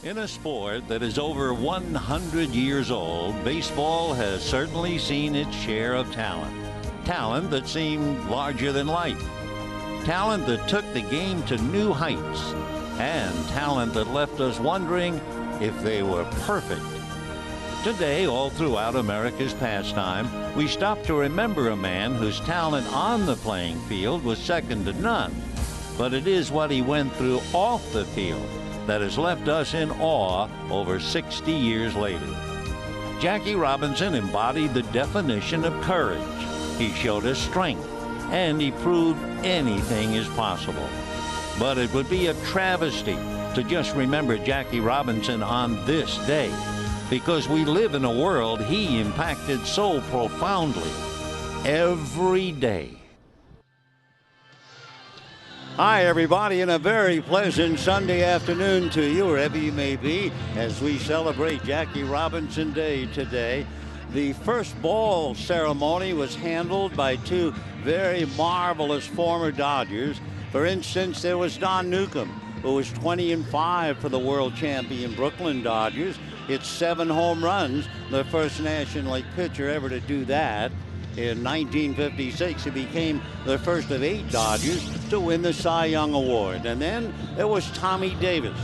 In a sport that is over 100 years old, baseball has certainly seen its share of talent. Talent that seemed larger than life. Talent that took the game to new heights. And talent that left us wondering if they were perfect. Today, all throughout America's pastime, we stop to remember a man whose talent on the playing field was second to none. But it is what he went through off the field that has left us in awe over 60 years later. Jackie Robinson embodied the definition of courage. He showed us strength, and he proved anything is possible. But it would be a travesty to just remember Jackie Robinson on this day, because we live in a world he impacted so profoundly every day. Hi, everybody, and a very pleasant Sunday afternoon to you, wherever you may be, as we celebrate Jackie Robinson Day today. The first ball ceremony was handled by two very marvelous former Dodgers. For instance, there was Don Newcombe, who was 20-5 for the world champion Brooklyn Dodgers. Hit 7 home runs, the first National League pitcher ever to do that. In 1956, he became the first of 8 Dodgers to win the Cy Young Award. And then there was Tommy Davis,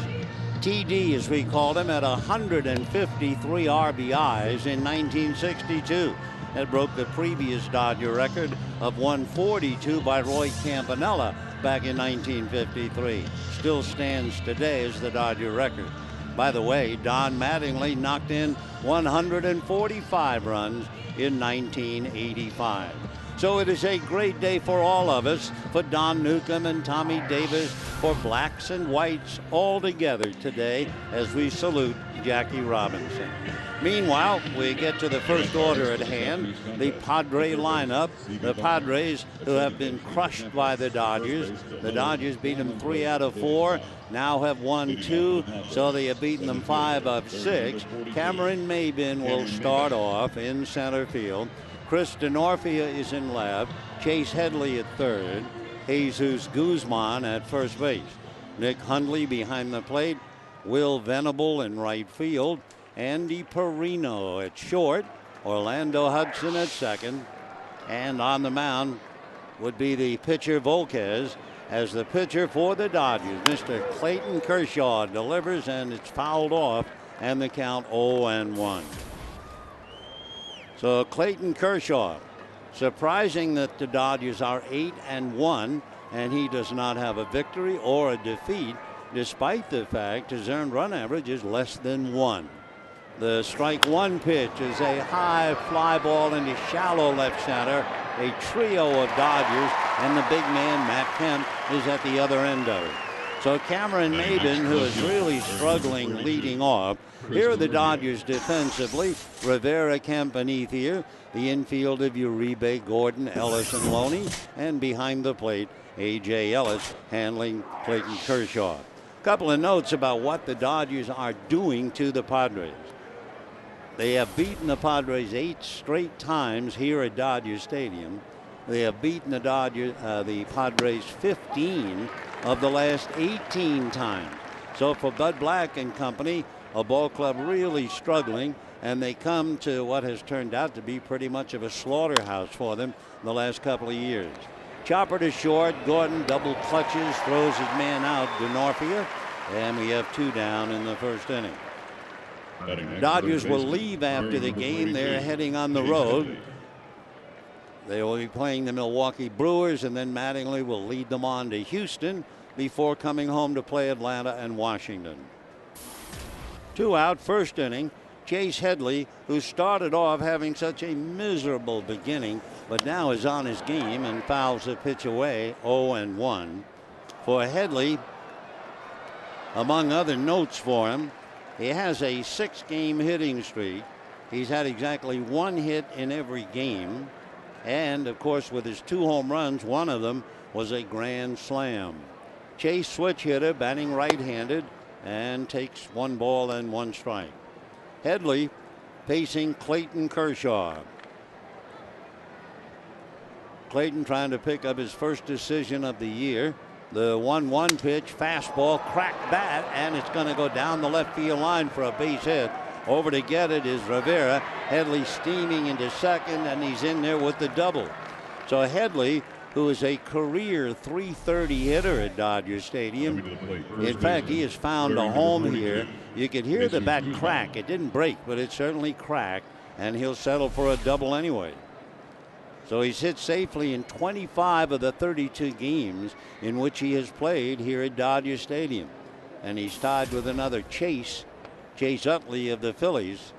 TD as we called him, at 153 RBIs in 1962. That broke the previous Dodger record of 142 by Roy Campanella back in 1953. Still stands today as the Dodger record. By the way, Don Mattingly knocked in 145 runs in 1985. So it is a great day for all of us, for Don Newcombe and Tommy Davis, for blacks and whites all together today as we salute Jackie Robinson. Meanwhile, we get to the first order at hand, the Padre lineup. The Padres, who have been crushed by the Dodgers. The Dodgers beat them 3 out of 4, now have won 2, so they have beaten them 5 of 6. Cameron Maybin will start off in center field. Chris DeNorfia is in left. Chase Headley at third. Jesus Guzman at first base. Nick Hundley behind the plate. Will Venable in right field. Andy Perino at short. Orlando Hudson at second. And on the mound would be the pitcher Volquez. As the pitcher for the Dodgers, Mr. Clayton Kershaw delivers, and it's fouled off, and the count 0-1. So Clayton Kershaw, surprising that the Dodgers are 8-1, and he does not have a victory or a defeat, despite the fact his earned run average is less than 1. The strike one pitch is a high fly ball into shallow left center. A trio of Dodgers, and the big man, Matt Kemp, is at the other end of it. So Cameron Maybin, who is really struggling leading off. Here are the Dodgers defensively. Rivera, Kemp, and Ethier. The infield of Uribe, Gordon, Ellis, and Loney. And behind the plate, A.J. Ellis handling Clayton Kershaw. A couple of notes about what the Dodgers are doing to the Padres. They have beaten the Padres 8 straight times here at Dodger Stadium. They have beaten the Padres 15 of the last 18 times. So for Bud Black and company, a ball club really struggling, and they come to what has turned out to be pretty much of a slaughterhouse for them in the last couple of years. Chopper to short, Gordon double clutches, throws his man out, DeNorfia, and we have 2 down in the first inning. Dodgers will leave after the game. They're heading on the road. They will be playing the Milwaukee Brewers, and then Mattingly will lead them on to Houston before coming home to play Atlanta and Washington. 2 out, first inning. Chase Headley, who started off having such a miserable beginning, but now is on his game and fouls a pitch away, 0-1. For Headley, among other notes for him, he has a 6-game hitting streak. He's had exactly 1 hit in every game. And, of course, with his 2 home runs, one of them was a grand slam. Chase, switch hitter, batting right-handed, and takes 1 ball and 1 strike. Headley facing Clayton Kershaw. Clayton trying to pick up his first decision of the year. The 1-1 pitch, fastball, cracked bat, and it's going to go down the left field line for a base hit. Over to get it is Rivera. Headley steaming into second, and he's in there with the double. So Headley, who is a career .330 hitter at Dodger Stadium. In fact, he has found a home here. You could hear the bat crack. It didn't break, but it certainly cracked, and he'll settle for a double anyway. So he's hit safely in 25 of the 32 games in which he has played here at Dodger Stadium. And he's tied with another Chase Utley of the Phillies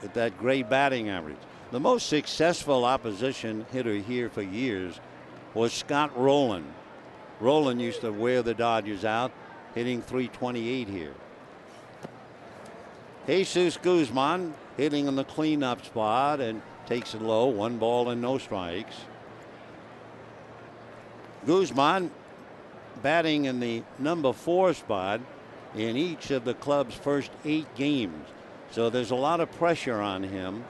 at that great batting average. The most successful opposition hitter here for years was Scott Rowland. Rowland used to wear the Dodgers out, hitting .328 here. Jesus Guzman hitting in the cleanup spot and takes it low. 1 ball and no strikes. Guzman batting in the number 4 spot in each of the club's first 8 games. So there's a lot of pressure on him.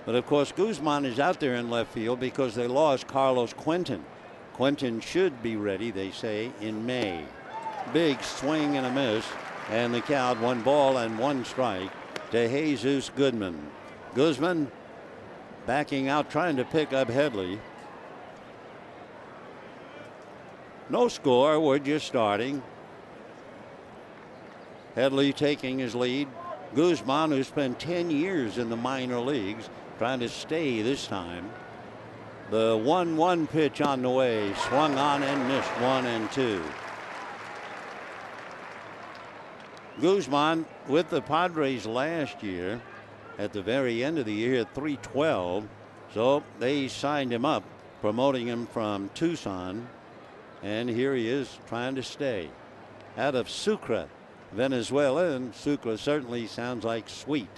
But of course, Guzman is out there in left field because they lost Carlos Quentin. Quentin should be ready, they say, in May. Big swing and a miss, and the count 1 ball and 1 strike to Jesus Guzman backing out, trying to pick up Headley. No score, we're just starting. Headley taking his lead. Guzman, who spent 10 years in the minor leagues, trying to stay this time. The 1-1 pitch on the way, swung on and missed. 1-2. Guzman with the Padres last year at the very end of the year at .312. So they signed him up, promoting him from Tucson. And here he is trying to stay out of Sucre, Venezuela. And Sucre certainly sounds like sweet.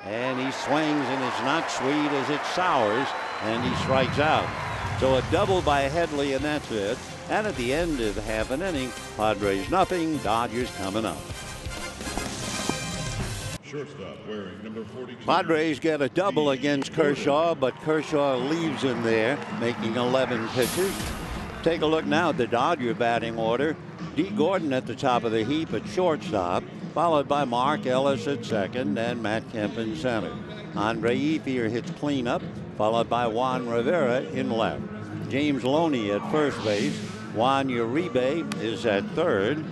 And he swings, and it's not sweet as it sours, and he strikes out. So a double by Headley, and that's it. And at the end of half an inning, Padres nothing, Dodgers coming up. Shortstop wearing number 42. Padres get a double against Kershaw, but Kershaw leaves him there, making 11 pitches. Take a look now at the Dodger batting order. D. Gordon at the top of the heap at shortstop, followed by Mark Ellis at second and Matt Kemp in center. Andre Ethier hits cleanup, followed by Juan Rivera in left. James Loney at first base. Juan Uribe is at third.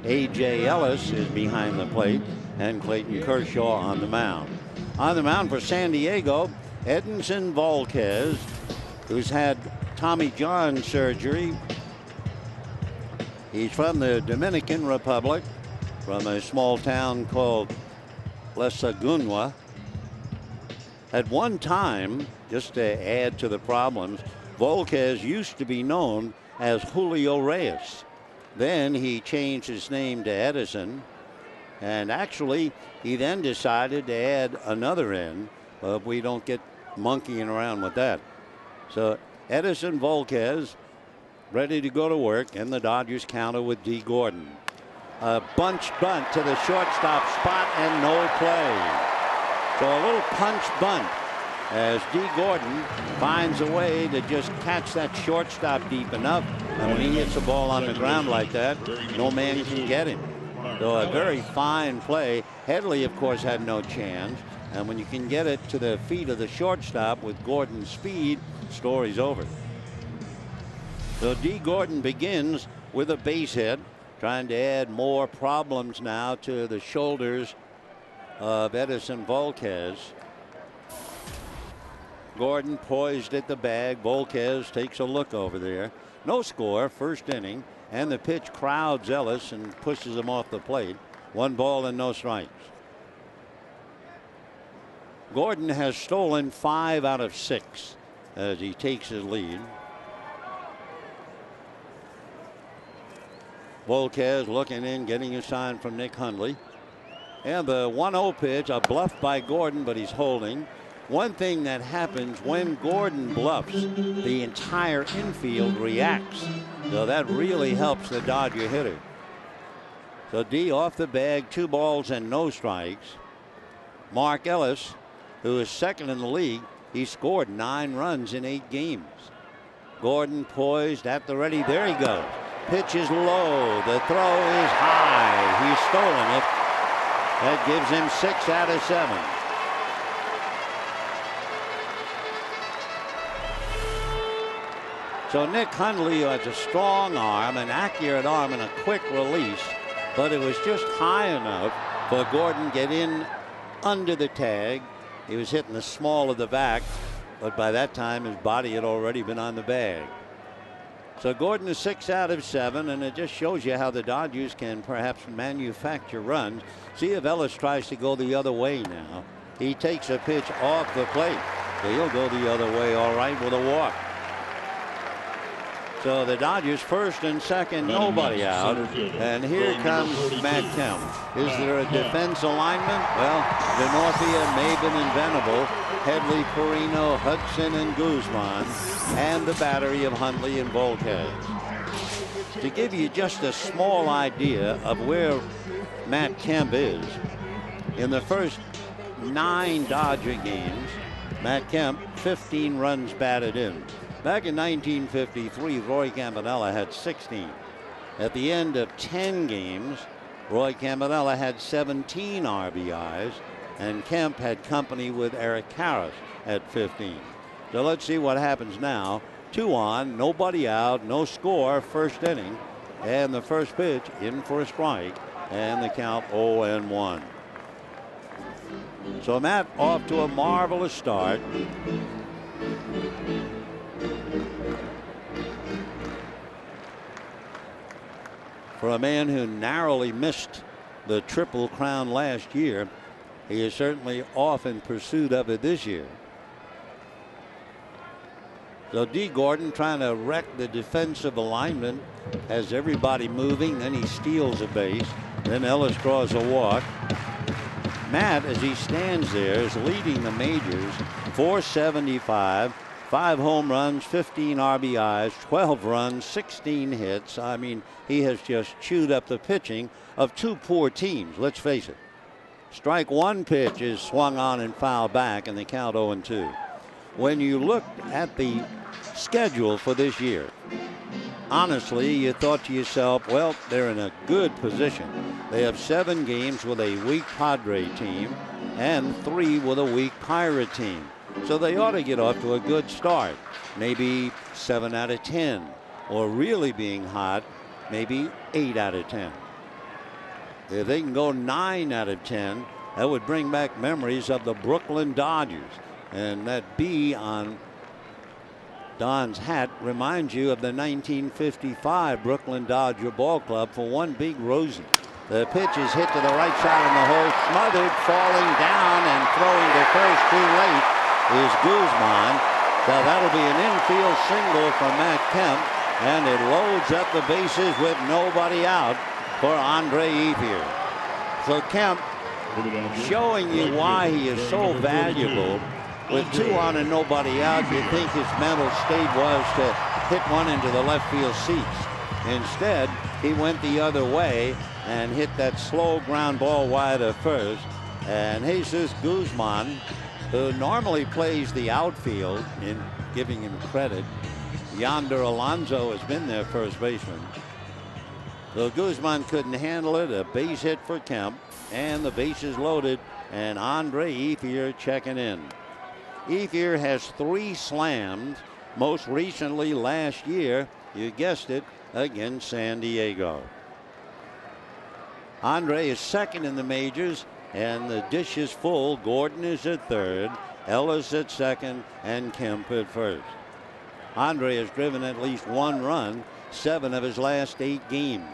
A.J. Ellis is behind the plate, and Clayton Kershaw on the mound. On the mound for San Diego, Edinson Volquez, who's had Tommy John surgery. He's from the Dominican Republic, from a small town called La Sagunwa. At one time, just to add to the problems, Volquez used to be known as Julio Reyes. Then he changed his name to Edison, and actually he then decided to add another N, but we don't get monkeying around with that. So Edison Volquez ready to go to work, and the Dodgers counter with D. Gordon. A bunch bunt to the shortstop spot and no play. So a little punch bunt as D. Gordon finds a way to just catch that shortstop deep enough, and when he hits a ball on the ground like that, no man can get him. So a very fine play. Headley, of course, had no chance, and when you can get it to the feet of the shortstop with Gordon's speed, story's over. So D. Gordon begins with a base hit, trying to add more problems now to the shoulders of Edison Volquez. Gordon poised at the bag. Volquez takes a look over there. No score, first inning, and the pitch crowds Ellis and pushes him off the plate. 1 ball and no strikes. Gordon has stolen 5 out of 6 as he takes his lead. Volquez looking in, getting a sign from Nick Hundley. And the 1-0 pitch, a bluff by Gordon, but he's holding. One thing that happens when Gordon bluffs, the entire infield reacts. So that really helps the Dodger hitter. So D off the bag, 2 balls and no strikes. Mark Ellis, who is second in the league, he scored 9 runs in 8 games. Gordon poised at the ready. There he goes. Pitch is low. The throw is high. He's stolen it. That gives him 6 out of 7. So Nick Hundley has a strong arm, an accurate arm, and a quick release, but it was just high enough for Gordon to get in under the tag. He was hitting the small of the back, but by that time his body had already been on the bag. So Gordon is 6 out of 7, and it just shows you how the Dodgers can perhaps manufacture runs. See if Ellis tries to go the other way now. He takes a pitch off the plate. So he'll go the other way all right with a walk. So the Dodgers first and second, nobody out. And here comes Matt Kemp. Is there a defense alignment? Well, Denorfia, Maben, and Venable, Headley, Perino, Hudson, and Guzman, and the battery of Hundley and Volquez. To give you just a small idea of where Matt Kemp is, in the first 9 Dodger games, Matt Kemp 15 runs batted in. Back in 1953, Roy Campanella had 16. At the end of 10 games, Roy Campanella had 17 RBIs, and Kemp had company with Eric Karras at 15. So let's see what happens now. 2 on, nobody out, no score, first inning, and the first pitch in for a strike, and the count 0-1. So Matt off to a marvelous start. For a man who narrowly missed the Triple Crown last year, he is certainly off in pursuit of it this year. So D. Gordon trying to wreck the defensive alignment, has everybody moving, then he steals a base, then Ellis draws a walk. Matt, as he stands there, is leading the majors, 475. 5 home runs, 15 RBIs, 12 runs, 16 hits. I mean, he has just chewed up the pitching of 2 poor teams. Let's face it. Strike 1 pitch is swung on and fouled back, and the count 0-2. When you look at the schedule for this year, honestly, you thought to yourself, well, they're in a good position. They have 7 games with a weak Padre team and 3 with a weak Pirate team. So they ought to get off to a good start, maybe 7 out of 10, or really being hot, maybe 8 out of 10. If they can go 9 out of 10, that would bring back memories of the Brooklyn Dodgers. And that B on Don's hat reminds you of the 1955 Brooklyn Dodger Ball Club for one big Rosie. The pitch is hit to the right side in the hole, smothered, falling down, and throwing to first too late is Guzman. So that'll be an infield single from Matt Kemp, and it loads up the bases with nobody out for Andre Ethier. So Kemp showing you why he is so valuable. With 2 on and nobody out, you'd think his mental state was to hit one into the left field seats. Instead, he went the other way and hit that slow ground ball wide of first. And Jesus Guzman, who normally plays the outfield, in giving him credit, Yonder Alonso has been their first baseman. So Guzman couldn't handle it. A base hit for Kemp, and the bases loaded, and Andre Ethier checking in. Ethier has 3 slams, most recently last year, you guessed it, against San Diego. Andre is second in the majors, and the dish is full. Gordon is at third, Ellis at second, and Kemp at first. Andre has driven at least 1 run 7 of his last 8 games.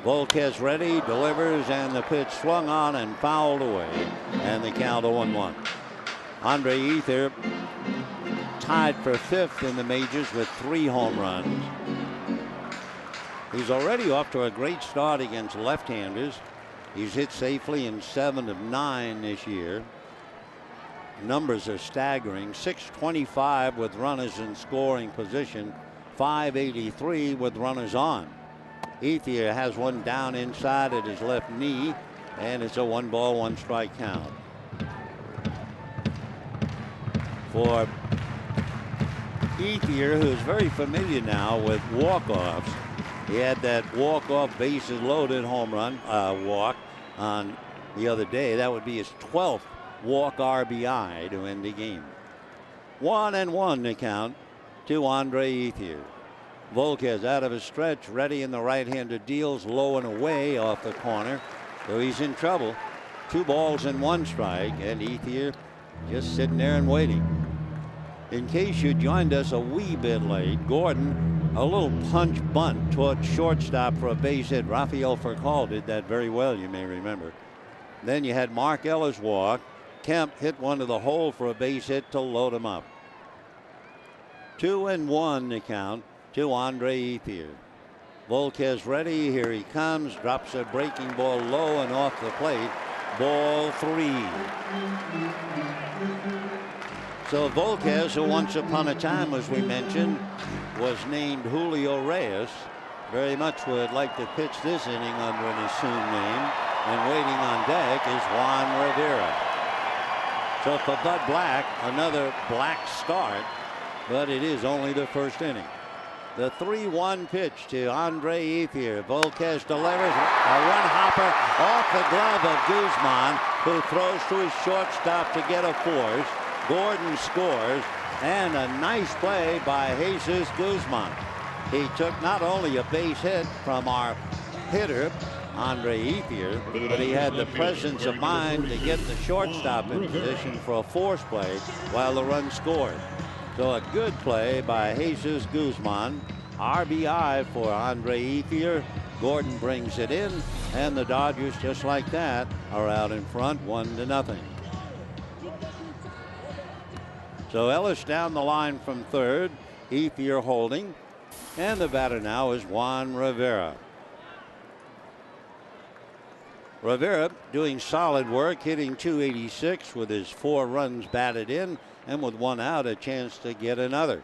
Volquez ready, delivers, and the pitch swung on and fouled away, and the count 0-1. Andre Ethier tied for 5th in the majors with 3 home runs. He's already off to a great start against left-handers. He's hit safely in 7 of 9 this year. Numbers are staggering. 625 with runners in scoring position, 583 with runners on. Ethier has one down inside at his left knee, and it's a 1-ball, 1-strike count. For Ethier, who's very familiar now with walk-offs. He had that walk-off bases loaded home run walk on the other day. That would be his 12th walk RBI to end the game. 1-1 to count to Andre Ethier. Volquez out of his stretch, ready in the right-hander deals low and away off the corner. So he's in trouble. 2 balls and 1 strike, and Ethier just sitting there and waiting. In case you joined us a wee bit late, Gordon, a little punch bunt toward shortstop for a base hit. Rafael Furcal did that very well, you may remember. Then you had Mark Ellis walk. Kemp hit one to the hole for a base hit to load him up. 2-1 to count to Andre Ethier. Volquez ready. Here he comes. Drops a breaking ball low and off the plate. Ball 3. So Volquez, who once upon a time, as we mentioned, was named Julio Reyes, very much would like to pitch this inning under an assumed name. And waiting on deck is Juan Rivera. So for Bud Black, another black start, but it is only the first inning. The 3-1 pitch to Andre Ethier. Volquez delivers a run hopper off the glove of Guzman, who throws to his shortstop to get a force. Gordon scores, and a nice play by Jesus Guzman. He took not only a base hit from our hitter, Andre Ethier, but he had the presence of mind to get the shortstop in position for a force play while the run scored. So a good play by Jesus Guzman. RBI for Andre Ethier. Gordon brings it in, and the Dodgers, just like that, are out in front 1-0. So Ellis down the line from third. Ethier holding, and the batter now is Juan Rivera. Rivera doing solid work, hitting .286 with his 4 runs batted in, and with 1 out, a chance to get another.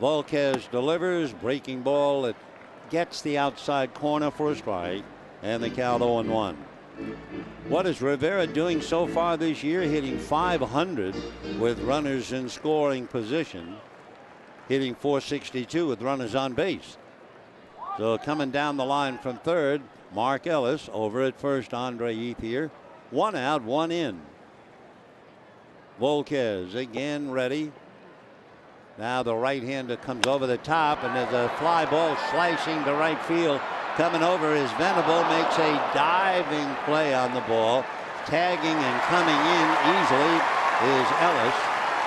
Volquez delivers, breaking ball. It gets the outside corner for a strike, and the count 0-1. What is Rivera doing so far this year? Hitting .500 with runners in scoring position, hitting .462 with runners on base. So coming down the line from third, Mark Ellis. Over at first, Andre Ethier. 1 out, 1 in. Volquez again ready. Now the right-hander comes over the top, and there's a fly ball slicing to right field. Coming over is Venable, makes a diving play on the ball. Tagging and coming in easily is Ellis,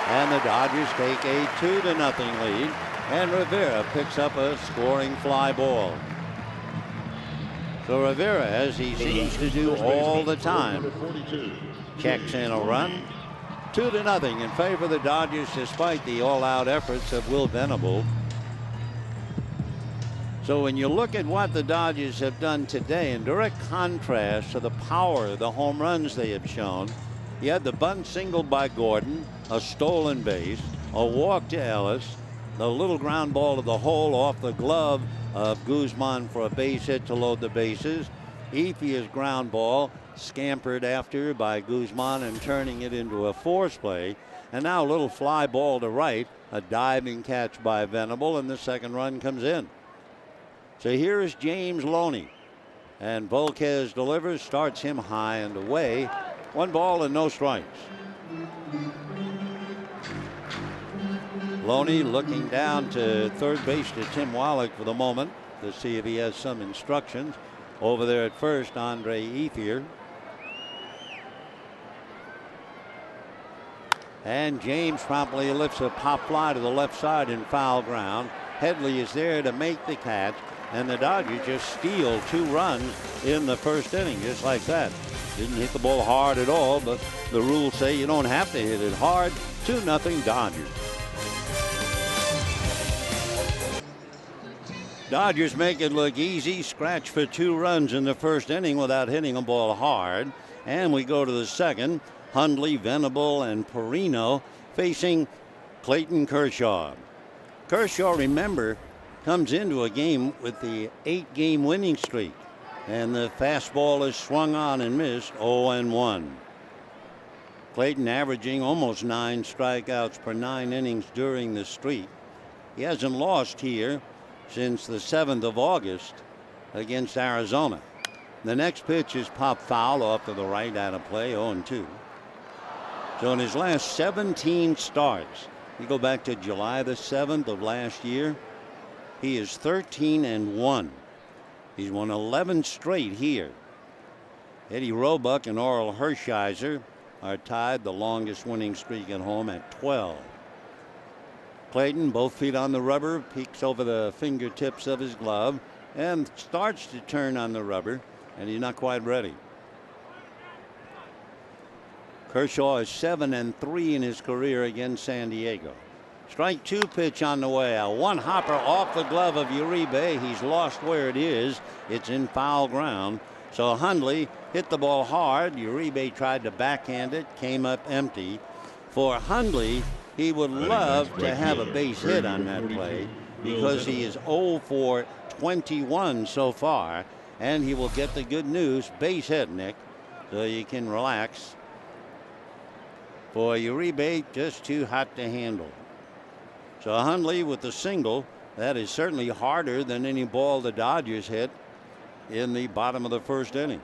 and the Dodgers take a 2-0 lead, and Rivera picks up a scoring fly ball. So Rivera, as he seems to do all the time, checks in a run. 2-0 in favor of the Dodgers, despite the all-out efforts of Will Venable. So when you look at what the Dodgers have done today, in direct contrast to the power of the home runs they have shown, you had the bunt single by Gordon, a stolen base, a walk to Ellis, the little ground ball to the hole off the glove of Guzman for a base hit to load the bases. Ethier's ground ball scampered after by Guzman and turning it into a force play. And now a little fly ball to right, a diving catch by Venable, and the second run comes in. So here is James Loney, and Volquez delivers, starts him high and away. 1 ball and no strikes. Loney looking down to third base to Tim Wallach for the moment to see if he has some instructions. Over there at first, Andre Ethier. And James promptly lifts a pop fly to the left side in foul ground. Headley is there to make the catch, and the Dodgers just steal 2 runs in the first inning, just like that. Didn't hit the ball hard at all, but the rules say you don't have to hit it hard. 2-0 Dodgers. Dodgers make it look easy. Scratch for 2 runs in the first inning without hitting a ball hard. And we go to the second. Hundley, Venable, and Perino facing Clayton Kershaw. Kershaw, remember, comes into a game with the 8-game winning streak. And the fastball is swung on and missed, 0-1. Clayton averaging almost 9 strikeouts per 9 innings during the streak. He hasn't lost here since the 7th of August against Arizona. The next pitch is pop foul off to the right, out of play, 0-2. So in his last 17 starts, you go back to July the 7th of last year, he is 13-1. He's won 11 straight here. Eddie Roebuck and Oral Hershiser are tied the longest winning streak at home at 12. Clayton, both feet on the rubber, peeks over the fingertips of his glove and starts to turn on the rubber, and he's not quite ready. Kershaw is 7-3 in his career against San Diego. Strike 2 pitch on the way. A one hopper off the glove of Uribe. He's lost where it is. It's in foul ground. So Hundley hit the ball hard. Uribe tried to backhand it, came up empty. For Hundley, he would love to have a base hit on that play because he is 0 for 21 so far, and he will get the good news, base hit, Nick, so you can relax. For Uribe, just too hot to handle. So Hundley with the single, that is certainly harder than any ball the Dodgers hit in the bottom of the first inning.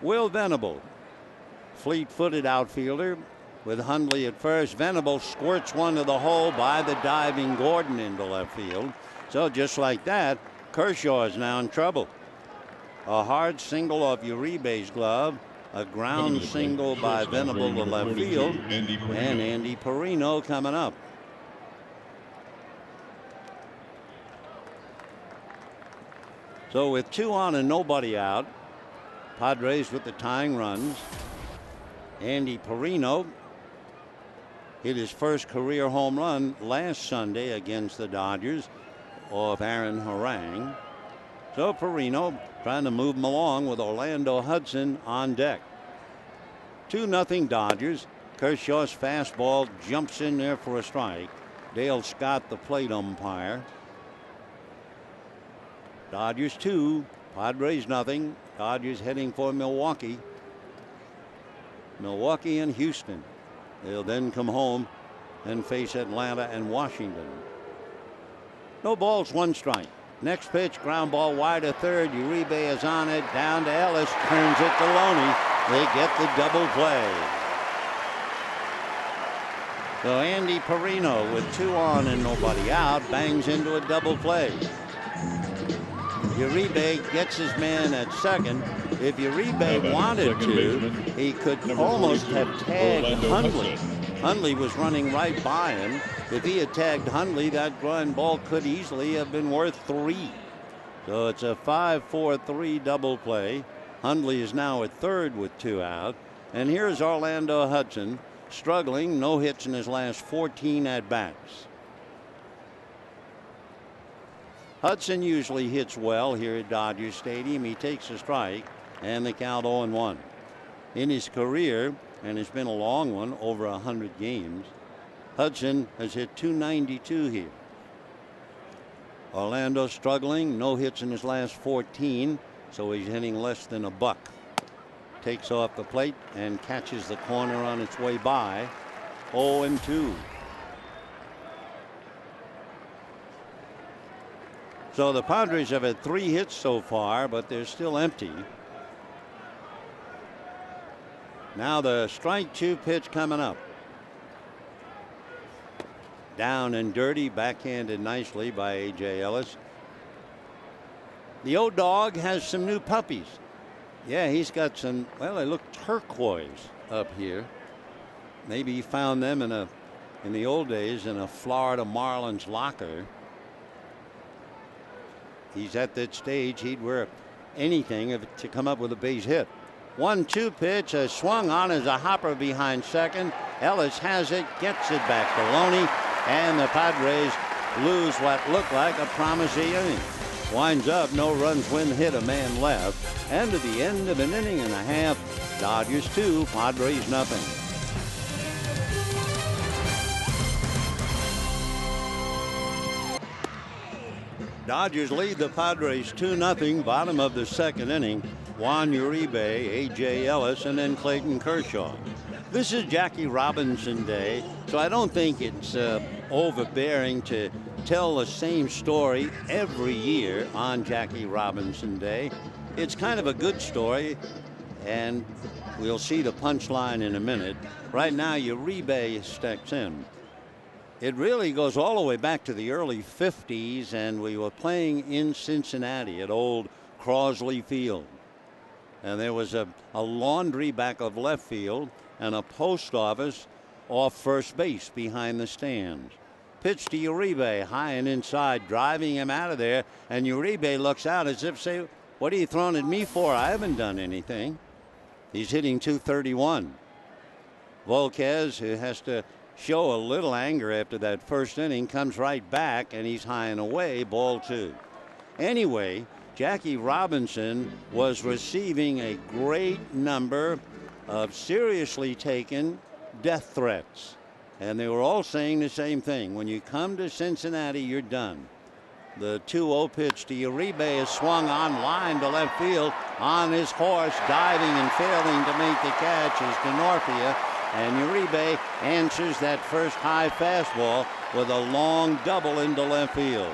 Will Venable, fleet-footed outfielder, with Hundley at first. Venable squirts one to the hole by the diving Gordon into left field. So just like that, Kershaw is now in trouble. A hard single off Uribe's glove, a ground single by Venable to left field, and Andy Perino coming up. So with 2 on and nobody out, Padres with the tying runs. Andy Perino hit his first career home run last Sunday against the Dodgers off Aaron Harang. So Perino trying to move him along with Orlando Hudson on deck. 2-0 Dodgers. Kershaw's fastball jumps in there for a strike. Dale Scott, the plate umpire. Dodgers 2, Padres nothing. Dodgers heading for Milwaukee. Milwaukee and Houston. They'll then come home and face Atlanta and Washington. No balls, 1 strike. Next pitch, ground ball wide to third. Uribe is on it, down to Ellis, turns it to Loney. They get the double play. So Andy Perino with 2 on and nobody out bangs into a double play. Uribe gets his man at second. If Uribe wanted to, he could almost have tagged Hundley. Hundley was running right by him. If he had tagged Hundley, that ground ball could easily have been worth 3. So it's a 5-4-3 double play. Hundley is now at third with 2 out. And here's Orlando Hudson struggling, no hits in his last 14 at-bats. Hudson usually hits well here at Dodger Stadium. He takes a strike, and the count 0-1. In his career, and it's been a long one, over 100 games, Hudson has hit .292 here. Orlando struggling, no hits in his last 14, so he's hitting less than a buck. Takes off the plate and catches the corner on its way by. 0-2. So the Padres have had 3 hits so far, but they're still empty. Now the strike 2 pitch coming up. Down and dirty, backhanded nicely by A.J. Ellis. The old dog has some new puppies. Yeah, he's got some, well, they look turquoise up here. Maybe he found them in the old days in a Florida Marlins locker. He's at that stage, he'd wear anything to come up with a base hit. 1-2 pitch, a swung on as a hopper behind second. Ellis has it, gets it back to Loney, and the Padres lose what looked like a promising inning. Winds up, no runs, win hit, a man left. And at the end of an inning and a half, Dodgers 2, Padres nothing. Dodgers lead the Padres 2-0, bottom of the second inning. Juan Uribe, A.J. Ellis, and then Clayton Kershaw. This is Jackie Robinson Day, so I don't think it's overbearing to tell the same story every year on Jackie Robinson Day. It's kind of a good story, and we'll see the punchline in a minute. Right now, Uribe steps in. It really goes all the way back to the early 50s, and we were playing in Cincinnati at old Crosley Field. And there was a laundry back of left field and a post office off first base behind the stands. Pitch to Uribe, high and inside, driving him out of there. And Uribe looks out as if to say, "What are you throwing at me for? I haven't done anything." He's hitting .231. Volquez, who has to show a little anger after that first inning, comes right back, and he's high and away, ball 2. Anyway, Jackie Robinson was receiving a great number of seriously taken death threats. And they were all saying the same thing. When you come to Cincinnati, you're done. The 2-0 pitch to Uribe is swung on line to left field on his horse, diving and failing to make the catch is DeNorfia. And Uribe answers that first high fastball with a long double into left field.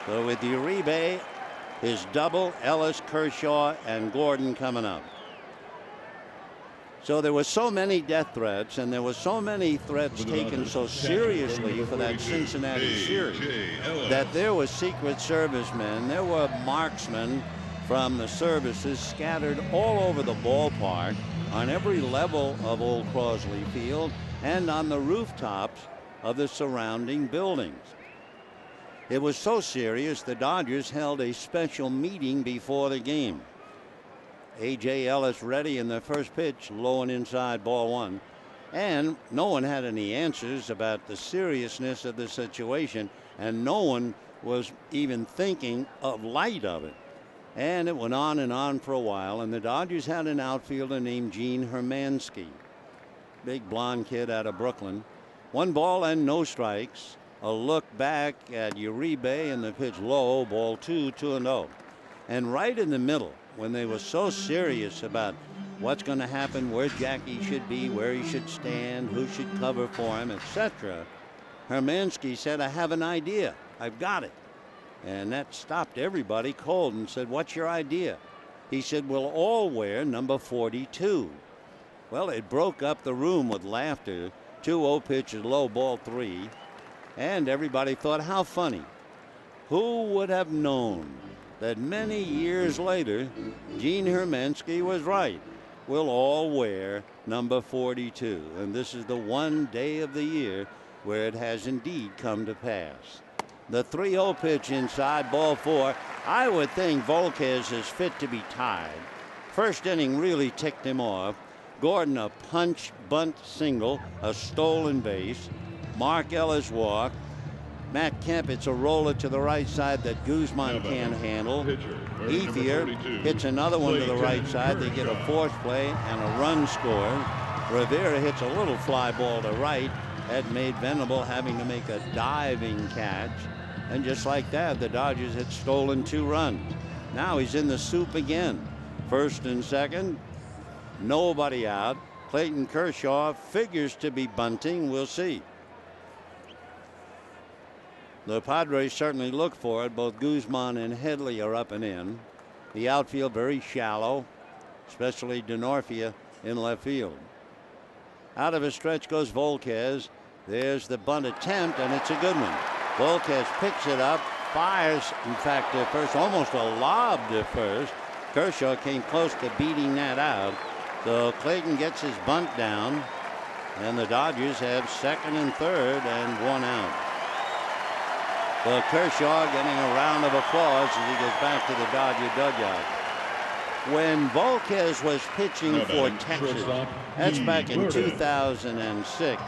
So with Uribe, his double, Ellis, Kershaw, and Gordon coming up. So there were so many death threats, and there were so many threats taken so seriously for that Cincinnati series that there were Secret Service men, there were marksmen from the services scattered all over the ballpark on every level of Old Crosley Field and on the rooftops of the surrounding buildings. It was so serious the Dodgers held a special meeting before the game. A.J. Ellis ready in the first pitch, low and inside, ball 1. And no one had any answers about the seriousness of the situation, and no one was even thinking of light of it. And it went on and on for a while, and the Dodgers had an outfielder named Gene Hermansky, big blonde kid out of Brooklyn. 1 ball and no strikes. A look back at Uribe, and the pitch low, ball 2, 2-0. And right in the middle, when they were so serious about what's going to happen, where Jackie should be, where he should stand, who should cover for him, etc., Hermansky said, "I have an idea. I've got it." And that stopped everybody cold and said, "What's your idea?" He said, "We'll all wear number 42. Well, it broke up the room with laughter. 2-0 pitch is low, ball 3. And everybody thought, how funny. Who would have known that many years later, Gene Hermansky was right. We'll all wear number 42. And this is the one day of the year where it has indeed come to pass. The 3-0 pitch inside, ball 4. I would think Volquez is fit to be tied. First inning really ticked him off. Gordon a punch bunt single, a stolen base. Mark Ellis walk. Matt Kemp, it's a roller to the right side that Guzman can't handle. Ethier hits another one to the right side. They get a force play and a run scored. Rivera hits a little fly ball to right. That made Venable having to make a diving catch. And just like that, the Dodgers had stolen 2 runs. Now he's in the soup again. First and second, nobody out. Clayton Kershaw figures to be bunting. We'll see. The Padres certainly look for it. Both Guzman and Headley are up and in. The outfield very shallow, especially DeNorfia in left field. Out of his stretch goes Volquez. There's the bunt attempt, and it's a good one. Volquez picks it up, fires, in fact, to first, almost a lob to first. Kershaw came close to beating that out. So Clayton gets his bunt down, and the Dodgers have second and third and 1 out. Well, Kershaw getting a round of applause as he gets back to the Dodger dugout. When Volquez was pitching for Texas, that's back in 2006,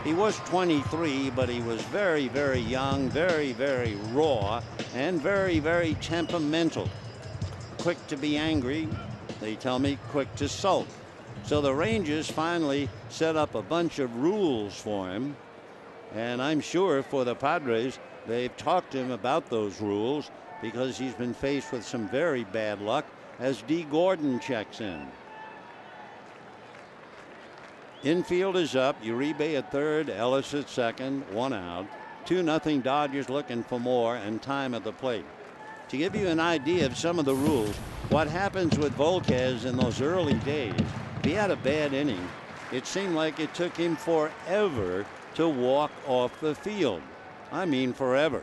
he was 23, but he was very, very young, very, very raw, and very, very temperamental. Quick to be angry, they tell me quick to sulk. So the Rangers finally set up a bunch of rules for him, and I'm sure for the Padres, they've talked to him about those rules because he's been faced with some very bad luck as D. Gordon checks in. Infield is up. Uribe at third, Ellis at second, 1 out. 2-0 Dodgers looking for more and time at the plate. To give you an idea of some of the rules, what happens with Volquez in those early days, if he had a bad inning, it seemed like it took him forever to walk off the field. I mean forever.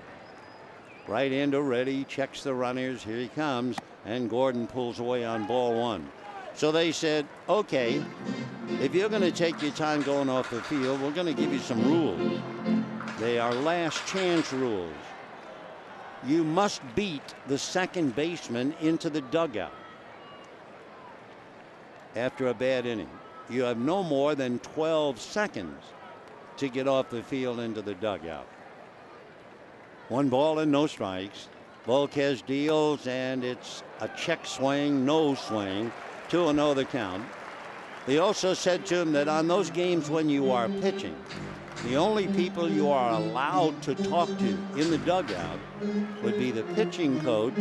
Right-hander ready, checks the runners, here he comes, and Gordon pulls away on ball one. So they said, okay, if you're going to take your time going off the field, we're going to give you some rules. They are last chance rules. You must beat the second baseman into the dugout after a bad inning. You have no more than 12 seconds to get off the field into the dugout. 1 ball and no strikes. Volquez deals, and it's a check swing, no swing. 2-0 the count. They also said to him that on those games when you are pitching, the only people you are allowed to talk to in the dugout would be the pitching coach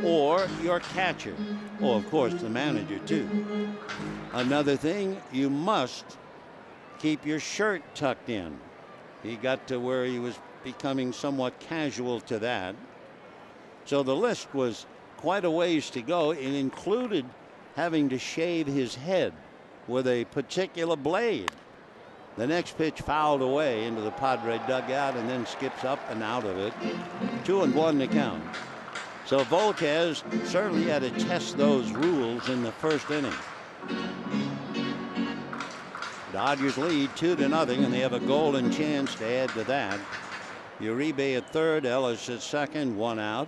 or your catcher, or of course the manager too. Another thing, you must keep your shirt tucked in. He got to where he was becoming somewhat casual to that. So the list was quite a ways to go. It included having to shave his head with a particular blade. The next pitch fouled away into the Padre dugout and then skips up and out of it. 2-1 to count. So Volquez certainly had to test those rules in the first inning. Dodgers lead 2-0, and they have a golden chance to add to that. Uribe at third, Ellis at second, 1 out.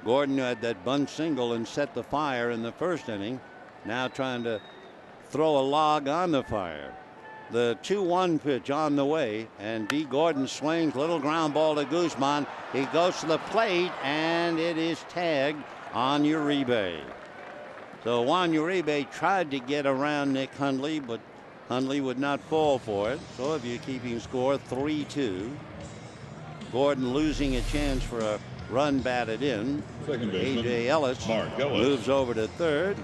Gordon, who had that bunt single and set the fire in the first inning, now trying to throw a log on the fire. The 2-1 pitch on the way, and D. Gordon swings, little ground ball to Guzman. He goes to the plate, and it is tagged on Uribe. So Juan Uribe tried to get around Nick Hundley, but Hundley would not fall for it. So if you're keeping score, 3-2. Gordon losing a chance for a run batted in. A.J. Ellis moves over to third.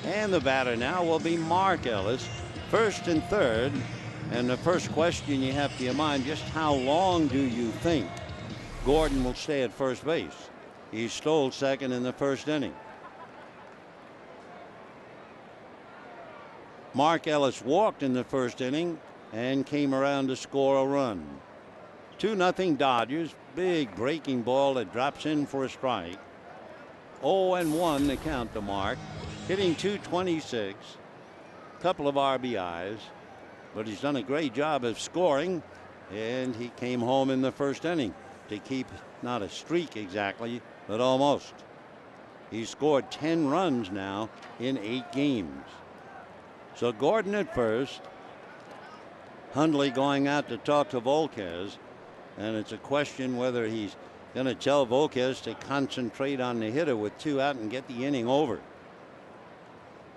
And the batter now will be Mark Ellis, first and third. And the first question you have to your mind, just how long do you think Gordon will stay at first base? He stole second in the first inning. Mark Ellis walked in the first inning and came around to score a run. 2-0 Dodgers. Big breaking ball that drops in for a strike. 0-1 the count to Mark. Hitting .226. Couple of RBIs. But he's done a great job of scoring. And he came home in the first inning to keep not a streak exactly, but almost. He's scored 10 runs now in 8 games. So Gordon at first. Hundley going out to talk to Volquez. And it's a question whether he's going to tell Volquez to concentrate on the hitter with 2 out and get the inning over.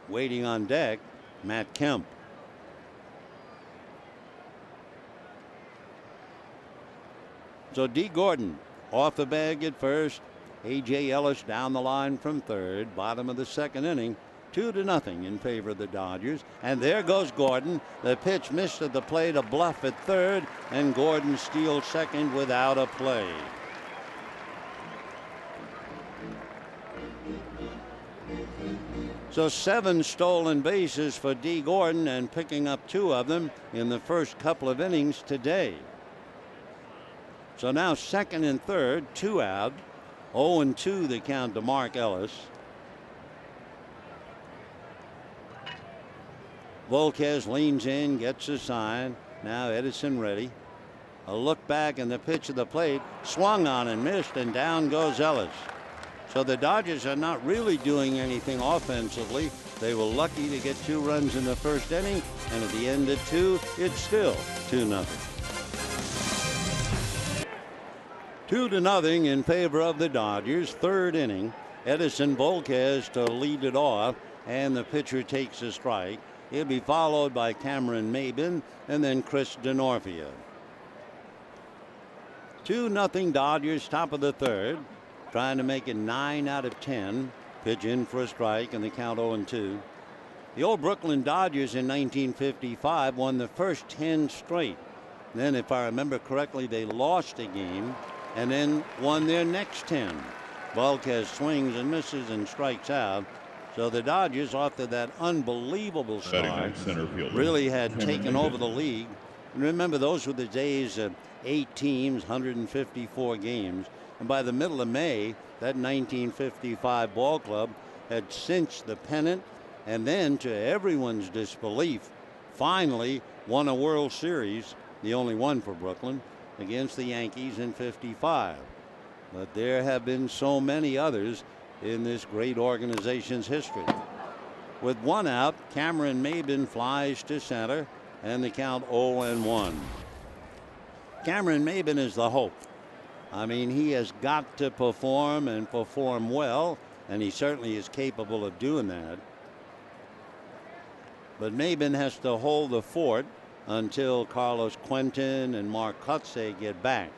Waiting on deck, Matt Kemp. So D. Gordon off the bag at first. A.J. Ellis down the line from third. Bottom of the second inning. 2-0 in favor of the Dodgers. And there goes Gordon. The pitch missed at the plate. A bluff at third. And Gordon steals second without a play. So 7 stolen bases for D. Gordon, and picking up 2 of them in the first couple of innings today. So now second and third, 2 out. 0-2 the count to Mark Ellis. Volquez leans in, gets a sign. Now Edison ready. A look back, and the pitch of the plate swung on and missed, and down goes Ellis. So the Dodgers are not really doing anything offensively. They were lucky to get 2 runs in the first inning, and at the end of 2, it's still 2-0. 2-0 in favor of the Dodgers. Third inning. Edison Volquez to lead it off, and the pitcher takes a strike. He'll be followed by Cameron Maybin and then Chris Denorfia. 2-0 Dodgers, top of the third. Trying to make it 9 out of 10. Pitch in for a strike, and the count 0-2. The old Brooklyn Dodgers in 1955 won the first 10 straight. Then, if I remember correctly, they lost a game and then won their next 10. Volquez swings and misses and strikes out. So the Dodgers, after that unbelievable start, really had taken over the league. And remember, those were the days of 8 teams, 154 games. And by the middle of May, that 1955 ball club had cinched the pennant, and then, to everyone's disbelief, finally won a World Series, the only one for Brooklyn, against the Yankees in '55. But there have been so many others in this great organization's history. With 1 out, Cameron Maybin flies to center, and the count 0-1. Cameron Maybin is the hope. I mean, he has got to perform and perform well, and he certainly is capable of doing that. But Maybin has to hold the fort until Carlos Quentin and Mark Kotze get back.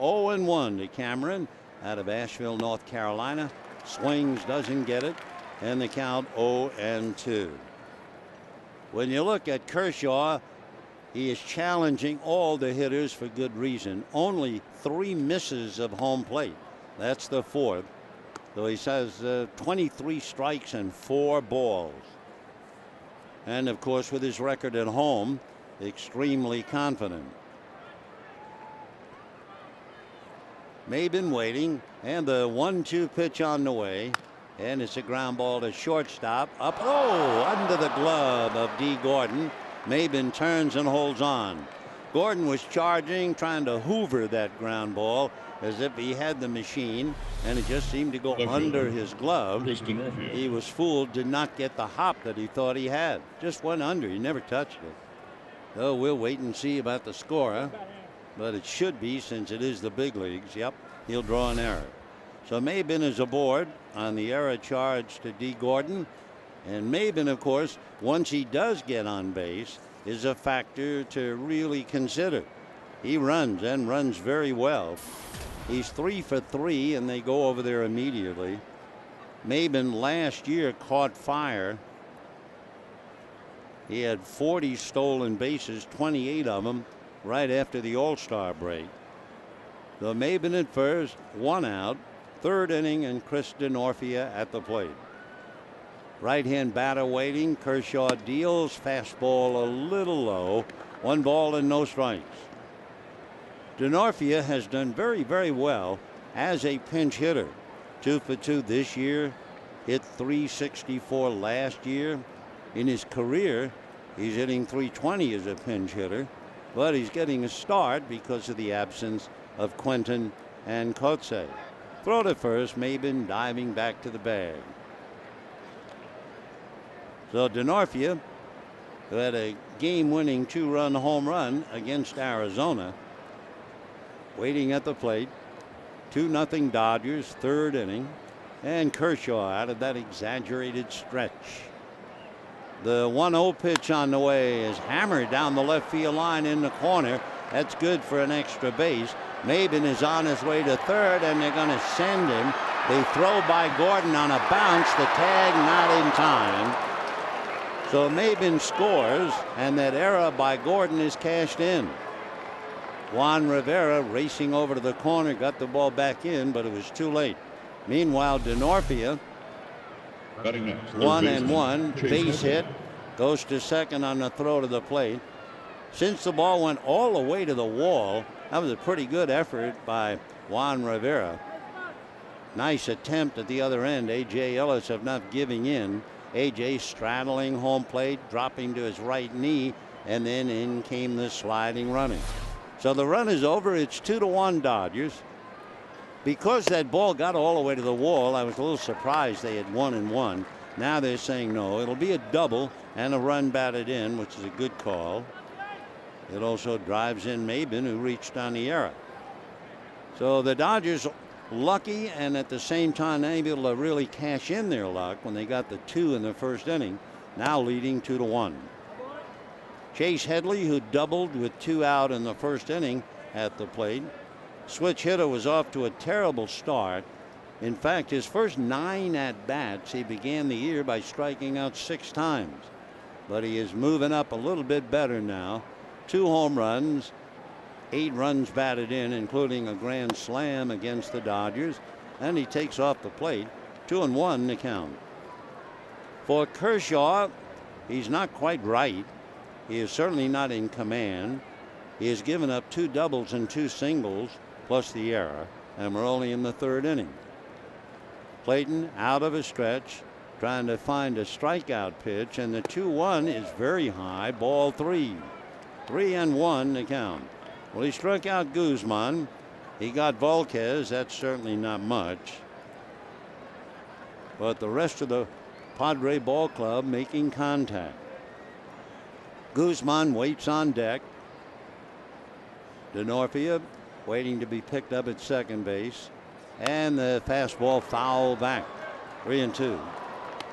0-1 to Cameron out of Asheville, North Carolina. Swings, doesn't get it, and the count 0-2. When you look at Kershaw, he is challenging all the hitters for good reason. Only 3 misses of home plate. That's the 4th. So he says 23 strikes and 4 balls. And of course, with his record at home, extremely confident. Maybin waiting, and the 1-2 pitch on the way, and it's a ground ball to shortstop. Up, under the glove of D. Gordon. Maybin turns and holds on. Gordon was charging, trying to hoover that ground ball as if he had the machine, and it just seemed to go under his glove. He was fooled, did not get the hop that he thought he had. Just went under. He never touched it. Oh, we'll wait and see about the scorer, but it should be, since it is the big leagues. Yep, he'll draw an error. So Maybin is aboard on the error charge to D. Gordon. And Maybin, of course, once he does get on base, is a factor to really consider. He runs, and runs very well. He's 3 for 3, and they go over there immediately. Maybin last year caught fire. He had 40 stolen bases, 28 of them right after the All-Star break. So Maybin at first, 1 out, 3rd inning, and Chris Denorfia at the plate. Right-hand batter waiting. Kershaw deals. Fastball a little low. 1 ball and no strikes. Denorfia has done very, very well as a pinch hitter. 2 for 2 this year. Hit .364 last year. In his career, he's hitting .320 as a pinch hitter. But he's getting a start because of the absence of Quentin and Kotze. Throw to first. Maybin diving back to the bag. So Denorfia, who had a game-winning 2-run home run against Arizona, waiting at the plate. 2-0 Dodgers, 3rd inning, and Kershaw out of that exaggerated stretch. The 1-0 pitch on the way is hammered down the left field line in the corner. That's good for an extra base. Maybin is on his way to 3rd, and they're going to send him. They throw by Gordon on a bounce. The tag not in time. So Maybin scores, and that error by Gordon is cashed in. Juan Rivera racing over to the corner, got the ball back in, but it was too late. Meanwhile, Denorfia, 1-1, base hit, goes to 2nd on the throw to the plate. Since the ball went all the way to the wall, that was a pretty good effort by Juan Rivera. Nice attempt at the other end. A.J. Ellis of not giving in. A.J. straddling home plate, dropping to his right knee, and then in came the sliding running. So the run is over. It's 2-1 Dodgers. Because that ball got all the way to the wall, I was a little surprised they had 1-1. Now they're saying no, it'll be a double and a run batted in, which is a good call. It also drives in Maybin, who reached on the error. So the Dodgers lucky, and at the same time able to really cash in their luck when they got the 2 in the 1st inning, now leading 2-1. Chase Headley, who doubled with 2 out in the 1st inning at the plate. Switch hitter was off to a terrible start, In fact, his first 9 at-bats, he began the year by striking out 6 times. But he is moving up a little bit better now. 2 home runs, 8 runs batted in, including a grand slam against the Dodgers. And he takes off the plate. 2-1 the count. For Kershaw, he's not quite right. He is certainly not in command. He has given up 2 doubles and 2 singles, plus the error, and we're only in the 3rd inning. Clayton out of a stretch, trying to find a strikeout pitch, and the 2-1 is very high. Ball 3. 3-1 the count. Well, he struck out Guzman. He got Volquez. That's certainly not much. But the rest of the Padre ball club making contact. Guzman waits on deck. Denorfia waiting to be picked up at second base. And the fastball foul back. 3-2.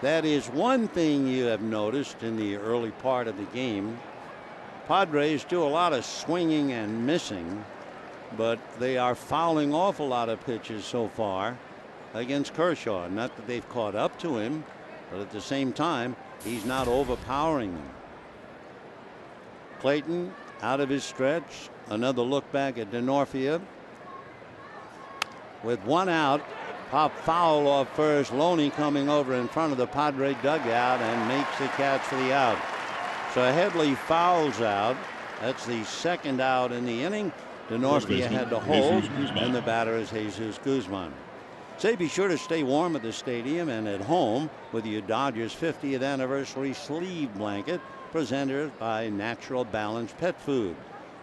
That is one thing you have noticed in the early part of the game. Padres do a lot of swinging and missing, but they are fouling off a lot of pitches so far against Kershaw. Not that they've caught up to him, but at the same time, he's not overpowering them. Clayton out of his stretch. Another look back at Denorfia. With 1 out, pop foul off first. Loney coming over in front of the Padre dugout and makes the catch for the out. So Headley fouls out. That's the 2nd out in the inning. Denorfia had to hold, and the batter is Jesus Guzman. Say be sure to stay warm at the stadium and at home with your Dodgers 50th anniversary sleeve blanket presented by Natural Balance Pet Food.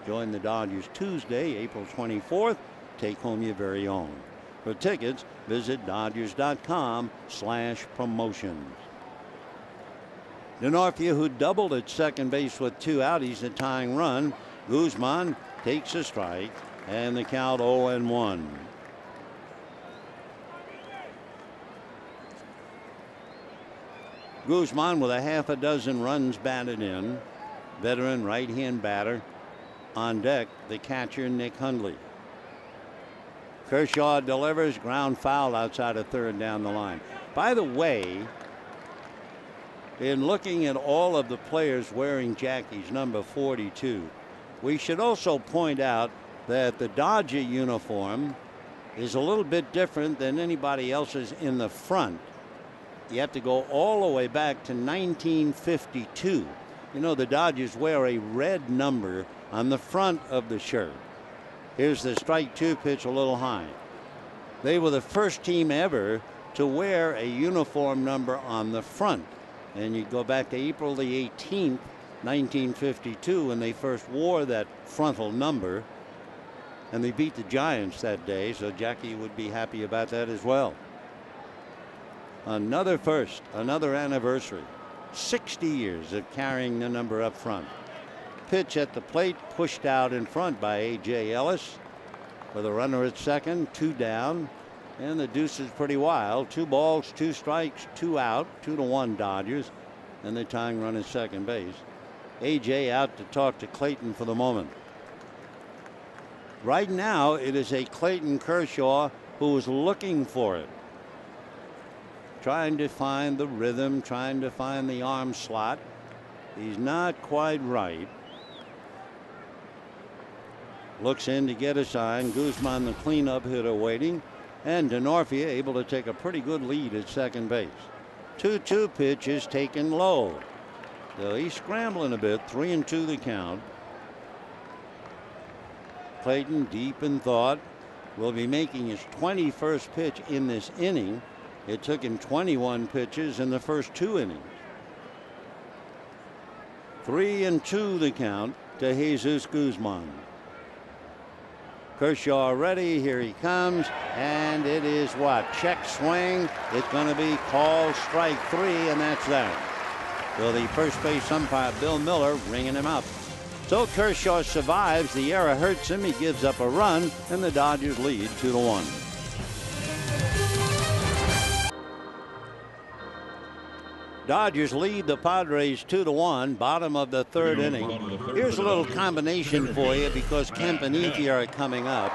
Join the Dodgers Tuesday, April 24th. Take home your very own. For tickets, visit Dodgers.com/promotions. Denorfia, who doubled at second base with 2 out, he's a tying run. Guzman takes a strike, and the count 0-1. Guzman with a half a dozen runs batted in. Veteran right-hand batter. On deck, the catcher, Nick Hundley. Kershaw delivers, ground foul outside of third down the line. By the way, in looking at all of the players wearing Jackie's number 42, we should also point out that the Dodger uniform is a little bit different than anybody else's in the front. You have to go all the way back to 1952. You know, the Dodgers wear a red number on the front of the shirt. Here's the strike 2 pitch, a little high. They were the first team ever to wear a uniform number on the front. And you go back to April the 18th, 1952, when they first wore that frontal number. And they beat the Giants that day, so Jackie would be happy about that as well. Another first, another anniversary. 60 years of carrying the number up front. Pitch at the plate, pushed out in front by A.J. Ellis with a runner at second, 2 down, and the deuce is pretty wild. 2 balls, 2 strikes, 2 out, 2-1 Dodgers, and the tying run at second base. A.J. out to talk to Clayton for the moment. Right now, it is a Clayton Kershaw who is looking for it. Trying to find the rhythm, trying to find the arm slot. He's not quite right. Looks in to get a sign. Guzman, the cleanup hitter, waiting. And Denorfia able to take a pretty good lead at second base. 2-2 pitch is taken low. So he's scrambling a bit. 3-2 the count. Clayton, deep in thought, will be making his 21st pitch in this inning. It took him 21 pitches in the first 2 innings. 3-2 the count to Jesus Guzman. Kershaw ready. Here he comes. And it is what? Check swing. It's going to be called strike 3, and that's that. So the first base umpire, Bill Miller, ringing him up. So Kershaw survives. The error hurts him. He gives up a run, and the Dodgers lead 2-1. Dodgers lead the Padres 2-1, bottom of the 3rd inning. Here's a little combination for you because Kemp and Ethier are coming up.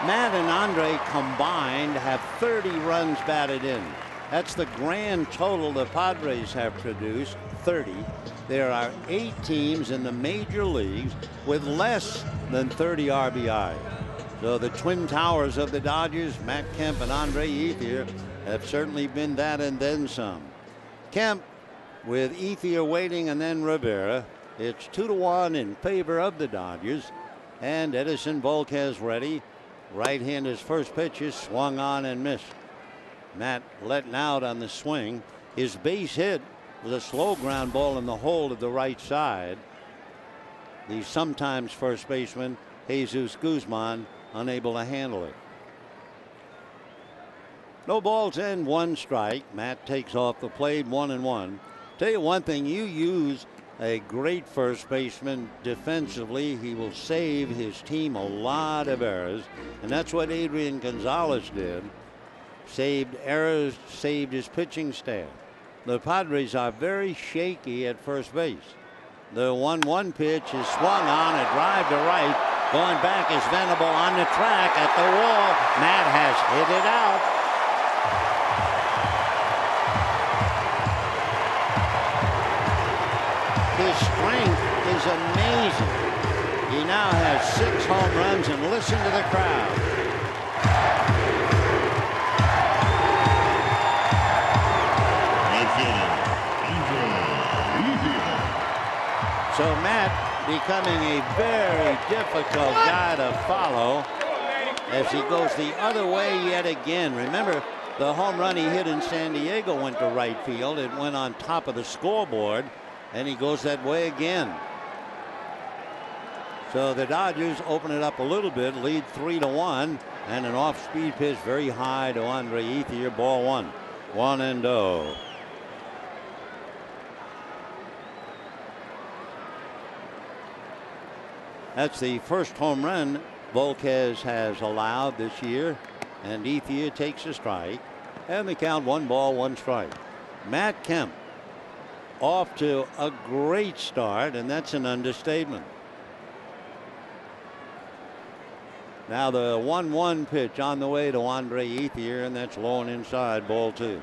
Matt and Andre combined have 30 runs batted in. That's the grand total the Padres have produced, 30. There are 8 teams in the major leagues with less than 30 RBI. So the twin towers of the Dodgers, Matt Kemp and Andre Ethier, have certainly been that and then some. Kemp with Ethier waiting and then Rivera. It's 2-1 in favor of the Dodgers. And Edison Volquez ready. Right-hander's first pitch is swung on and missed. Matt letting out on the swing. His base hit was a slow ground ball in the hole to the right side. The sometimes first baseman, Jesus Guzman, unable to handle it. No balls and 1 strike. Matt takes off the plate, 1-1. Tell you one thing, you use a great first baseman defensively. He will save his team a lot of errors, and that's what Adrian Gonzalez did. Saved errors, saved his pitching staff. The Padres are very shaky at first base. The 1-1 pitch is swung on, a drive to right. Going back is Venable on the track at the wall. Matt has hit it out. His strength is amazing. He now has 6 home runs, and listen to the crowd. So Matt becoming a very difficult guy to follow as he goes the other way yet again. Remember, the home run he hit in San Diego went to right field. It went on top of the scoreboard, and he goes that way again. So the Dodgers open it up a little bit, lead 3-1, and an off-speed pitch very high to Andre Ethier. Ball 1, 1-0. That's the first home run Volquez has allowed this year, and Ethier takes a strike, and the count 1 ball, 1 strike. Matt Kemp off to a great start, and that's an understatement. Now the 1-1 pitch on the way to Andre Ethier, and that's low and inside, ball 2.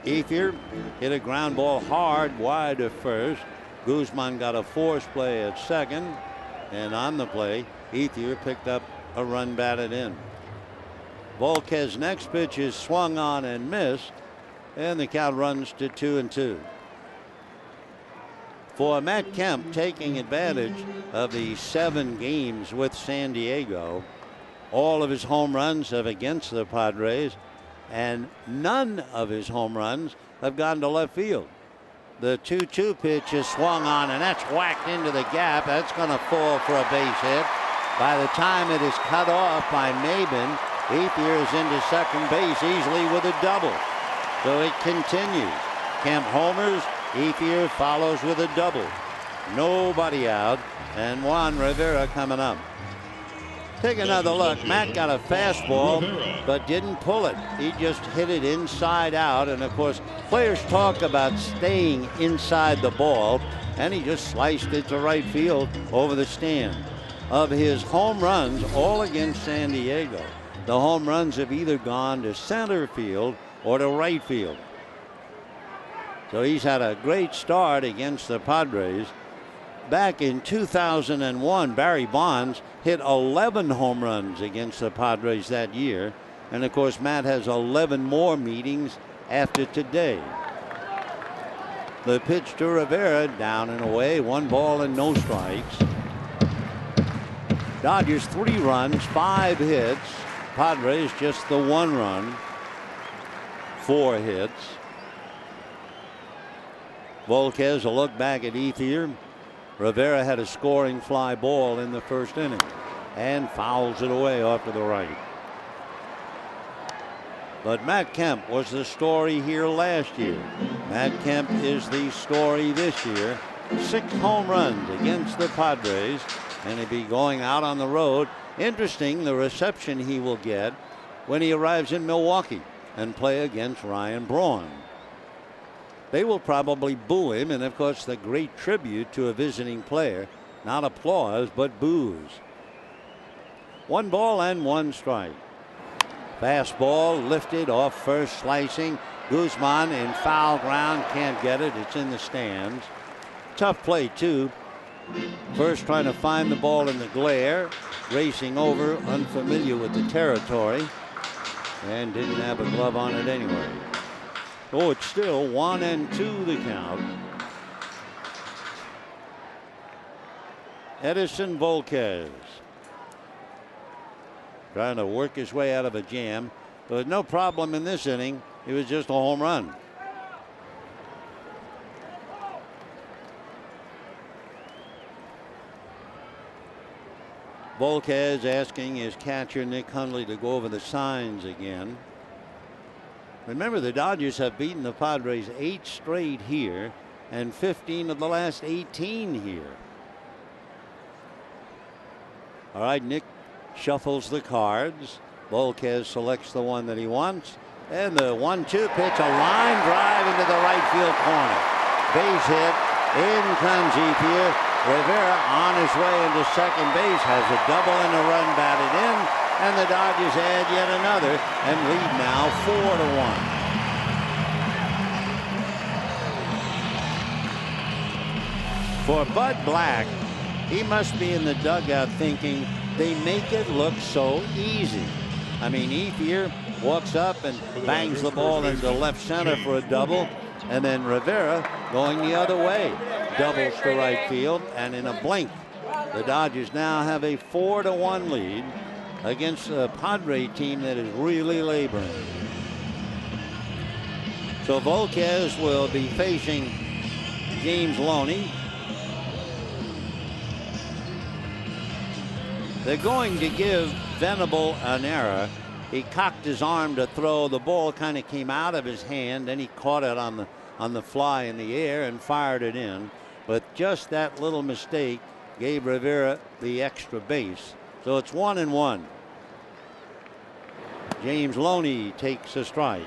Ethier hit a ground ball hard wide to first. Guzman got a force play at second, and on the play, Ethier picked up a run batted in. Volquez's next pitch is swung on and missed, and the count runs to 2-2. For Matt Kemp, taking advantage of the 7 games with San Diego, all of his home runs have against the Padres, and none of his home runs have gone to left field. The 2-2 pitch is swung on, and that's whacked into the gap. That's going to fall for a base hit. By the time it is cut off by Maben, Ethier is into second base easily with a double. So it continues. Kemp homers, Ethier follows with a double. Nobody out, and Juan Rivera coming up. Take another look. Matt got a fastball, but didn't pull it. He just hit it inside out. And of course, players talk about staying inside the ball, and he just sliced it to right field over the stand. Of his home runs, all against San Diego, the home runs have either gone to center field or to right field. So he's had a great start against the Padres. Back in 2001, Barry Bonds hit 11 home runs against the Padres that year. And of course, Matt has 11 more meetings after today. The pitch to Rivera, down and away, 1 ball and no strikes. Dodgers 3 runs, 5 hits. Padres just the 1 run, 4 hits. Volquez a look back at Ethier. Rivera had a scoring fly ball in the first inning and fouls it away off to the right. But Matt Kemp was the story here last year. Matt Kemp is the story this year. 6 home runs against the Padres, and he'll be going out on the road. Interesting the reception he will get when he arrives in Milwaukee and play against Ryan Braun. They will probably boo him, and of course the great tribute to a visiting player Not applause, but boos. 1 ball and 1 strike. Fastball lifted off first, slicing. Guzman in foul ground, can't get it. It's in the stands. Tough play, too. First trying to find the ball in the glare, racing over, unfamiliar with the territory, and didn't have a glove on it anyway. Oh, it's still 1-2 the count. Edison Volquez trying to work his way out of a jam. There was no problem in this inning. It was just a home run. Volquez asking his catcher Nick Hundley to go over the signs again. Remember, the Dodgers have beaten the Padres 8 straight here and 15 of the last 18 here. All right, Nick shuffles the cards. Volquez selects the one that he wants. And the 1-2 pitch, a line drive into the right field corner. Base hit. In comes Ethier. Rivera on his way into second base, has a double and a run batted in, and the Dodgers add yet another and lead now 4-1. For Bud Black, he must be in the dugout thinking they make it look so easy. I mean, Ethier walks up and bangs the ball into left center for a double, and then Rivera going the other way, doubles to right field, and in a blink, the Dodgers now have a 4-1 lead against a Padre team that is really laboring. So Volquez will be facing James Loney. They're going to give Venable an error. He cocked his arm to throw. The ball kind of came out of his hand, and he caught it on the fly in the air and fired it in. But just that little mistake gave Rivera the extra base. So it's 1-1. James Loney takes a strike.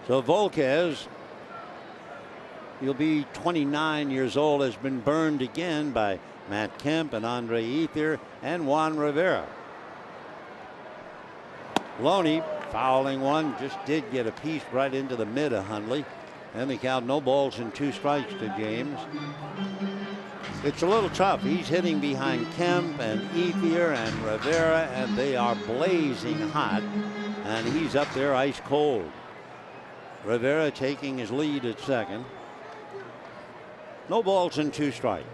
So Volquez, he'll be 29 years old, has been burned again by Matt Kemp and Andre Ethier and Juan Rivera. Loney fouling one, just did get a piece right into the mid of Hundley. And they count no balls and 2 strikes to James. It's a little tough. He's hitting behind Kemp and Ethier and Rivera, and they are blazing hot. And he's up there ice cold. Rivera taking his lead at second. No balls and 2 strikes.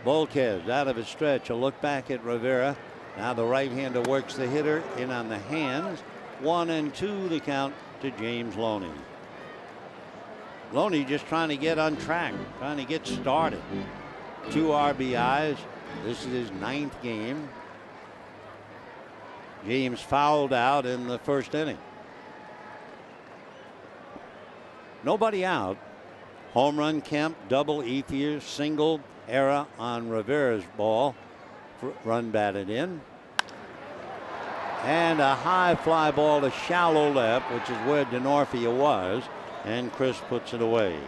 Volquez out of his stretch. A look back at Rivera. Now the right-hander works the hitter in on the hands. 1-2 the count to James Loney. Loney just trying to get on track, trying to get started. 2 RBIs. This is his 9th game. James fouled out in the first inning. Nobody out. Home run Kemp, double Ethier, single error on Rivera's ball. Run batted in. And a high fly ball to shallow left, which is where Denorfia was, and Chris puts it away.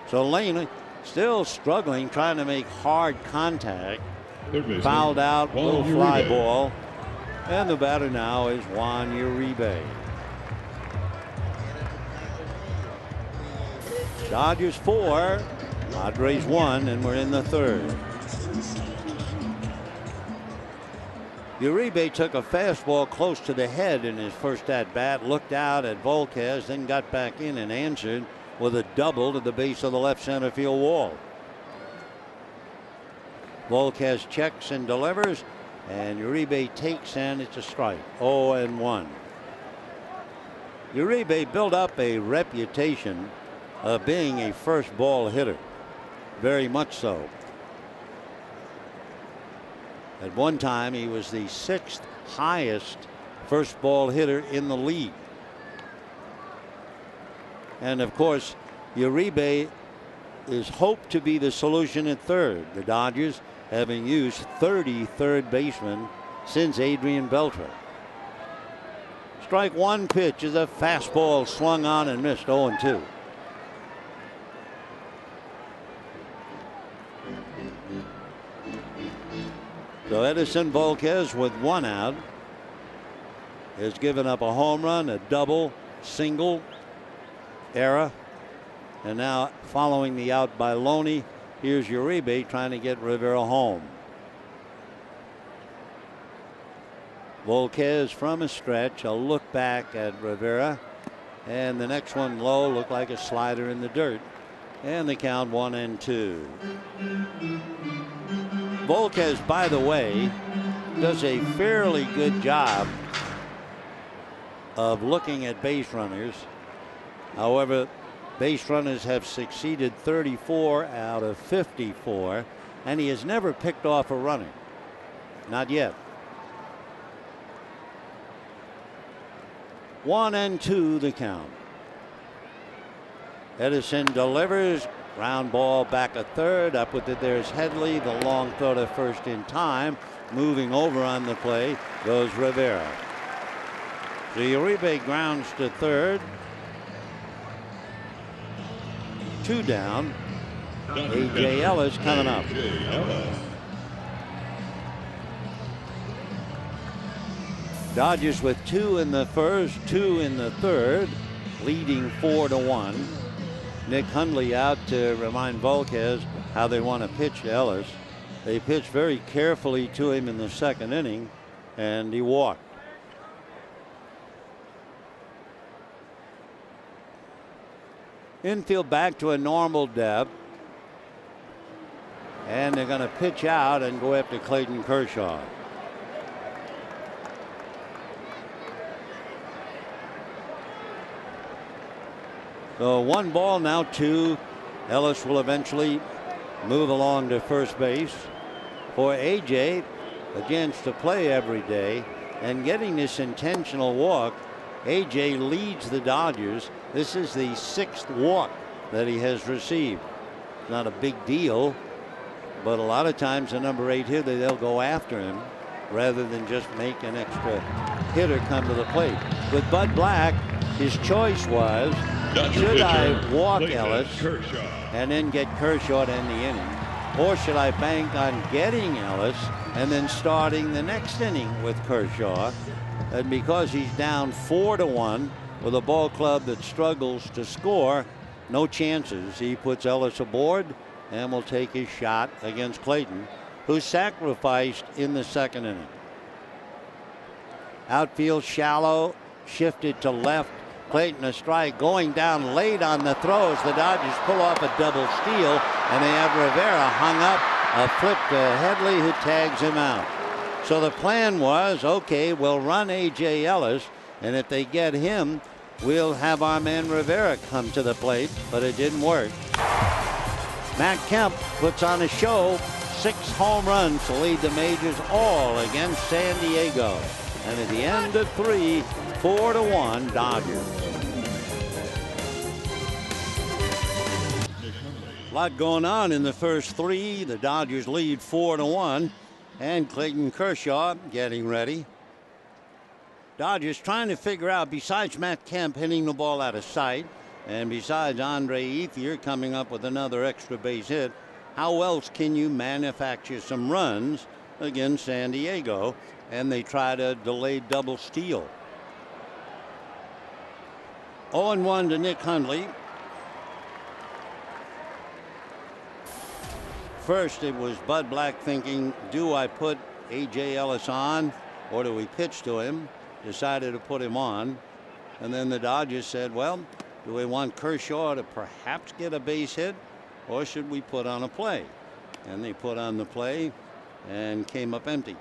So Lane still struggling, trying to make hard contact. Fouled out, little fly ball. And the batter now is Juan Uribe. Dodgers 4, Padres 1, and we're in the 3rd. Uribe took a fastball close to the head in his first at bat, looked out at Volquez, then got back in and answered with a double to the base of the left center field wall. Volquez checks and delivers, and Uribe takes, and it's a strike. 0-1. Uribe built up a reputation of being a first ball hitter. Very much so. At one time, he was the 6th highest first ball hitter in the league. And of course, Uribe is hoped to be the solution at third. The Dodgers, having used 30 third basemen since Adrian Beltre. Strike one pitch is a fastball swung on and missed. 0-2. So Edison Volquez with one out has given up a home run, a double, single, error, and now following the out by Loney, here's Uribe trying to get Rivera home. Volquez from a stretch, a look back at Rivera, and the next one low looked like a slider in the dirt, and the count 1-2. Volquez, by the way, does a fairly good job of looking at base runners. However, base runners have succeeded 34 out of 54, and he has never picked off a runner. Not yet. 1-2 the count. Edison delivers. Ground ball back at third. Up with it, there's Headley. The long throw to first in time. Moving over on the play goes Rivera. So Uribe grounds to third. 2 down. A.J. Ellis coming up. Dodgers with 2 in the first, 2 in the third, leading 4-1. Nick Hundley out to remind Volquez how they want to pitch to Ellis. They pitched very carefully to him in the second inning, and he walked. Infield back to a normal depth, and they're going to pitch out and go after Clayton Kershaw. So 1 ball, now 2. Ellis will eventually move along to first base. For AJ, a chance to play every day, and getting this intentional walk, AJ leads the Dodgers. This is the 6th walk that he has received. Not a big deal, but a lot of times the number 8 hitter, they'll go after him rather than just make an extra hitter come to the plate. With Bud Black, his choice was, should I walk Ellis and then get Kershaw to end the inning, or should I bank on getting Ellis and then starting the next inning with Kershaw? And because he's down 4-1 with a ball club that struggles to score, no chances. He puts Ellis aboard and will take his shot against Clayton, who sacrificed in the second inning. Outfield shallow, shifted to left. Clayton a strike, going down late on the throws. The Dodgers pull off a double steal, and they have Rivera hung up. A flip to Headley, who tags him out. So the plan was, okay, we'll run A.J. Ellis, and if they get him, we'll have our man Rivera come to the plate, but it didn't work. Matt Kemp puts on a show. 6 home runs to lead the majors, all against San Diego. And at the end of 3, 4-1 Dodgers. A lot going on in the first 3. The Dodgers lead 4-1, and Clayton Kershaw getting ready. Dodgers trying to figure out, besides Matt Kemp hitting the ball out of sight, and besides Andre Ethier coming up with another extra base hit, how else can you manufacture some runs against San Diego? And they try to delay double steal. 0-1 to Nick Hundley. First, it was Bud Black thinking, do I put A.J. Ellis on or do we pitch to him? Decided to put him on. And then the Dodgers said, well, do we want Kershaw to perhaps get a base hit, or should we put on a play? And they put on the play and came up empty.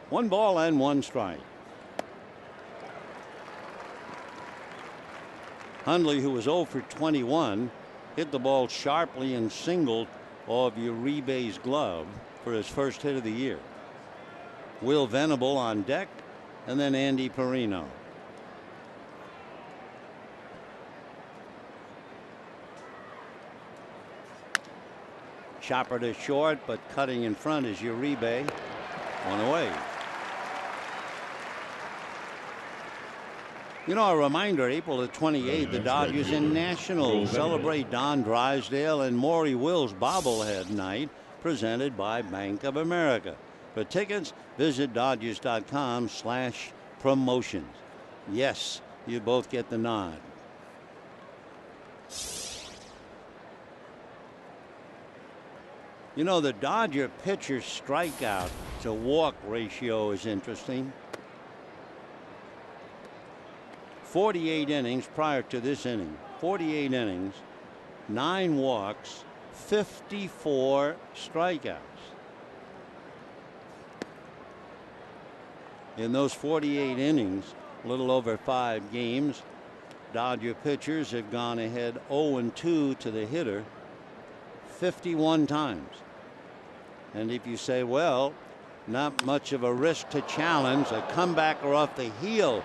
One ball and 1 strike. Hundley, who was 0 for 21, hit the ball sharply and singled off Uribe's glove for his first hit of the year. Will Venable on deck, and then Andy Perino. Chopper to short, but cutting in front is Uribe. One away. You know, a reminder, April the 28th, the Dodgers and Nationals celebrate Don Drysdale and Maury Wills bobblehead night, presented by Bank of America. For tickets, visit Dodgers.com/promotions. Yes, you both get the nod. You know, the Dodger pitcher strikeout to walk ratio is interesting. 48 innings prior to this inning. 48 innings, 9 walks, 54 strikeouts. In those 48 innings, a little over 5 games, Dodger pitchers have gone ahead 0-2 to the hitter 51 times. And if you say, well, not much of a risk to challenge, a comebacker off the heel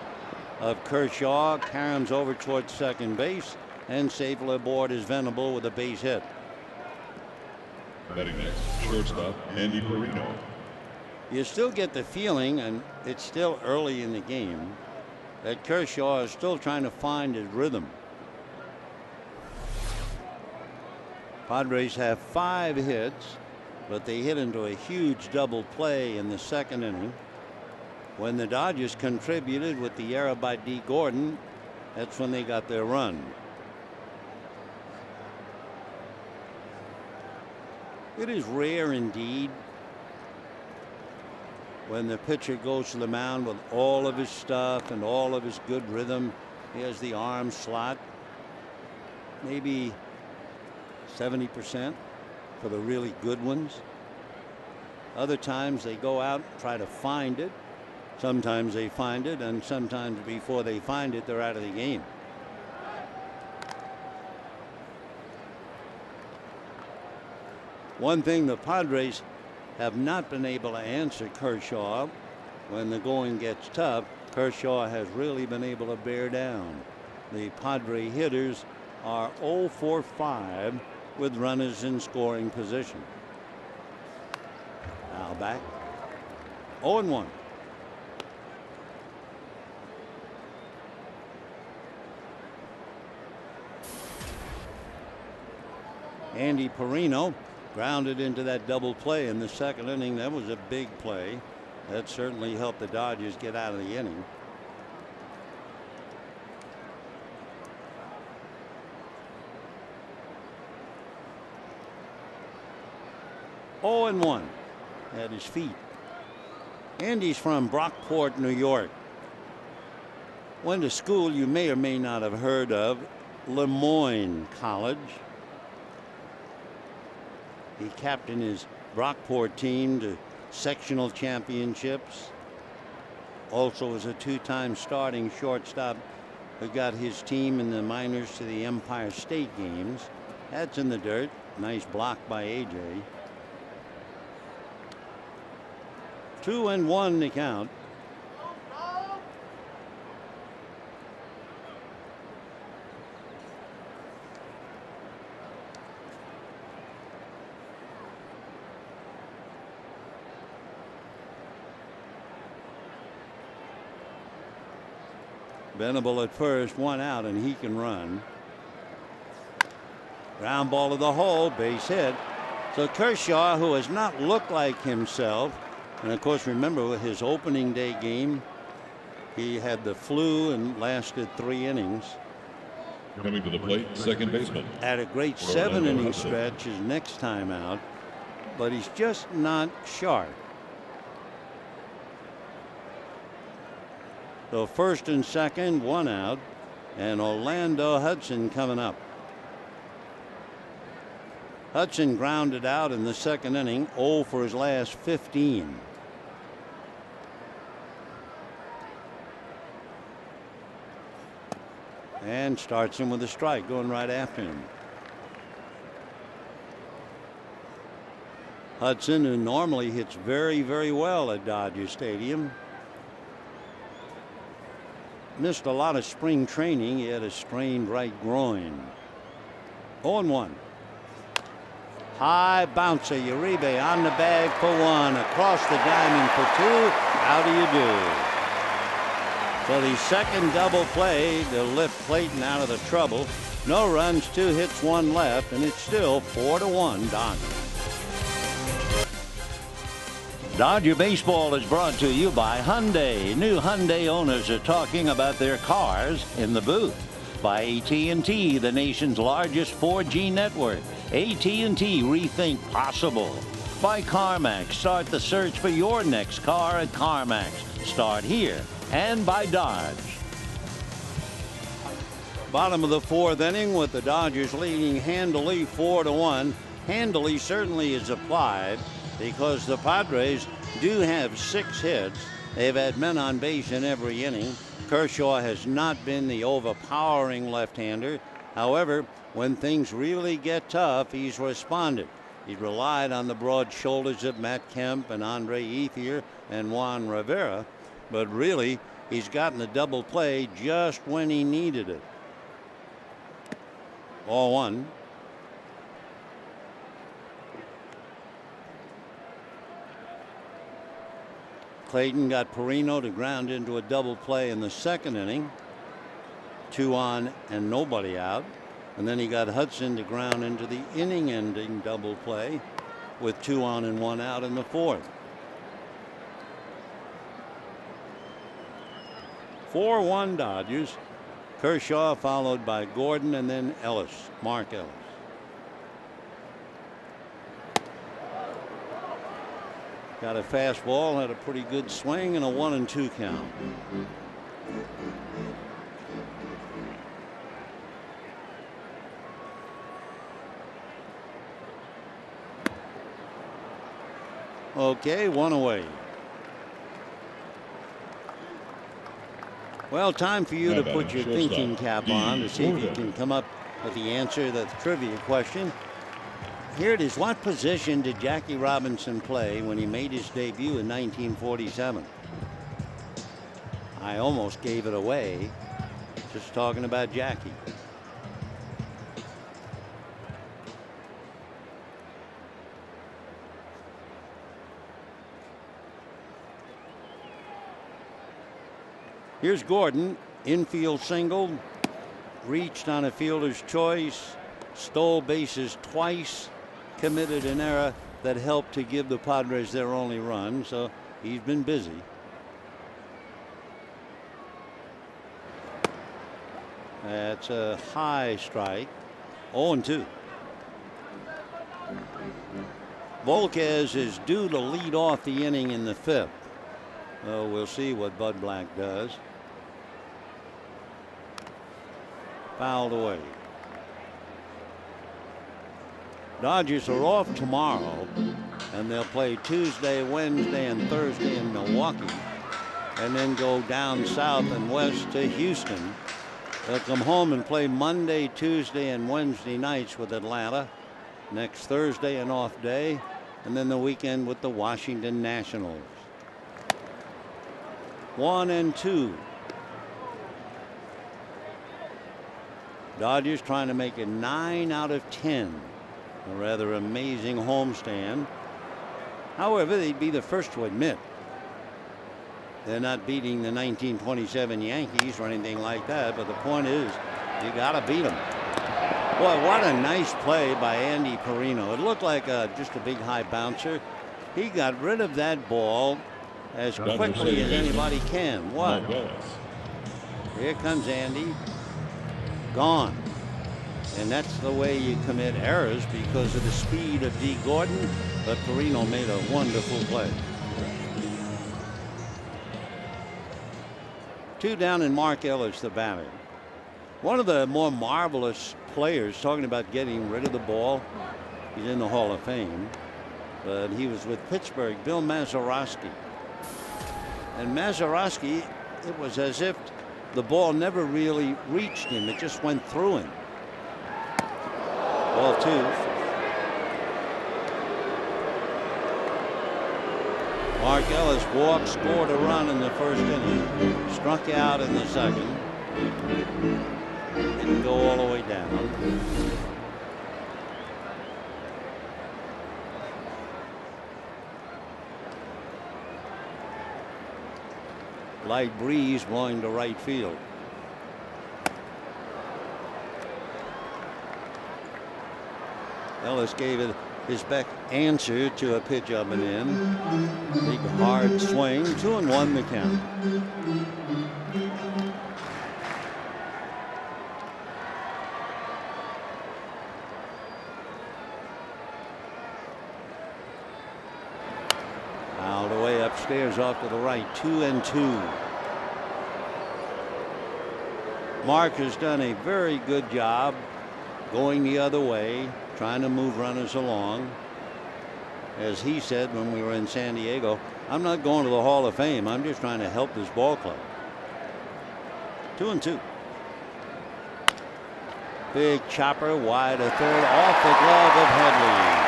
of Kershaw, caroms over towards second base, and safely aboard is Venable with a base hit. Batting next, shortstop Andy Perino. You still get the feeling, and it's still early in the game, that Kershaw is still trying to find his rhythm. Padres have 5 hits, but they hit into a huge double play in the second inning. When the Dodgers contributed with the error by D. Gordon, that's when they got their run. It is rare indeed when the pitcher goes to the mound with all of his stuff and all of his good rhythm. He has the arm slot, maybe 70% for the really good ones. Other times they go out and try to find it. Sometimes they find it, and sometimes before they find it, they're out of the game. One thing the Padres have not been able to answer Kershaw when the going gets tough. Kershaw has really been able to bear down. The Padre hitters are 0 for 5 with runners in scoring position. Now back 0-1. Andy Perino grounded into that double play in the second inning. That was a big play. That certainly helped the Dodgers get out of the inning. Oh, and 1 at his feet. Andy's from Brockport, New York. Went to school you may or may not have heard of, Lemoyne College. He captained his Brockport team to sectional championships. Also was a 2-time starting shortstop who got his team in the minors to the Empire State Games. That's in the dirt. Nice block by AJ. 2-1 to count. Venable at first, 1 out, and he can run. Ground ball to the hole, base hit. So Kershaw, who has not looked like himself, and of course remember with his opening day game, he had the flu and lasted 3 innings. Coming to the plate, second baseman. Had a great 7-inning stretch his next time out, but he's just not sharp. So first and second, 1 out, and Orlando Hudson coming up. Hudson grounded out in the second inning, 0 for his last 15. And starts him with a strike, going right after him. Hudson, who normally hits very, very well at Dodger Stadium, missed a lot of spring training. He had a strained right groin. 0-1. High bouncer, Uribe on the bag for one, across the diamond for two. How do you do? So the second double play to lift Clayton out of the trouble. No runs, 2 hits, 1 left, and it's still 4-1 Dodgers. Dodger Baseball is brought to you by Hyundai. New Hyundai owners are talking about their cars in the booth. By AT&T, the nation's largest 4G network. AT&T, rethink possible. By CarMax, start the search for your next car at CarMax. Start here. And by Dodge. Bottom of the 4th inning with the Dodgers leading handily 4-1. Handily certainly is applied because the Padres do have 6 hits. They've had men on base in every inning. Kershaw has not been the overpowering left-hander. However, when things really get tough, he's responded. He's relied on the broad shoulders of Matt Kemp and Andre Ethier and Juan Rivera. But really, he's gotten the double play just when he needed it. 0-1. Clayton got Perino to ground into a double play in the 2nd inning. 2 on and nobody out. And then he got Hudson to ground into the inning-ending double play with 2 on and 1 out in the 4th. 4-1 Dodgers. Kershaw followed by Gordon and then Ellis, Mark Ellis. Got a fastball, had a pretty good swing, and a 1-2 count. Okay, 1 away. Well, time for you to put your thinking cap on to see if you can come up with the answer to the trivia question. Here it is. What position did Jackie Robinson play when he made his debut in 1947? I almost gave it away just talking about Jackie. Here's Gordon, infield single, reached on a fielder's choice, stole bases twice, committed an error that helped to give the Padres their only run, so he's been busy. That's a high strike. 0-2. Volquez is due to lead off the inning in the 5th. Oh, we'll see what Bud Black does. Fouled away. Dodgers are off tomorrow, and they'll play Tuesday, Wednesday, and Thursday in Milwaukee, and then go down south and west to Houston. They'll come home and play Monday, Tuesday, and Wednesday nights with Atlanta. Next Thursday, an off day, and then the weekend with the Washington Nationals. 1-2. Dodgers trying to make it 9 out of 10. A rather amazing homestand. However, they'd be the first to admit they're not beating the 1927 Yankees or anything like that. But the point is, you got to beat them. Boy, what a nice play by Andy Perino. It looked like just a big high bouncer. He got rid of that ball as quickly as anybody can. What? Here comes Andy. Gone. And that's the way you commit errors because of the speed of D. Gordon. But Perino made a wonderful play. 2 down and Mark Ellis, the batter. One of the more marvelous players, talking about getting rid of the ball. He's in the Hall of Fame. But he was with Pittsburgh, Bill Mazeroski. And Mazeroski, it was as if the ball never really reached him. It just went through him. Ball 2. Mark Ellis walked, scored a run in the 1st inning, struck out in the 2nd. Didn't go all the way down. light breeze blowing to right field. Ellis gave it his best answer to a pitch up and in. Big hard swing. 2-1 the count. Fouled away upstairs off to the right. 2-2. Mark has done a very good job going the other way, trying to move runners along. As he said when we were in San Diego, I'm not going to the Hall of Fame. I'm just trying to help this ball club. 2-2. Big chopper wide of third off the glove of Headley.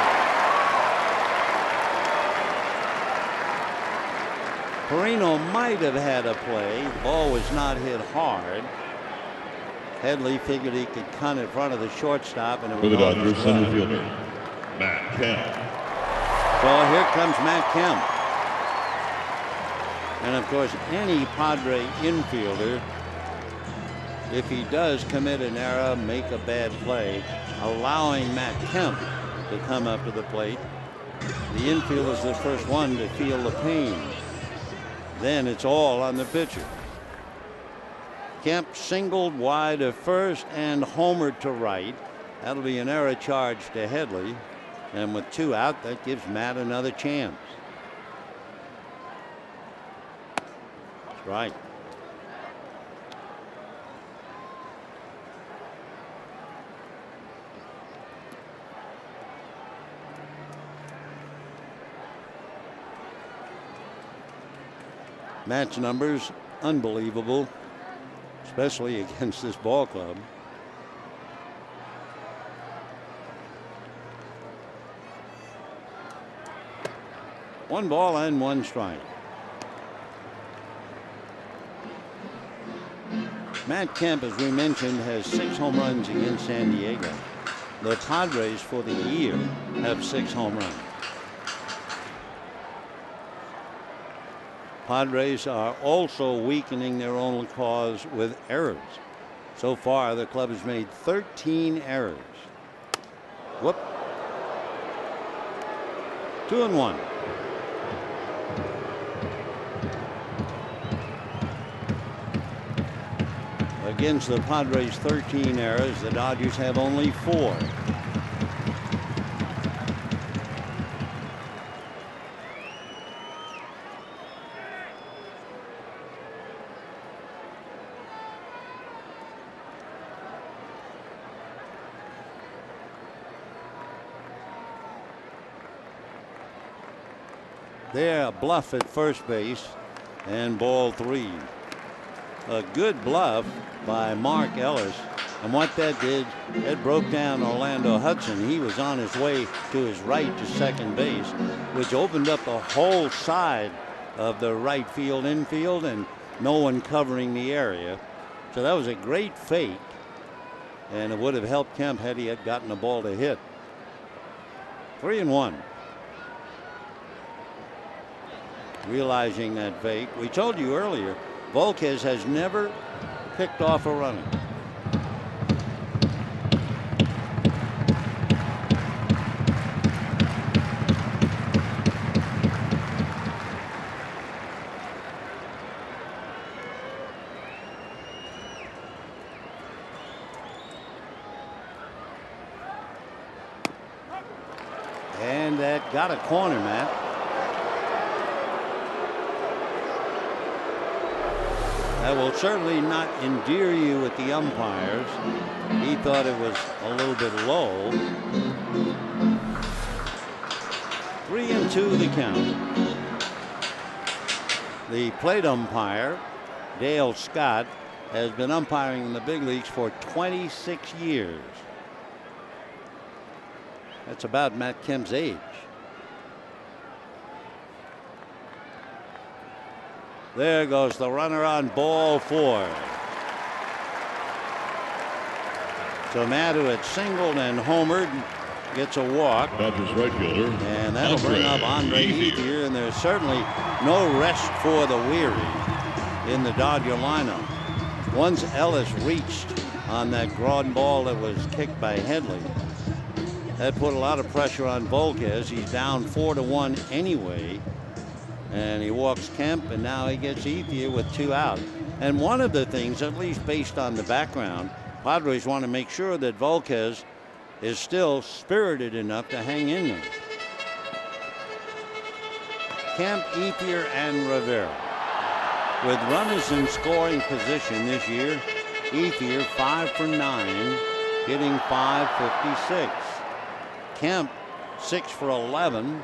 Perino might have had a play. The ball was not hit hard. Headley figured he could cut in front of the shortstop, and it was For the Dodgers, center fielder, Matt Kemp. So here comes Matt Kemp. And of course, any Padre infielder, if he does commit an error, make a bad play, allowing Matt Kemp to come up to the plate, the infielder is the first one to feel the pain. Then it's all on the pitcher. Kemp singled wide of first and homered to right. That'll be an error charge to Headley. And with 2 out, that gives Matt another chance. That's right. Matt's numbers, unbelievable, especially against this ball club. One ball and 1 strike. Matt Kemp, as we mentioned, has 6 home runs against San Diego. The Padres for the year have 6 home runs. Padres are also weakening their own cause with errors. So far, the club has made 13 errors. Whoop. 2-1. Against the Padres' 13 errors, the Dodgers have only 4. There, a bluff at first base, and ball 3. A good bluff by Mark Ellis, and what that did, it broke down Orlando Hudson. He was on his way to his right to second base, which opened up the whole side of the right field infield, and no one covering the area. So that was a great fake, and it would have helped Kemp had he had gotten the ball to hit. 3-1. Realizing that fake, we told you earlier, Volquez has never picked off a runner. And that got a corner, Matt. That will certainly not endear you with the umpires. He thought it was a little bit low. 3-2 the count. The plate umpire, Dale Scott, has been umpiring in the big leagues for 26 years. That's about Matt Kemp's age. There goes the runner on ball 4. So Matt, who had singled and homered, gets a walk. Dodgers right fielder, and that'll bring up Andre Ethier, and there's certainly no rest for the weary. in the Dodger lineup. Once Ellis reached on that ground ball that was kicked by Headley, that put a lot of pressure on Volquez. He's down 4-1 anyway. And he walks Kemp, and now he gets Ethier with 2 out. And one of the things, at least based on the background, Padres want to make sure that Volquez is still spirited enough to hang in there. Kemp, Ethier, and Rivera. With runners in scoring position this year, Ethier 5 for 9, hitting .556. Kemp 6 for 11,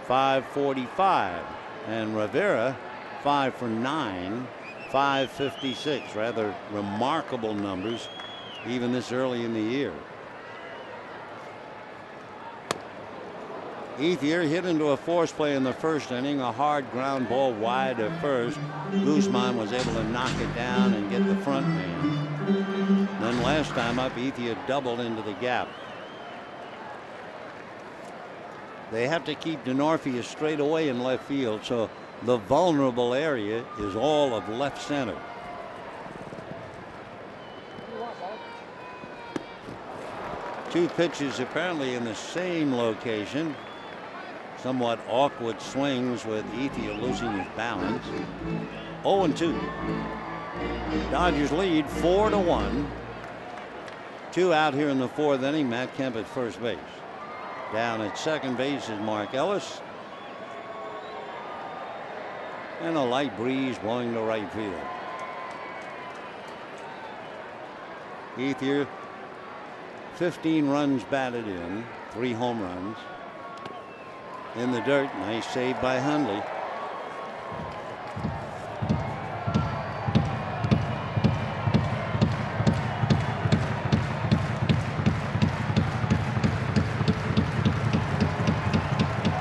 .545. And Rivera 5 for 9, .556. Rather remarkable numbers even this early in the year. Ethier hit into a force play in the first inning, a hard ground ball wide at first. Guzman was able to knock it down and get the front man. Then last time up, Ethier doubled into the gap. They have to keep Denorfia straight away in left field, so the vulnerable area is all of left center. Two pitches apparently in the same location. Somewhat awkward swings with Ethier losing his balance. 0-2. Dodgers lead 4-1. 2 out here in the 4th inning. Matt Kemp at first base. Down at second base is Mark Ellis. And a light breeze blowing to right field. Ethier, 15 runs batted in, 3 home runs. In the dirt, nice save by Hundley.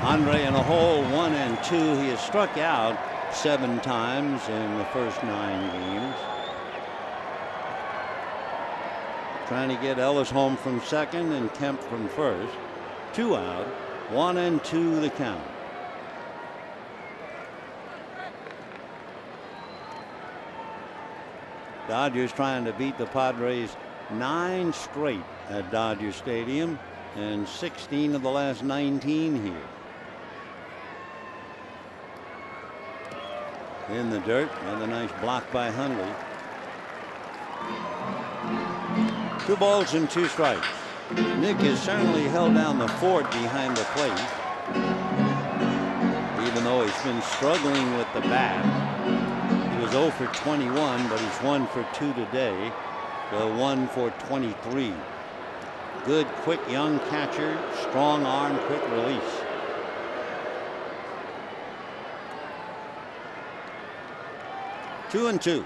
Andre in a hole, 1 and 2. He has struck out 7 times in the first 9 games. Trying to get Ellis home from second and Kemp from first. 2 out, 1 and 2 the count. Dodgers trying to beat the Padres 9 straight at Dodger Stadium and 16 of the last 19 here. In the dirt, another nice block by Hundley. 2 balls and 2 strikes. Nick has certainly held down the fort behind the plate, even though he's been struggling with the bat. He was 0 for 21, but he's 1 for 2 today, so 1 for 23. Good, quick, young catcher, strong arm, quick release. Two and 2.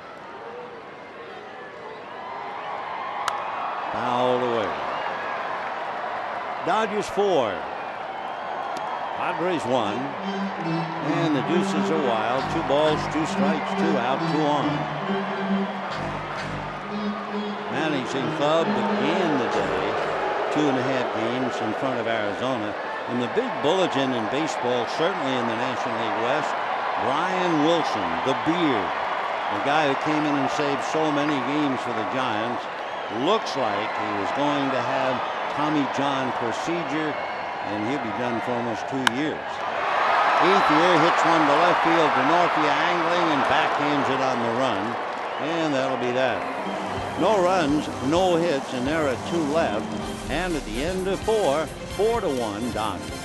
Fouled away. Dodgers 4. Padres 1. And the deuces are wild. 2 balls, 2 strikes, 2 out, 2 on. Managing Club began the day 2.5 games in front of Arizona. And the big bulletin in baseball, certainly in the National League West, Brian Wilson, the Beard, the guy who came in and saved so many games for the Giants, looks like he was going to have Tommy John procedure, and he'll be done for almost 2 years. Ethier hits one to left field. Denorfia angling and backhands it on the run, and that'll be that. No runs, no hits, and there are 2 left. And at the end of 4, 4-1 Dodgers.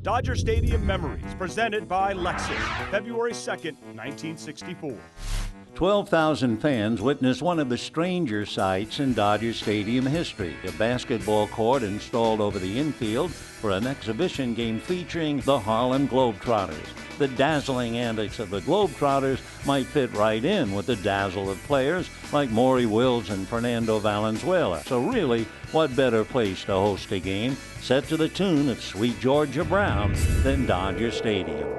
Dodger Stadium Memories, presented by Lexus, February 2nd, 1964. 12,000 fans witnessed one of the stranger sights in Dodger Stadium history, a basketball court installed over the infield for an exhibition game featuring the Harlem Globetrotters. The dazzling antics of the Globetrotters might fit right in with the dazzle of players like Maury Wills and Fernando Valenzuela. So really, what better place to host a game set to the tune of Sweet Georgia Brown than Dodger Stadium?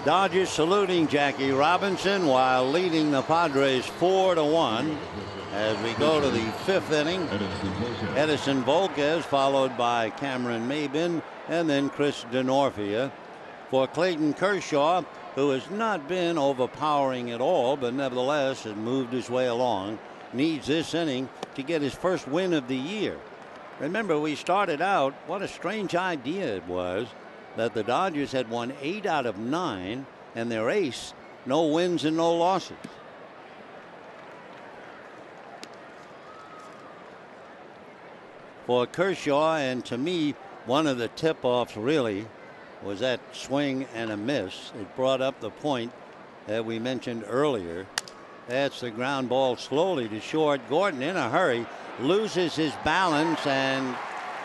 Dodgers saluting Jackie Robinson while leading the Padres 4-1. As we go to the 5th inning, Edison Volquez followed by Cameron Maben and then Chris Denorfia. For Clayton Kershaw, who has not been overpowering at all, but nevertheless has moved his way along, needs this inning to get his first win of the year. Remember, we started out, what a strange idea it was that the Dodgers had won 8 out of 9, and their ace, no wins and no losses. For Kershaw, and to me, one of the tip-offs really was that swing and a miss. It brought up the point that we mentioned earlier. That's the ground ball slowly to short. Gordon, in a hurry, loses his balance and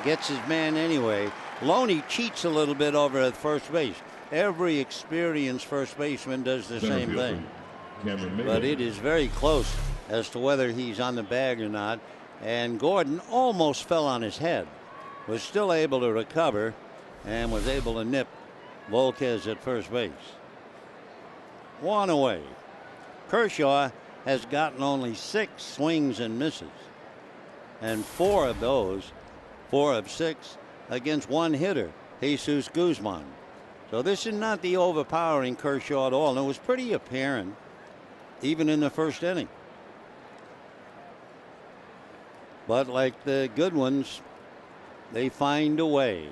gets his man anyway. Loney cheats a little bit over at first base. Every experienced first baseman does the same thing. But it is very close as to whether he's on the bag or not. And Gordon almost fell on his head, was still able to recover, and was able to nip Volquez at first base. 1 away. Kershaw has gotten only 6 swings and misses, and 4 of those, 4 of 6, against one hitter, Jesus Guzman. So this is not the overpowering Kershaw at all, and it was pretty apparent even in the first inning. But like the good ones, they find a way.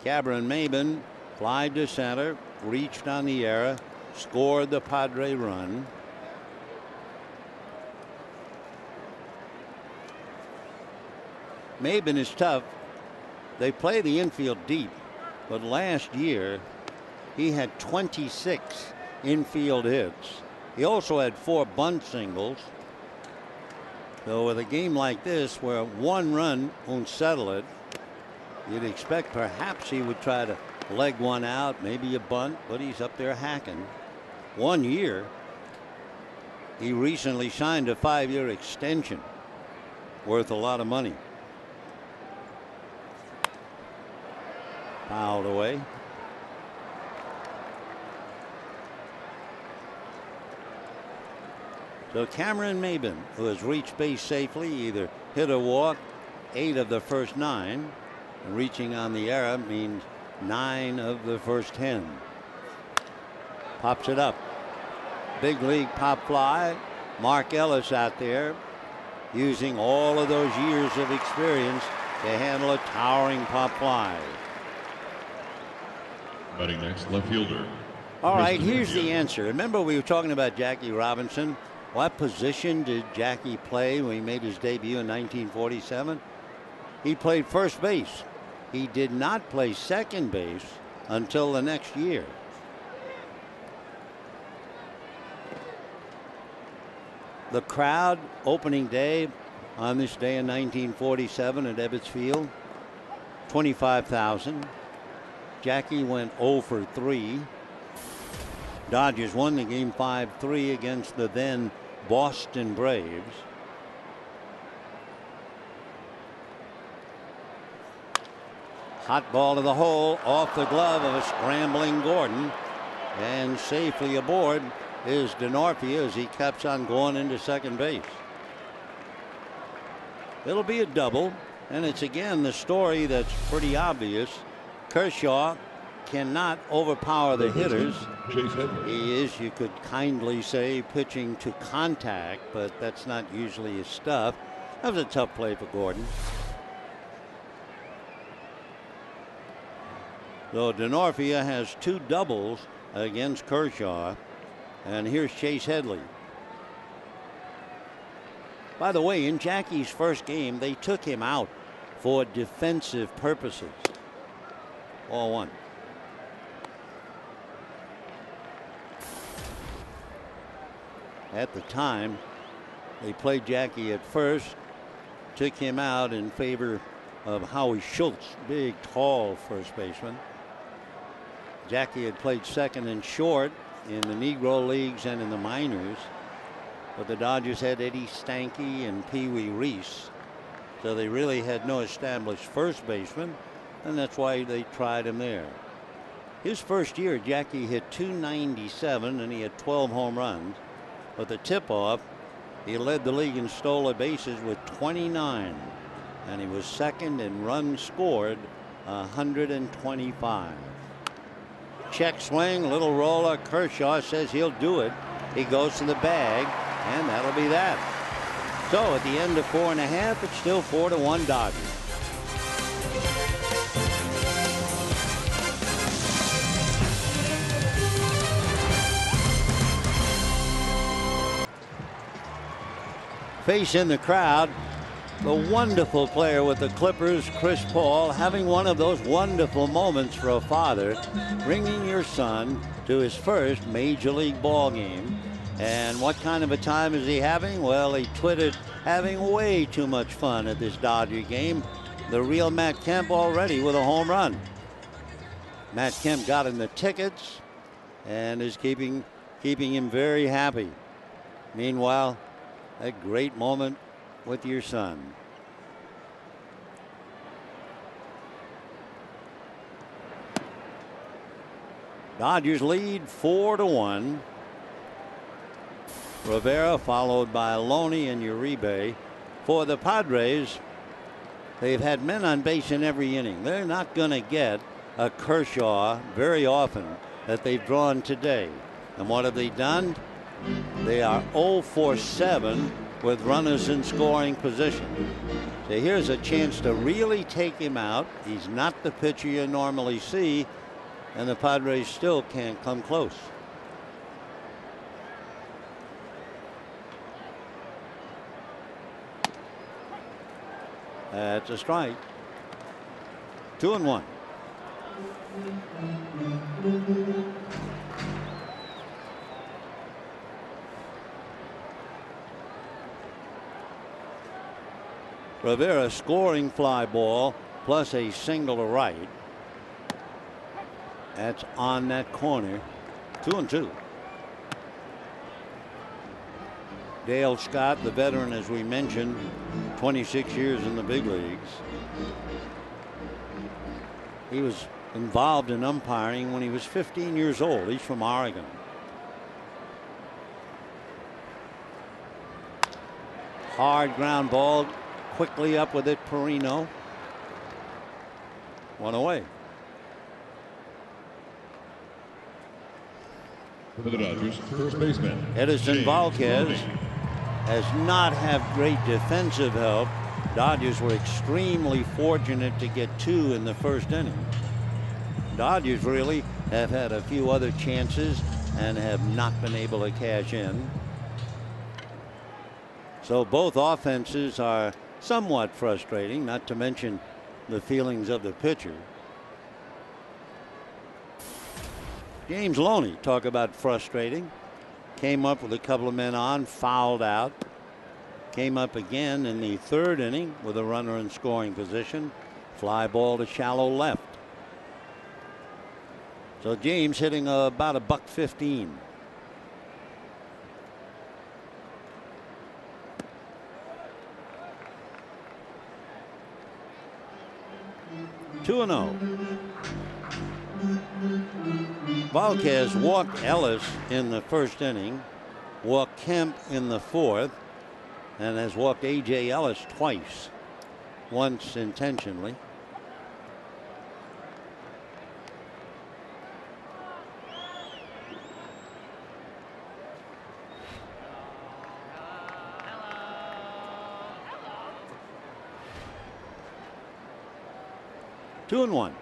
Cameron Maben flied to center, reached on the error, scored the Padre run. Maben is tough. They play the infield deep, but last year he had 26 infield hits. He also had 4 bunt singles. So with a game like this where 1 run won't settle it, you'd expect perhaps he would try to leg one out, maybe a bunt, but he's up there hacking. 1 year. He recently signed a 5-year extension worth a lot of money. Fouled away. So Cameron Maben, who has reached base safely, either hit or walked 8 of the first 9. And reaching on the error means 9 of the first 10. Pops it up. Big league pop fly. Mark Ellis out there using all of those years of experience to handle a towering pop fly. Batting next, left fielder. All right, here's the answer. Remember, we were talking about Jackie Robinson. What position did Jackie play when he made his debut in 1947? He played first base. He did not play second base until the next year. The crowd opening day on this day in 1947 at Ebbets Field, 25,000. Jackie went 0 for 3. Dodgers won the game 5-3 against the then Boston Braves. Hot ball to the hole, off the glove of a scrambling Gordon, and safely aboard is Denorfia as he keeps on going into second base. It'll be a double, and it's again the story that's pretty obvious. Kershaw cannot overpower the hitters. He is, you could kindly say, pitching to contact, but that's not usually his stuff. That was a tough play for Gordon. So Denorfia has 2 doubles against Kershaw, and here's Chase Headley. By the way, in Jackie's first game, they took him out for defensive purposes. 0-1. At the time, they played Jackie at first, took him out in favor of Howie Schultz, big, tall first baseman. Jackie had played second and short in the Negro Leagues and in the minors, but the Dodgers had Eddie Stanky and Pee Wee Reese, so they really had no established first baseman, and that's why they tried him there. His first year, Jackie hit .297 and he had 12 home runs. But the tip-off, he led the league in stolen bases with 29, and he was second in runs scored, 125. Check swing, little roller. Kershaw says he'll do it. He goes to the bag, and that'll be that. So at the end of 4.5, it's still 4-1 Dodgers. Face in the crowd, the wonderful player with the Clippers, Chris Paul, having one of those wonderful moments for a father, bringing your son to his first major league ball game. And what kind of a time is he having? Well, he tweeted, having way too much fun at this Dodger game. The real Matt Kemp already with a home run. Matt Kemp got him the tickets and is keeping him very happy. Meanwhile, a great moment with your son. Dodgers lead 4-1. Rivera followed by Loney and Uribe. For the Padres, they've had men on base in every inning. They're not going to get a Kershaw very often that they've drawn today. And what have they done? They are 0 for 7 with runners in scoring position. So here's a chance to really take him out. He's not the pitcher you normally see, and the Padres still can't come close. That's a strike. 2-1. Rivera scoring fly ball plus a single to right. That's on that corner. 2-2. Dale Scott, the veteran, as we mentioned, 26 years in the big leagues. He was involved in umpiring when he was 15 years old. He's from Oregon. Hard ground ball. Quickly up with it, Perino. One away. For the Dodgers, first baseman Edison Valquez has not had great defensive help. Dodgers were extremely fortunate to get 2 in the first inning. Dodgers really have had a few other chances and have not been able to cash in. So both offenses are somewhat frustrating, not to mention the feelings of the pitcher. James Loney, talk about frustrating. Came up with a couple of men on, fouled out. Came up again in the third inning with a runner in scoring position. Fly ball to shallow left. So James hitting about $115. 2-0. Valquez walked Ellis in the first inning, walked Kemp in the fourth, and has walked A.J. Ellis twice, once intentionally. Two and 1.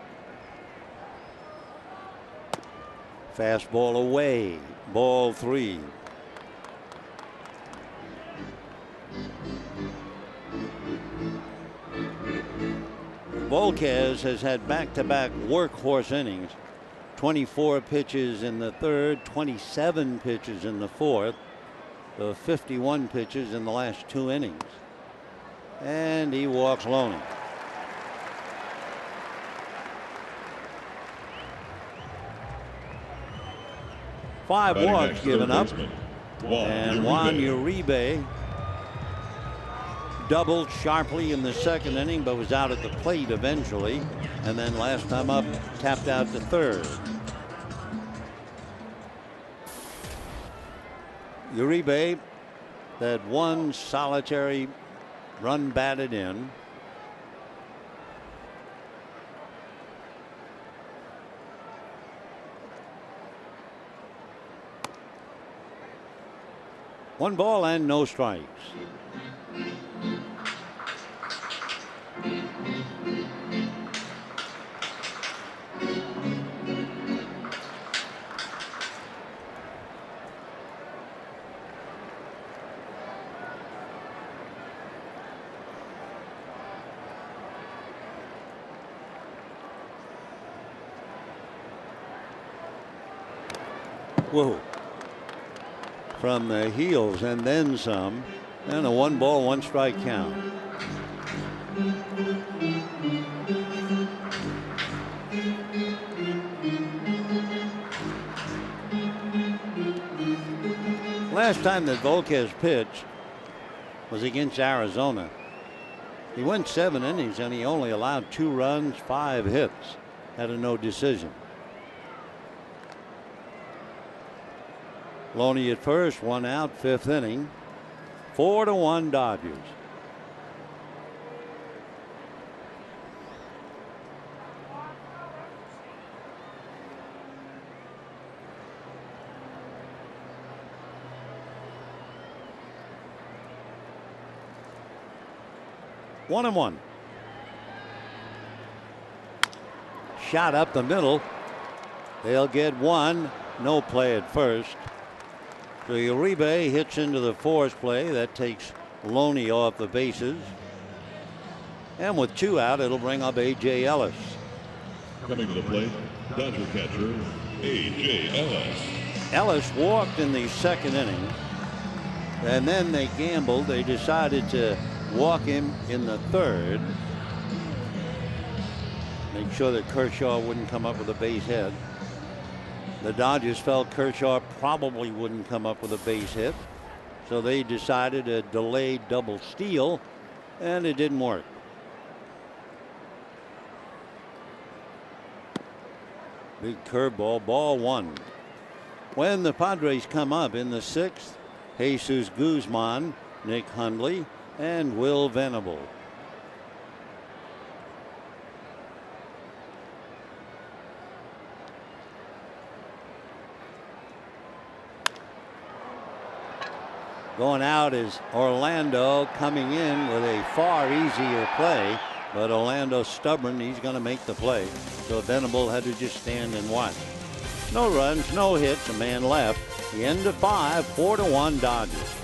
Fastball away. Ball 3. Valquez has had back-to-back workhorse innings. 24 pitches in the third, 27 pitches in the fourth, 51 pitches in the last 2 innings. And he walks Loney. 5 walks given up, and Juan Uribe doubled sharply in the second inning, but was out at the plate eventually, and then last time up tapped out to third. Uribe, that one solitary run batted in. One ball and no strikes. Whoa. From the heels and then some, and a 1 ball, 1 strike count. Last time that Volquez pitched was against Arizona. He went 7 innings and he only allowed 2 runs, 5 hits, had a no decision. Loney at first, 1 out, 5th inning. 4-1 Dodgers. One and one. Shot up the middle. They'll get 1. No play at first. So Uribe hits into the force play. That takes Loney off the bases. And with 2 out, it'll bring up A.J. Ellis. Coming to the plate, Dodger catcher A.J. Ellis. Ellis walked in the 2nd inning. And then they gambled. They decided to walk him in the 3rd. Make sure that Kershaw wouldn't come up with a base hit. The Dodgers felt Kershaw probably wouldn't come up with a base hit, so they decided a delayed double steal, and it didn't work. Big curveball, ball 1. When the Padres come up in the 6th, Jesus Guzman, Nick Hundley, and Will Venable. Going out is Orlando, coming in with a far easier play, but Orlando's stubborn. He's going to make the play. So Venable had to just stand and watch. No runs, no hits, a man left. The end of 5, 4-1 Dodgers.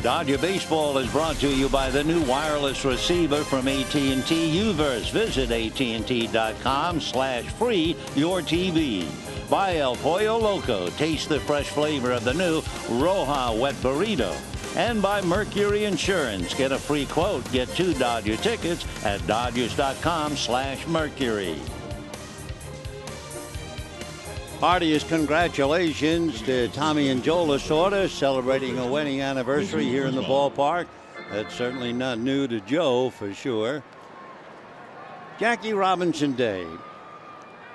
Dodger Baseball is brought to you by the new wireless receiver from AT&T UVerse. Visit AT&T.com/free your TV. By El Pollo Loco, taste the fresh flavor of the new Roja Wet Burrito. And by Mercury Insurance, get a free quote, get 2 Dodger tickets at Dodgers.com/Mercury. Heartiest congratulations to Tommy and Joe Lasorda celebrating a wedding anniversary here in the ballpark. That's certainly not new to Joe for sure. Jackie Robinson Day.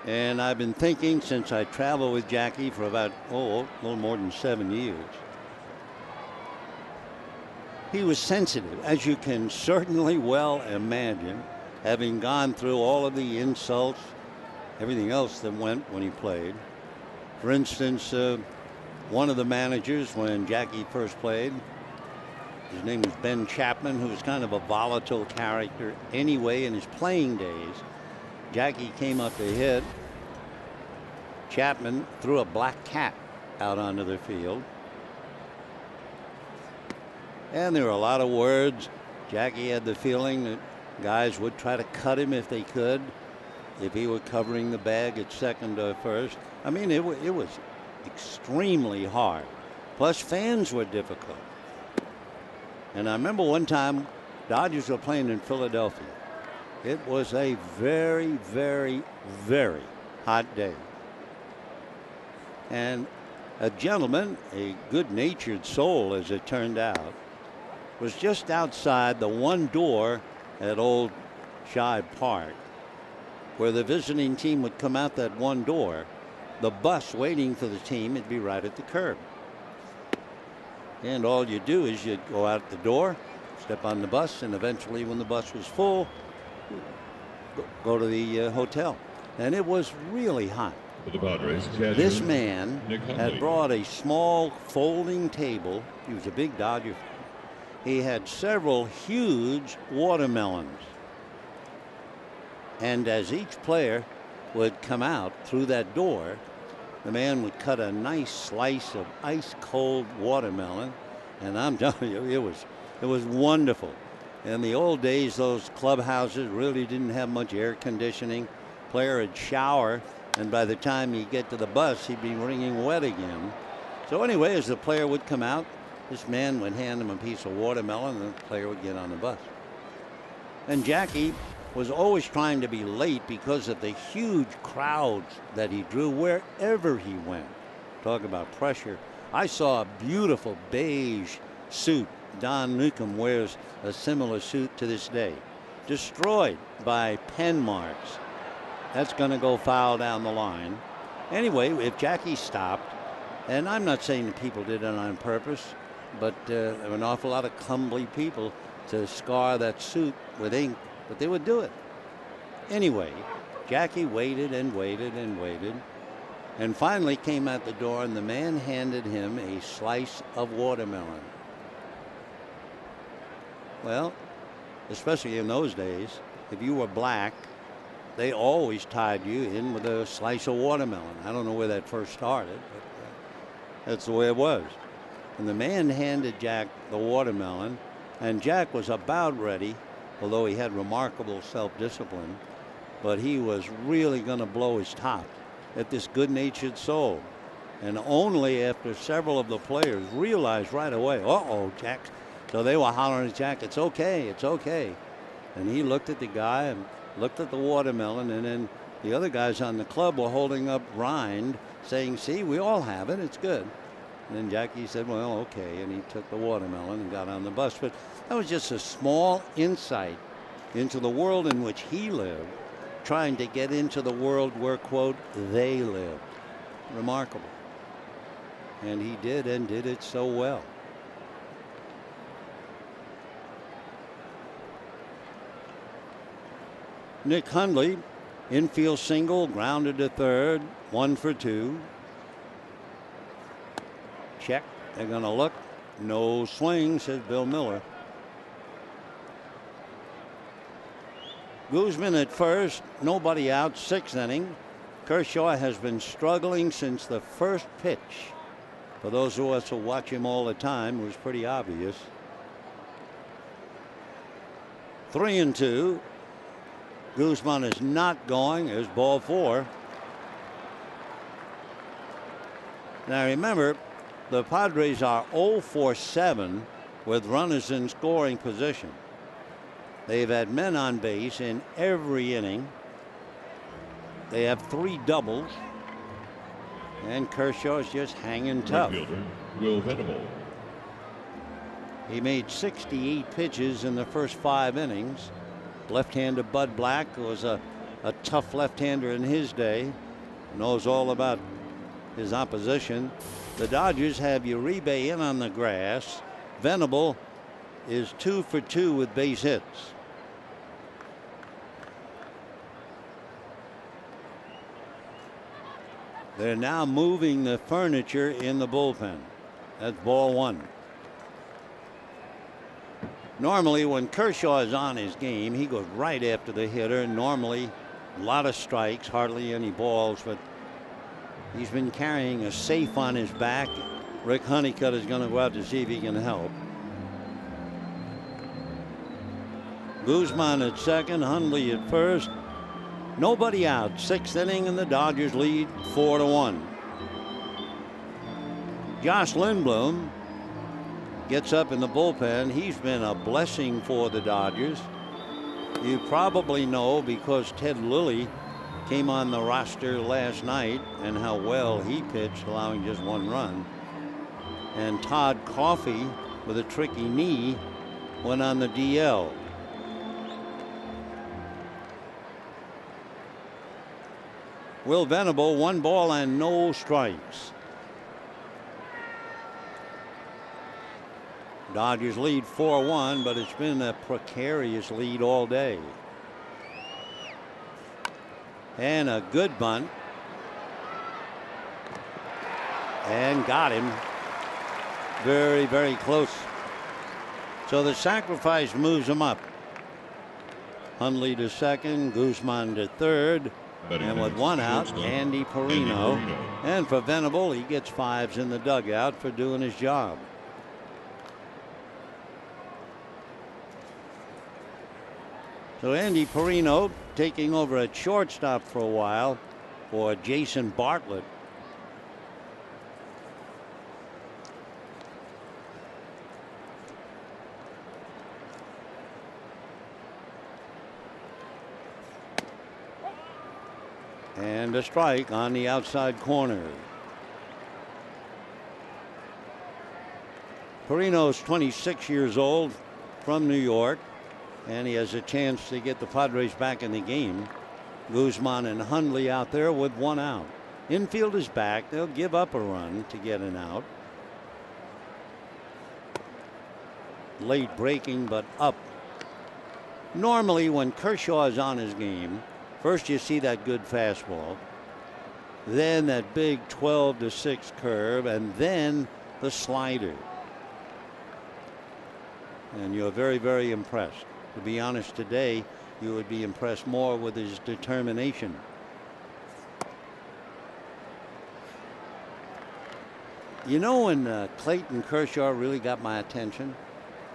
And I've been thinking since I traveled with Jackie for about, a little more than 7 years. He was sensitive, as you can certainly well imagine, having gone through all of the insults, everything else that went when he played. For instance, one of the managers when Jackie first played, his name was Ben Chapman, who was kind of a volatile character anyway in his playing days. Jackie came up to hit. Chapman threw a black cat out onto the field. And there were a lot of words. Jackie had the feeling that guys would try to cut him if they could, if he were covering the bag at second or first. I mean, it was extremely hard. Plus, fans were difficult. And I remember one time, Dodgers were playing in Philadelphia. It was a very, very, very hot day. And a gentleman, a good-natured soul as it turned out, was just outside the one door at Old Shibe Park, where the visiting team would come out that one door. the bus waiting for the team would be right at the curb. And all you do is you go out the door, step on the bus, and eventually when the bus was full, go to the hotel. And it was really hot. For the Padres, catcher, This man Nick had Hundley. brought a small folding table. He was a big Dodger fan. He had several huge watermelons. And as each player would come out through that door, the man would cut a nice slice of ice cold watermelon. And I'm telling you, it was wonderful. In the old days, those clubhouses really didn't have much air conditioning. Player would shower, and by the time you get to the bus, he'd be wringing wet again. So anyway, as the player would come out, this man would hand him a piece of watermelon, and the player would get on the bus. And Jackie was always trying to be late because of the huge crowds that he drew wherever he went. Talk about pressure. I saw a beautiful beige suit. Don Newcomb wears a similar suit to this day. Destroyed by pen marks. That's going to go foul down the line. Anyway, if Jackie stopped, and I'm not saying that people did it on purpose, but there were an awful lot of clumsy people to scar that suit with ink, but they would do it. Anyway, Jackie waited and waited and waited, and finally came out the door, and the man handed him a slice of watermelon. Well, especially in those days, if you were black, they always tied you in with a slice of watermelon. I don't know where that first started, but that's the way it was. And the man handed Jack the watermelon, and Jack was about ready, although he had remarkable self-discipline, but he was really going to blow his top at this good-natured soul. And only after several of the players realized right away, uh-oh, Jack. So they were hollering at Jack, it's okay, it's okay. And he looked at the guy and looked at the watermelon, and then the other guys on the club were holding up rind saying, see, we all have it, it's good. And then Jackie said, well, okay, and he took the watermelon and got on the bus. But that was just a small insight into the world in which he lived, trying to get into the world where, quote, they lived. Remarkable. And he did, and did it so well. Nick Hundley, infield single, grounded to third, 1 for 2. Check. They're going to look. No swing, says Bill Miller. Guzman at first, nobody out, 6th inning. Kershaw has been struggling since the first pitch. For those of us who watch him all the time, it was pretty obvious. 3-2. Guzman is not going. There's ball 4. Now remember, the Padres are 0 for 7 with runners in scoring position. They've had men on base in every inning. They have 3 doubles. And Kershaw is just hanging tough. Fielder, Will Venable. He made 68 pitches in the first 5 innings. Left-hander Bud Black, who was a tough left-hander in his day, knows all about his opposition. The Dodgers have Uribe in on the grass. Venable is 2 for 2 with base hits. They're now moving the furniture in the bullpen. That's ball 1. Normally, when Kershaw is on his game, he goes right after the hitter. Normally, a lot of strikes, hardly any balls, but he's been carrying a safe on his back. Rick Honeycutt is going to go out to see if he can help. Guzman at second, Hundley at first. Nobody out. 6th inning, and the Dodgers lead 4-1. Josh Lindblom gets up in the bullpen. He's been a blessing for the Dodgers. You probably know because Ted Lilly came on the roster last night and how well he pitched, allowing just 1 run. And Todd Coffey, with a tricky knee, went on the DL. Will Venable, 1 ball and no strikes. Dodgers lead 4-1, but it's been a precarious lead all day. And a good bunt. And got him. Very, very close. So the sacrifice moves him up. Hundley to second, Guzman to third. And with 1 out, Andy Perino. And for Venable, he gets 5s in the dugout for doing his job. So Andy Perino taking over at shortstop for a while for Jason Bartlett. And a strike on the outside corner. Perino's 26 years old, from New York, and he has a chance to get the Padres back in the game. Guzman and Hundley out there with 1 out. Infield is back. They'll give up a run to get an out. Late breaking, but up. Normally, when Kershaw is on his game, first you see that good fastball, then that big 12-6 curve, and then the slider. And you're very, very impressed. To be honest, today you would be impressed more with his determination. You know when Clayton Kershaw really got my attention?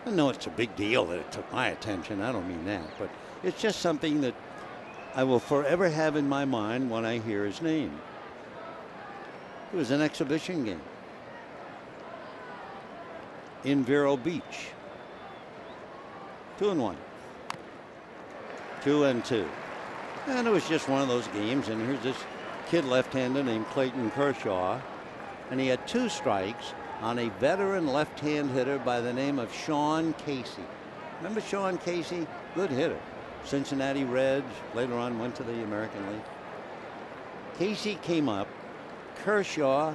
I know it's a big deal that it took my attention. I don't mean that, but it's just something that I will forever have in my mind when I hear his name. It was an exhibition game in Vero Beach. 2-1. 2-2. And it was just one of those games. And here's this kid left-hander named Clayton Kershaw. And he had 2 strikes on a veteran left-hand hitter by the name of Sean Casey. Remember Sean Casey? Good hitter. Cincinnati Reds. Later on went to the American League. Casey came up. Kershaw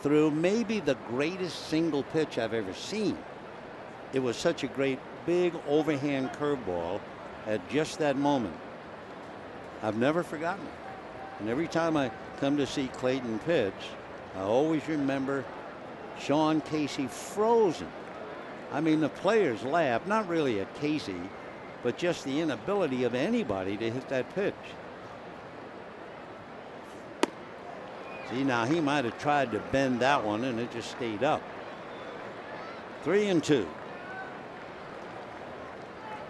threw maybe the greatest single pitch I've ever seen. It was such a great big overhand curveball at just that moment. I've never forgotten it. And every time I come to see Clayton pitch, I always remember Sean Casey frozen. I mean, the players laughed, not really at Casey, but just the inability of anybody to hit that pitch. See, now he might have tried to bend that one and it just stayed up. 3-2.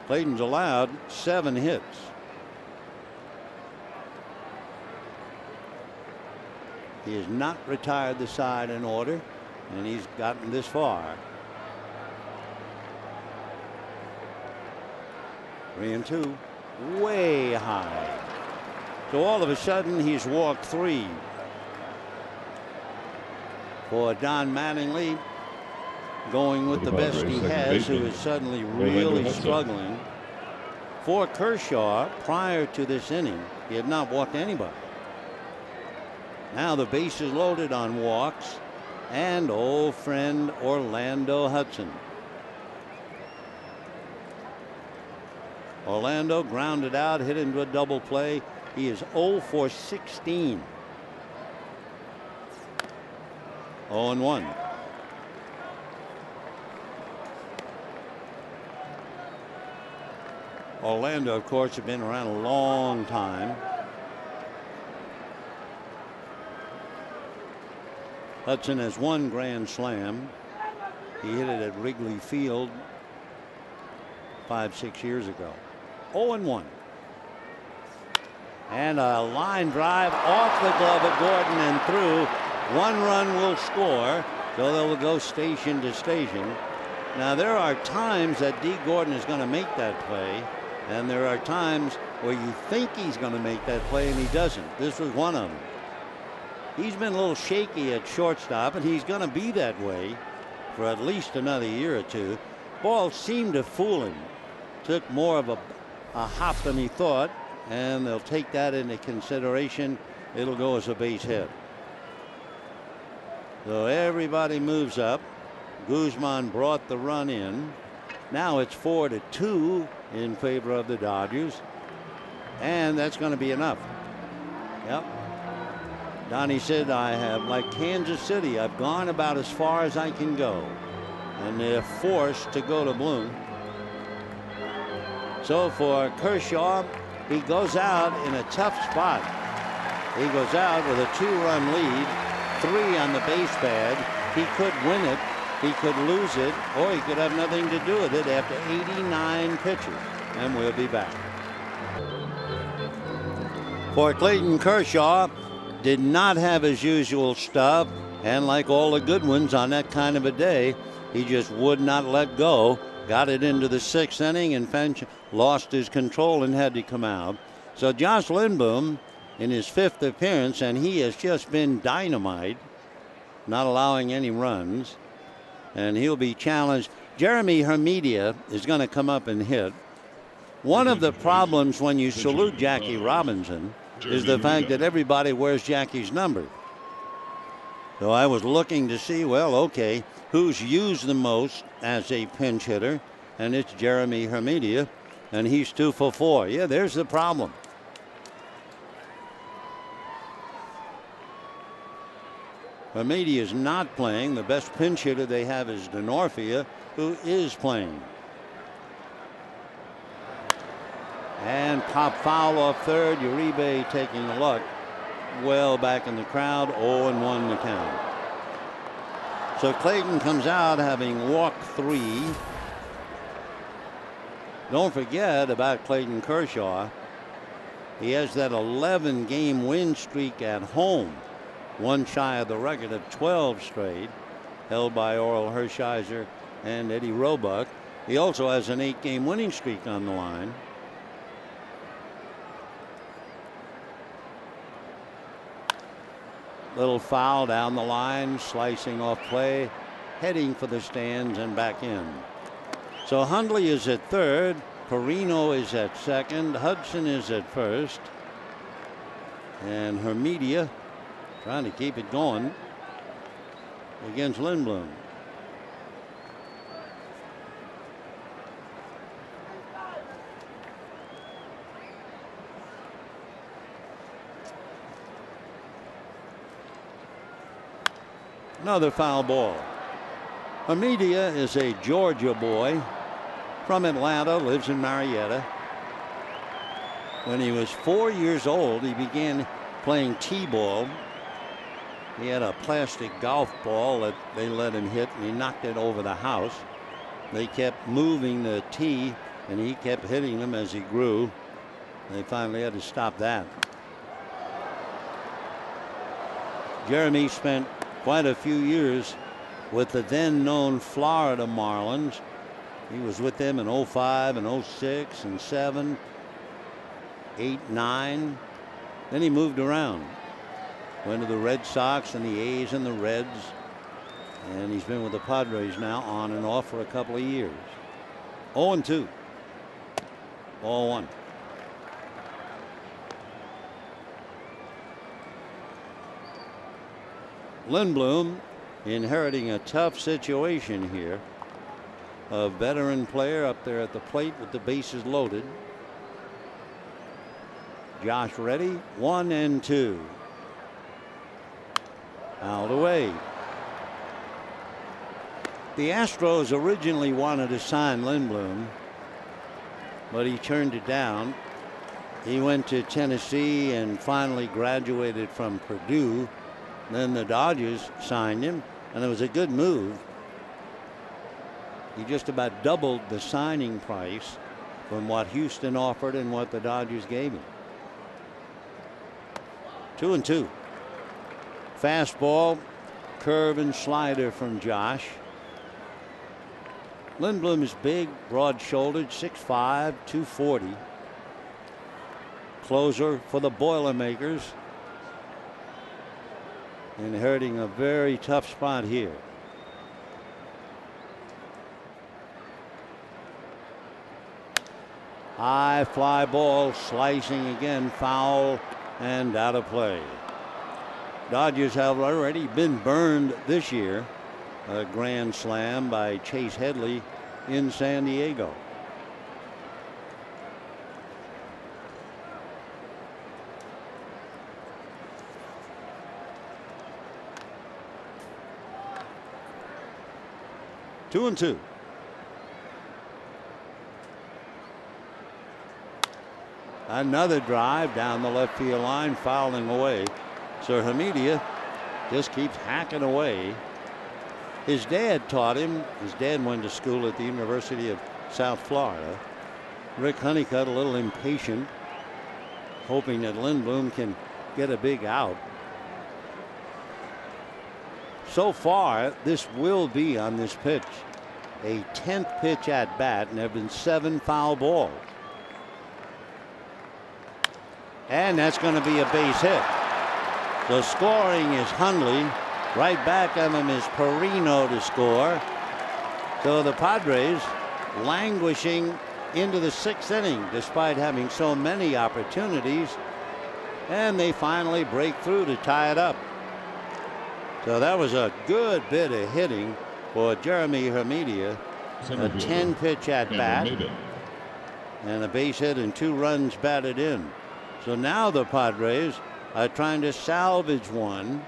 Clayton's allowed 7 hits. He has not retired the side in order, and he's gotten this far. 3-2, way high. So all of a sudden he's walked 3. For Don Mattingly, going with the best he has, who is suddenly really struggling. For Kershaw, prior to this inning, he had not walked anybody. Now the base is loaded on walks and old friend Orlando Hudson. Orlando grounded out, hit into a double play. He is 0 for 16. 0-1. Orlando, of course, have been around a long time. Hudson has 1 grand slam. He hit it at Wrigley Field 5-6 years ago. 0-1. And a line drive off the glove of Gordon and through. 1 run will score, so they will go station to station. Now there are times that D. Gordon is going to make that play, and there are times where you think he's going to make that play and he doesn't. This was one of them. He's been a little shaky at shortstop, and he's going to be that way for at least another year or 2. Ball seemed to fool him. Took more of a hop than he thought, and they'll take that into consideration it'll go as a base hit. So everybody moves up. Guzman brought the run in. Now it's 4-2 in favor of the Dodgers. And that's going to be enough. Yep. Donnie said, I have, like Kansas City, I've gone about as far as I can go. And they're forced to go to Bloom. So for Kershaw, he goes out in a tough spot. He goes out with a 2-run lead, 3 on the base pad. He could win it, he could lose it, or he could have nothing to do with it after 89 pitches. And we'll be back. For Clayton Kershaw, did not have his usual stuff, and like all the good ones on that kind of a day, he just would not let go. Got it into the 6th inning, and Finch lost his control and had to come out. So Josh Lindblom in his 5th appearance, and he has just been dynamite, not allowing any runs, and he'll be challenged. Jeremy Hermedia is going to come up and hit. One of the problems when you salute Jackie Robinson is the fact that everybody wears Jackie's number. So I was looking to see, well, okay, who's used the most as a pinch hitter, and it's Jeremy Hermedia, and he's 2 for 4. Yeah, there's the problem. Hermedia is not playing. The best pinch hitter they have is Denorfia, who is playing. And pop foul off third. Uribe taking a look. Well back in the crowd. 0-1 the count. So Clayton comes out having walked 3. Don't forget about Clayton Kershaw. He has that 11-game win streak at home. One shy of the record of 12 straight, held by Oral Hershiser and Eddie Roebuck. He also has an 8-game winning streak on the line. Little foul down the line, slicing off play, heading for the stands and back in. So Hundley is at third, Perino is at second, Hudson is at first, and Hermedia trying to keep it going against Lindblom. Another foul ball. Hermedia is a Georgia boy from Atlanta, lives in Marietta. When he was 4 years old, he began playing T-ball. He had a plastic golf ball that they let him hit, and he knocked it over the house. They kept moving the tee, and he kept hitting them as he grew. They finally had to stop that. Jeremy spent quite a few years with the then known Florida Marlins. He was with them in 05 and 06 and 7, 8, 9. Then he moved around. Went to the Red Sox and the A's and the Reds. And he's been with the Padres now on and off for a couple of years. 0-2. 0-1. Lindblom inheriting a tough situation here. A veteran player up there at the plate with the bases loaded. Josh Reddy, 1-2. Out away. The Astros originally wanted to sign Lindblom, but he turned it down. He went to Tennessee and finally graduated from Purdue. Then the Dodgers signed him, and it was a good move. He just about doubled the signing price from what Houston offered and what the Dodgers gave him. 2-2. Fastball, curve, and slider from Josh. Lindblom is big, broad-shouldered, 6'5", 240. Closer for the Boilermakers. Inheriting a very tough spot here. High fly ball, slicing again, foul, and out of play. Dodgers have already been burned this year. A grand slam by Chase Headley in San Diego. Two and two. Another drive down the left field line, fouling away. So Hamidia just keeps hacking away. His dad taught him. His dad went to school at the University of South Florida. Rick Honeycutt a little impatient, hoping that Lindblom can get a big out. So far, this will be on this pitch a 10th pitch at bat, and there have been 7 foul balls. And that's going to be a base hit. So scoring is Hundley. Right back of him is Perino to score. So the Padres languishing into the 6th inning despite having so many opportunities. And they finally break through to tie it up. So that was a good bit of hitting for Jeremy Hamidia. A 10 pitch at bat and a base hit and 2 runs batted in. So now the Padres are trying to salvage one.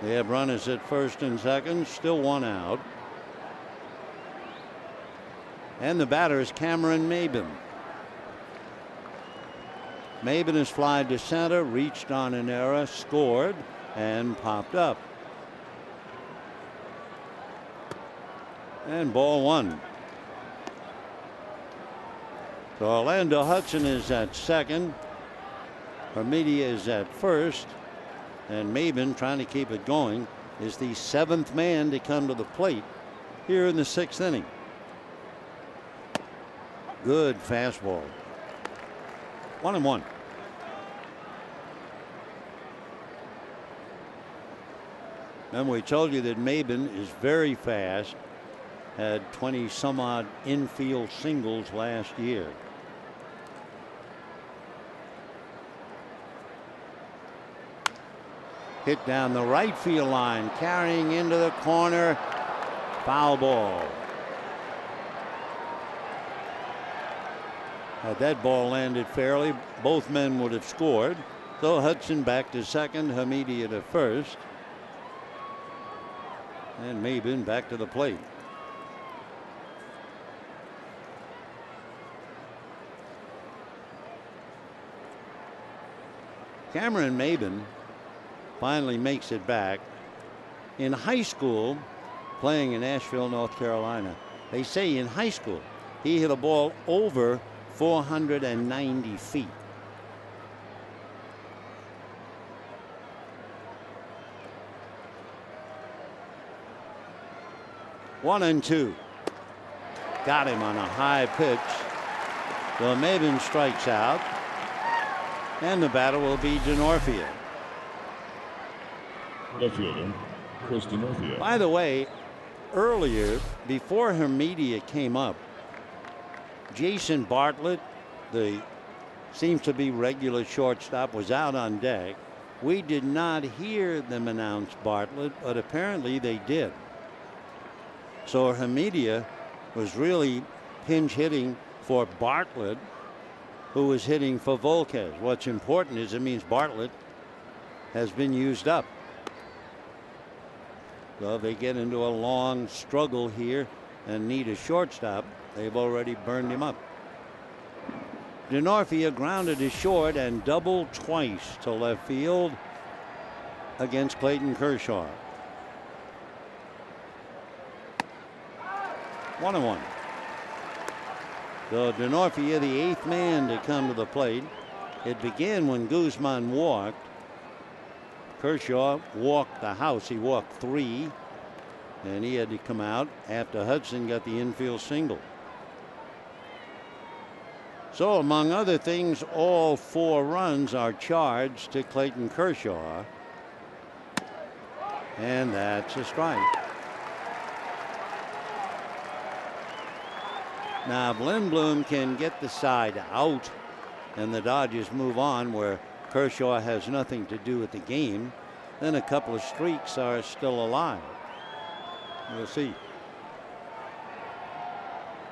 They have runners at first and second, still 1 out. And the batter is Cameron Maben. Maben has flied to center, reached on an error, scored, and popped up. And ball 1. So Orlando Hudson is at second. Hamidia is at first. And Maben, trying to keep it going, is the 7th man to come to the plate here in the 6th inning. Good fastball. 1-1. And we told you that Maben is very fast. Had 20 some odd infield singles last year. Hit down the right field line, carrying into the corner. Foul ball. Had that ball landed fairly, both men would have scored. So Hudson back to second, Hamidia to first. And Maben back to the plate. Cameron Maben finally makes it back. In high school, playing in Asheville, North Carolina, they say in high school he hit a ball over 490 feet. One and two. Got him on a high pitch. So Maben strikes out. And the batter will be Denorfia. Left fielder, Chris Denorfia. By the way, earlier, before Hamidia came up, Jason Bartlett, the seems to be regular shortstop, was out on deck. We did not hear them announce Bartlett, but apparently they did. So Hamidia was really pinch hitting for Bartlett, who was hitting for Volquez. What's important is it means Bartlett has been used up. So they get into a long struggle here and need a shortstop. They've already burned him up. Denorfia grounded to short and doubled twice to left field against Clayton Kershaw. 1-1. So Denorfia, the 8th man to come to the plate. It began when Guzman walked. Kershaw walked the house. He walked 3, and he had to come out after Hudson got the infield single. So among other things, all 4 runs are charged to Clayton Kershaw, and that's a strike. Now if Lindblom can get the side out and the Dodgers move on, where Kershaw has nothing to do with the game, then a couple of streaks are still alive. We'll see.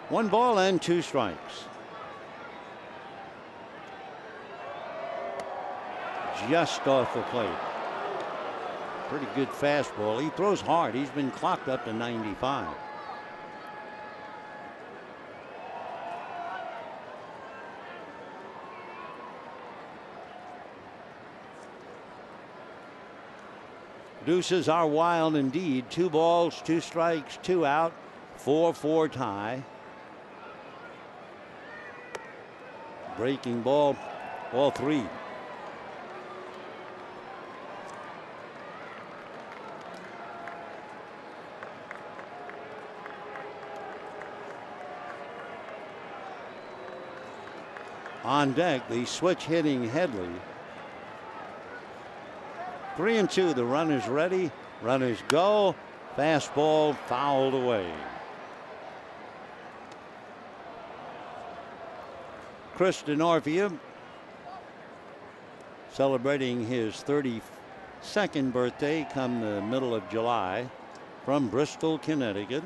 1 ball and 2 strikes. Just off the plate. Pretty good fastball. He throws hard. He's been clocked up to 95. Deuces are wild indeed. 2 balls, 2 strikes, 2 out, 4-4 tie. Breaking ball, ball 3. On deck, the switch hitting Headley. 3-2. The runner's ready. Runners go. Fastball fouled away. Chris Denorfia celebrating his 32nd birthday come the middle of July from Bristol, Connecticut.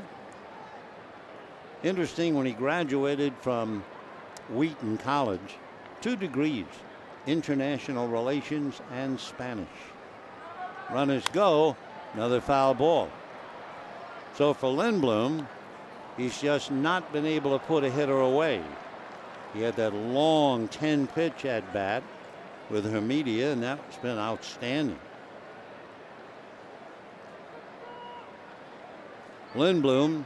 Interesting, when he graduated from Wheaton College, 2 degrees, international relations and Spanish. Runners go. Another foul ball. So for Lindblom, he's just not been able to put a hitter away. He had that long 10-pitch at bat with Hermedia, and that's been outstanding. Lindblom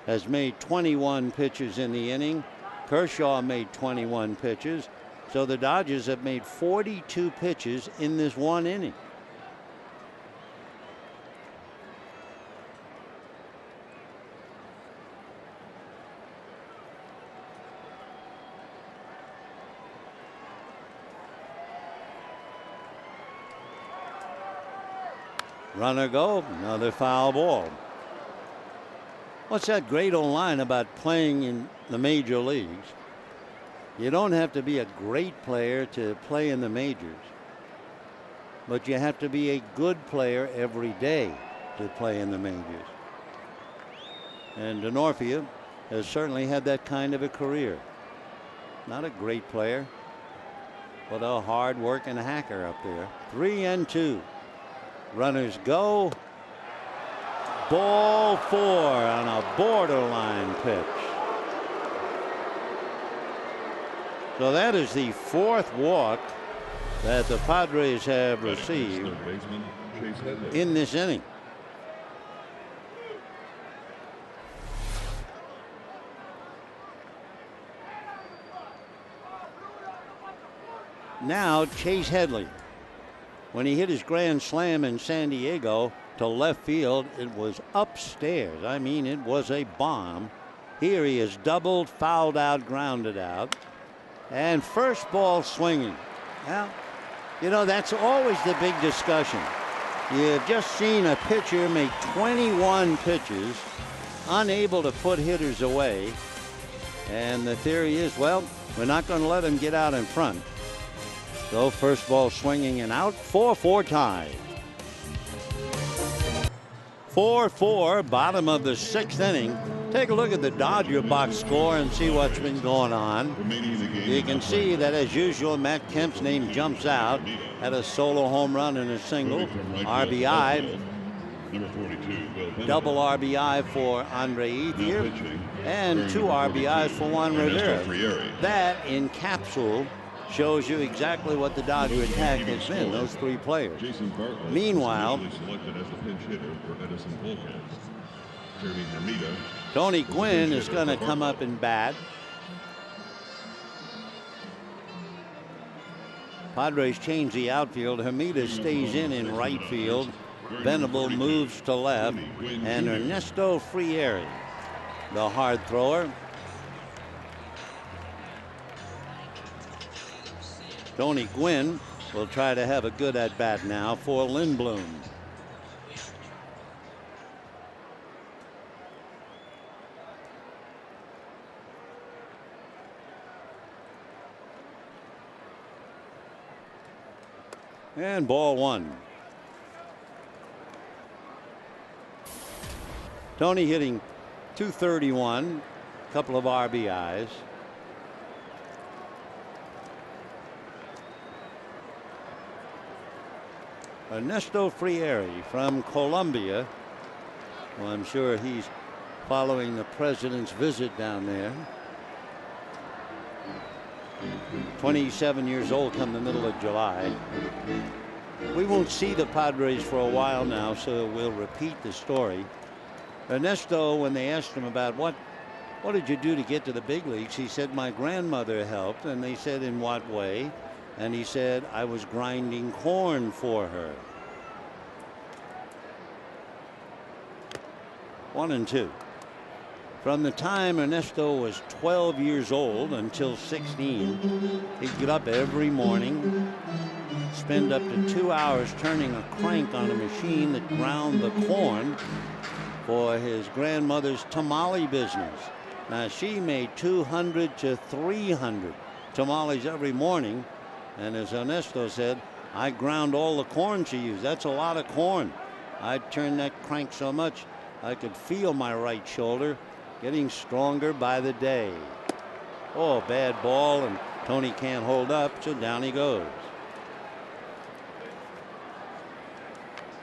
has made 21 pitches in the inning. Kershaw made 21 pitches. So the Dodgers have made 42 pitches in this 1 inning. Runner go. Another foul ball. What's that great old line about playing in the major leagues? You don't have to be a great player to play in the majors, but you have to be a good player every day to play in the majors. And Denorfia has certainly had that kind of a career. Not a great player, but a hard-working hacker up there. 3-2. Runners go. Ball 4 on a borderline pitch. So that is the 4th walk that the Padres have received in this inning. Now Chase Headley. When he hit his grand slam in San Diego to left field, it was upstairs. I mean, it was a bomb. Here he is doubled, fouled out, grounded out. And first ball swinging. Well, you know, that's always the big discussion. You've just seen a pitcher make 21 pitches, unable to put hitters away. And the theory is, well, we're not going to let him get out in front. So first ball swinging and out. 4-4 tie. 4-4, bottom of the 6th inning. Take a look at the Dodger box score and see what's been going on. You can see that, as usual, Matt Kemp's name jumps out. Had a solo home run and a single. RBI. Double RBI for Andre Ethier. And 2 RBIs for Juan Rivera. That in capsule shows you exactly what the Dodger attack has been, those 3 players. Meanwhile, Tony Gwynn is going to come up and bat. Padres change the outfield. Hermida stays in right field. Venable moves to left. And Ernesto Frieri, the hard thrower. Tony Gwynn will try to have a good at bat now for Lindblom. And ball one. Tony hitting .231, couple of RBIs. Ernesto Frieri from Colombia. Well, I'm sure he's following the president's visit down there. 27 years old come the middle of July. We won't see the Padres for a while now, so we'll repeat the story. Ernesto, when they asked him about what did you do to get to the big leagues, he said, my grandmother helped. And they said, in what way? And he said, I was grinding corn for her. 1-2. From the time Ernesto was 12 years old until 16, he'd get up every morning, spend up to 2 hours turning a crank on a machine that ground the corn for his grandmother's tamale business. Now, she made 200 to 300 tamales every morning. And as Ernesto said, I ground all the corn she used. That's a lot of corn. I'd turn that crank so much I could feel my right shoulder getting stronger by the day. Oh, bad ball, and Tony can't hold up, so down he goes.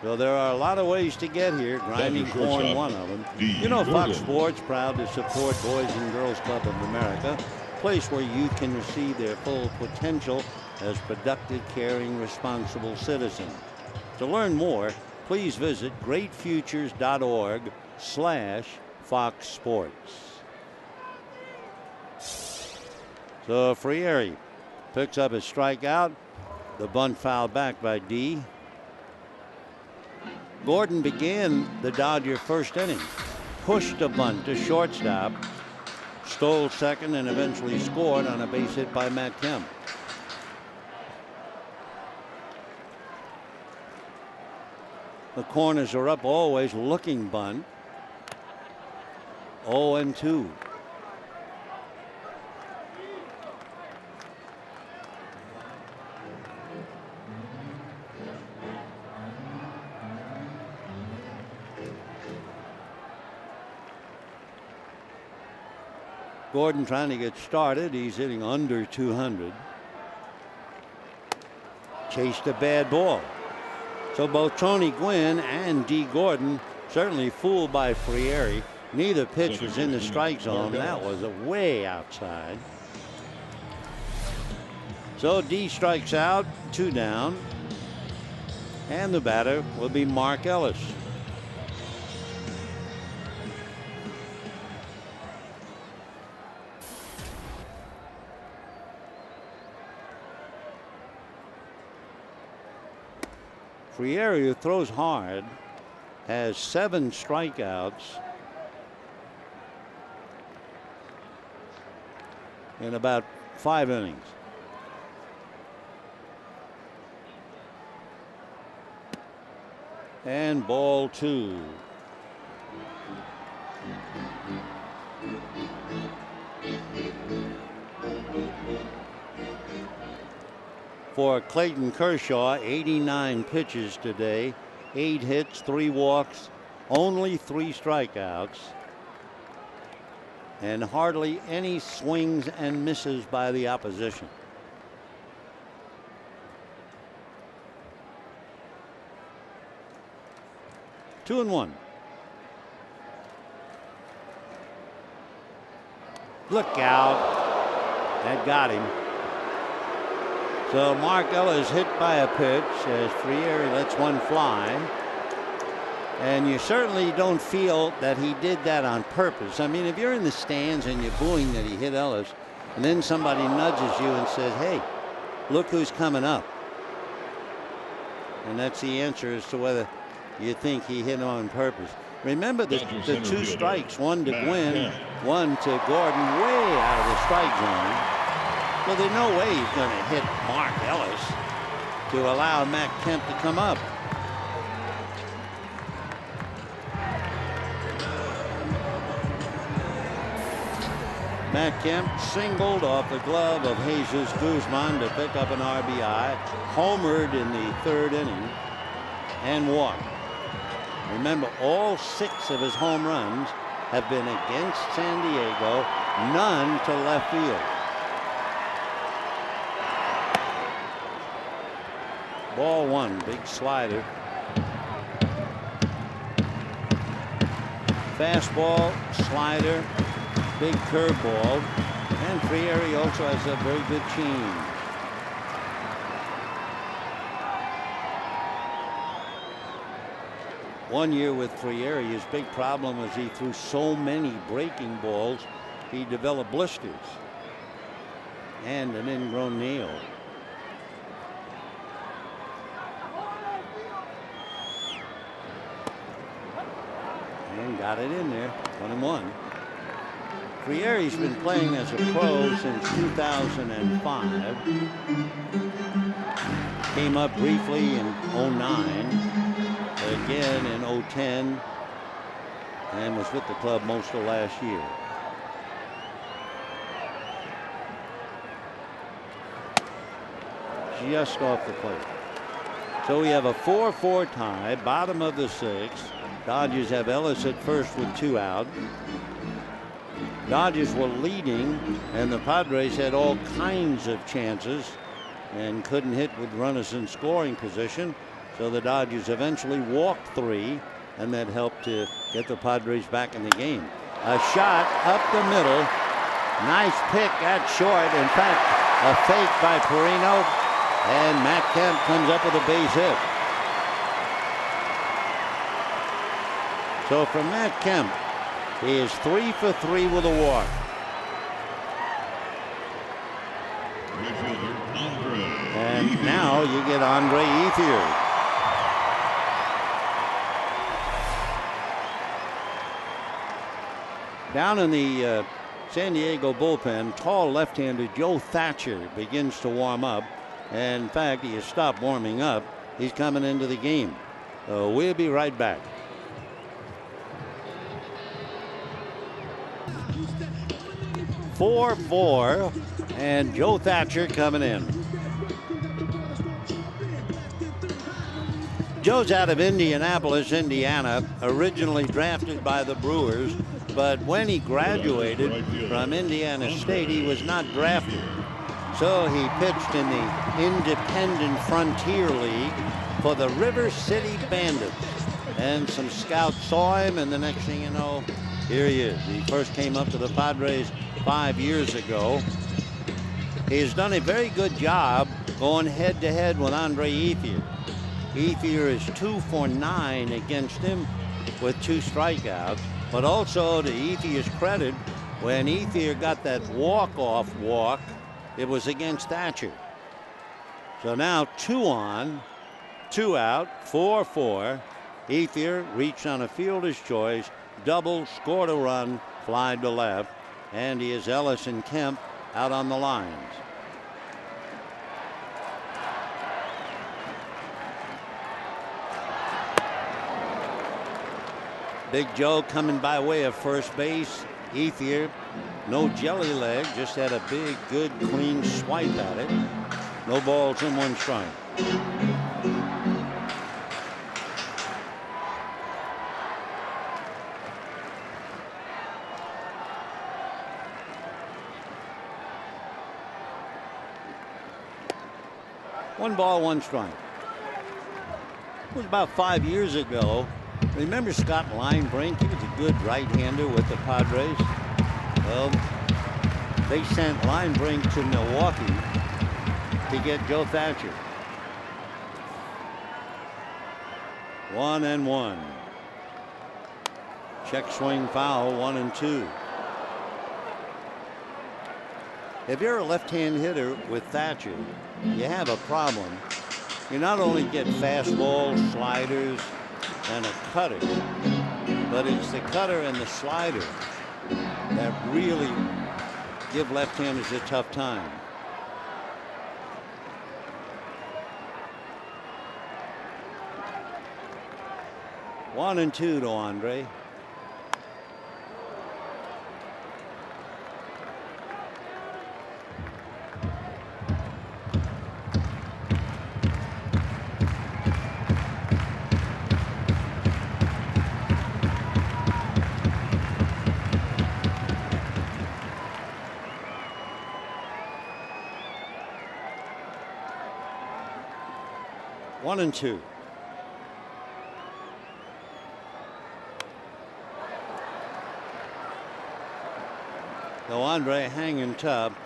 So there are a lot of ways to get here. Grinding corn, one of them. You know, Fox Sports proud to support Boys and Girls Club of America, a place where youth can receive their full potential as productive, caring, responsible citizens. To learn more, please visit greatfutures.org/Fox Sports. So Frieri picks up his strikeout. The bunt fouled back by D. Gordon began the Dodger first inning, pushed a bunt to shortstop, stole second, and eventually scored on a base hit by Matt Kemp. The corners are up, always looking bunt. 0-2. Gordon trying to get started. He's hitting under 200. Chased a bad ball. So both Tony Gwynn and D. Gordon certainly fooled by Frieri. Neither pitch was in the strike zone. That was way outside. So D strikes out, 2 down. And the batter will be Mark Ellis. Frieri, who throws hard, has 7 strikeouts in about 5 innings. And ball 2. For Clayton Kershaw, 89 pitches today, 8 hits, 3 walks, only 3 strikeouts, and hardly any swings and misses by the opposition. Two and 1. Look out. That got him. So Mark Ellis hit by a pitch as Frieri lets one fly. And you certainly don't feel that he did that on purpose. I mean, if you're in the stands and you're booing that he hit Ellis, and then somebody nudges you and says, hey, look who's coming up. And that's the answer as to whether you think he hit on purpose. Remember the 2 strikes, 1 to Gwynn, 1 to Gordon, way out of the strike zone. Well, there's no way he's going to hit Mark Ellis to allow Matt Kemp to come up. Matt Kemp singled off the glove of Jesus Guzman to pick up an RBI, homered in the 3rd inning, and walked. Remember, all 6 of his home runs have been against San Diego, none to left field. Ball 1, big slider. Fastball, slider, big curveball, and Frieri also has a very good change. One year with Frieri, his big problem was he threw so many breaking balls, he developed blisters and an ingrown nail. And got it in there, 1-1. Frieri's been playing as a pro since 2005. Came up briefly in 09. Again in 010, and was with the club most of last year. Just off the plate. So we have a 4-4 tie, bottom of the 6th. Dodgers have Ellis at first with 2 out. Dodgers were leading, and the Padres had all kinds of chances and couldn't hit with runners in scoring position. So the Dodgers eventually walked 3, and that helped to get the Padres back in the game. A shot up the middle. Nice pick at short. In fact, a fake by Perino, and Matt Kemp comes up with a base hit. So from Matt Kemp, he is 3 for 3 with a walk. And now you get Andre Ethier. Down in the San Diego bullpen, tall left-hander Joe Thatcher begins to warm up. And in fact, he has stopped warming up. He's coming into the game. We'll be right back. "4-4", and Joe Thatcher coming in. Joe's out of Indianapolis, Indiana, originally drafted by the Brewers, but when he graduated from Indiana State, he was not drafted. So he pitched in the Independent Frontier League for the River City Bandits. And some scouts saw him, and the next thing you know, here he is. He first came up to the Padres 5 years ago. He's done a very good job going head-to-head with Andre Ethier. Ethier is 2 for 9 against him with 2 strikeouts. But also, to Ethier's credit, when Ethier got that walk-off walk, it was against Thatcher. So now 2 on, 2 out, 4-4. Ethier reached on a fielder's choice, double, scored a run, fly to left, and he is Ellis and Kemp out on the lines. Big Joe coming by way of first base. Ethier, no jelly leg, just had a big, good, clean swipe at it. No balls and 1 strike. One ball, 1 strike. It was about 5 years ago. Remember Scott Linebrink? He was a good right-hander with the Padres. Well, they sent Linebrink to Milwaukee to get Joe Thatcher. 1-1. Check swing foul, 1-2. If you're a left-hand hitter with Thatcher, you have a problem. You not only get fastballs, sliders, and a cutter, but it's the cutter and the slider that really give left-handers a tough time. One and 2 to Andre. 1-2. So Andre hanging tough.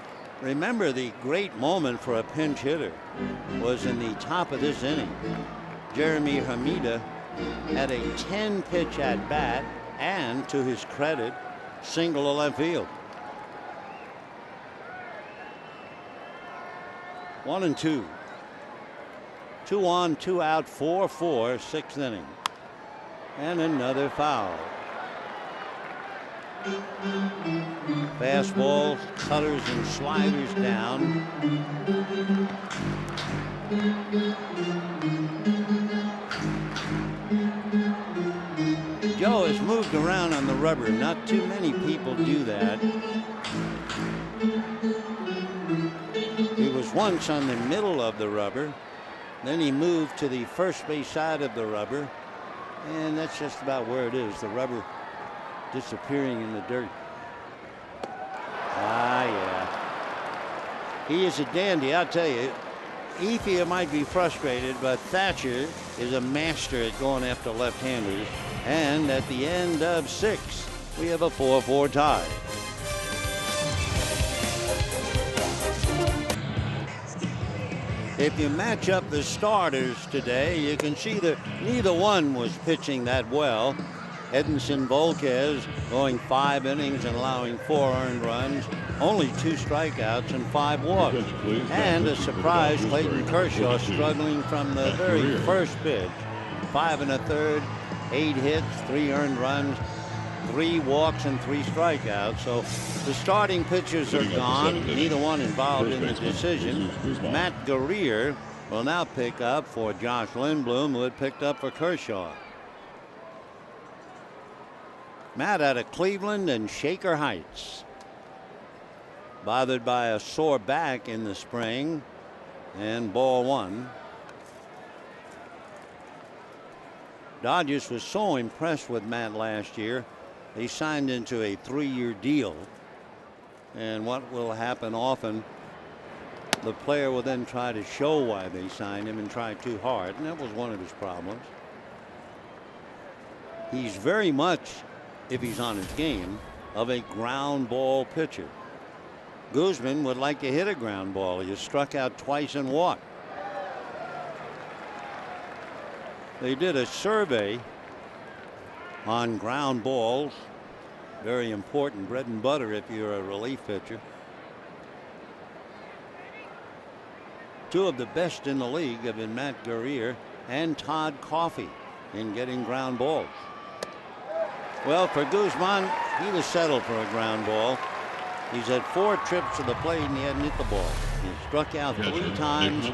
Remember, the great moment for a pinch hitter was in the top of this inning. Jeremy Hamida had a 10-pitch at bat and, to his credit, single to left field. 1-2. 2 on, 2 out, 4-4, 6th inning. And another foul. Fastballs, cutters, and sliders down. Joe has moved around on the rubber. Not too many people do that. He was once on the middle of the rubber. Then he moved to the first base side of the rubber. And that's just about where it is. The rubber disappearing in the dirt. Ah, yeah. He is a dandy, I'll tell you. Ethier might be frustrated, but Thatcher is a master at going after left-handers. And at the end of 6, we have a 4-4 tie. If you match up the starters today, you can see that neither one was pitching that well. Edinson Volquez going 5 innings and allowing 4 earned runs, only 2 strikeouts and 5 walks. And a surprise, Clayton Kershaw struggling from the very first pitch. 5 1/3, 8 hits, 3 earned runs, 3 walks and 3 strikeouts. So the starting pitchers are gone, neither one involved in the decision. Matt Guerrier will now pick up for Josh Lindblom, who had picked up for Kershaw. Matt out of Cleveland and Shaker Heights. Bothered by a sore back in the spring, and ball 1. Dodgers was so impressed with Matt last year, they signed into a 3-year deal. And what will happen often, the player will then try to show why they signed him and try too hard, and that was one of his problems. He's very much, if he's on his game, of a ground ball pitcher. Guzman would like to hit a ground ball. He has struck out twice and walked. They did a survey on ground balls. Very important, bread and butter if you're a relief pitcher. 2 of the best in the league have been Matt Guerrier and Todd Coffey in getting ground balls. Well, for Guzman, he was settled for a ground ball. He's had 4 trips to the plate and he hadn't hit the ball. He struck out 3 times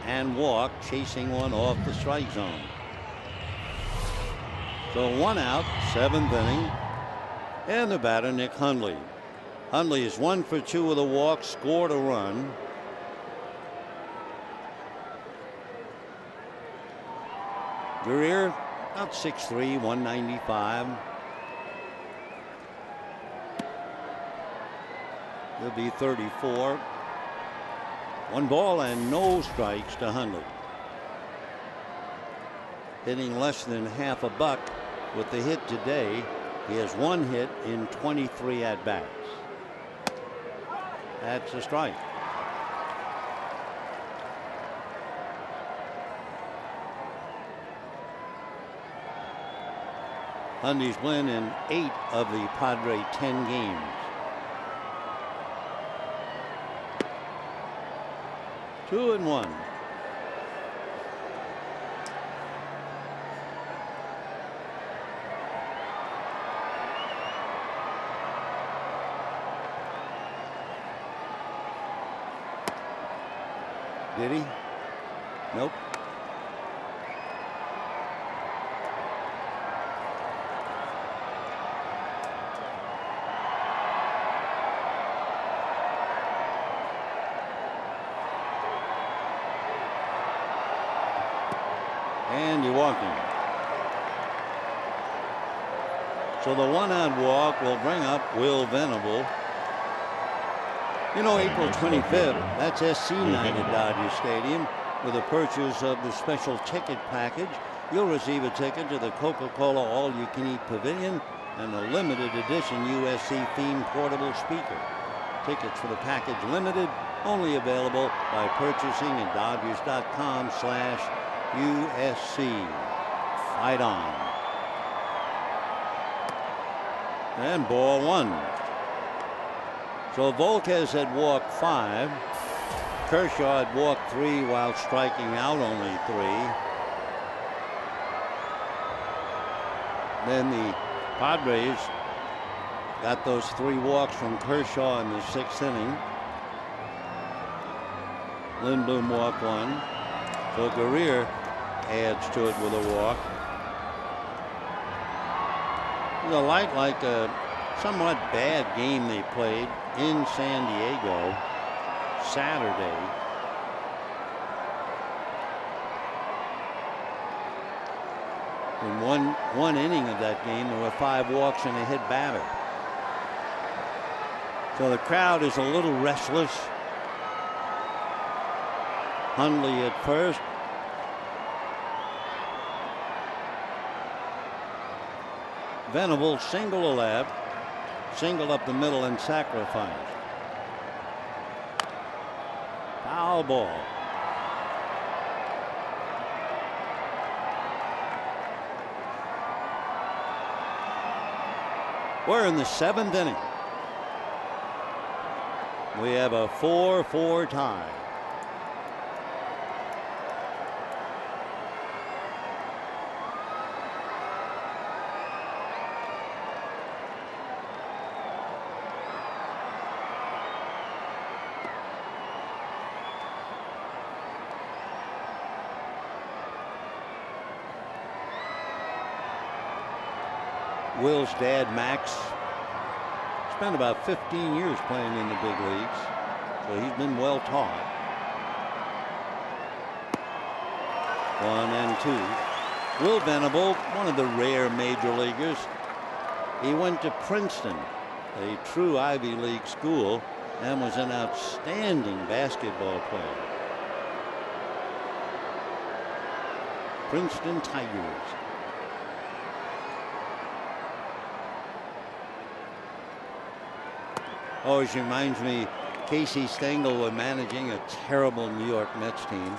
and walked, chasing one off the strike zone. So 1 out, 7th inning, and the batter Nick Hundley. Hundley is 1 for 2 with a walk, scored a run. Guerrier about 6'3", 195. He'll be 34. 1 ball and no strikes to Hundley. Hitting less than half a buck with the hit today. He has 1 hit in 23 at-bats. That's a strike. Hundley's win in 8 of the Padre 10 games. Two and one. Did he? Nope. And you walked him. So the 1-out walk will bring up Will Venable. You know, April 25th, that's SC night at Dodger Stadium. With a purchase of the special ticket package, you'll receive a ticket to the Coca-Cola All-You-Can-Eat Pavilion and a limited edition USC-themed portable speaker. Tickets for the package limited, only available by purchasing at Dodgers.com/USC. Fight on. And ball one. So Volquez had walked 5. Kershaw had walked 3 while striking out only 3. Then the Padres got those 3 walks from Kershaw in the 6th inning. Lindblom walked 1. So Guerrier adds to it with a walk. It was like a somewhat bad game they played in San Diego Saturday. In one inning of that game, there were 5 walks and a hit batter. So the crowd is a little restless. Hundley at first. Venable single to left, single up the middle and sacrifice. Foul ball. We're in the 7th inning. We have a 4-4 tie. Will's dad, Max, spent about 15 years playing in the big leagues, so he's been well taught. 1 and 2. Will Venable, one of the rare major leaguers. He went to Princeton, a true Ivy League school, and was an outstanding basketball player. Princeton Tigers. Always reminds me, Casey Stengel were managing a terrible New York Mets team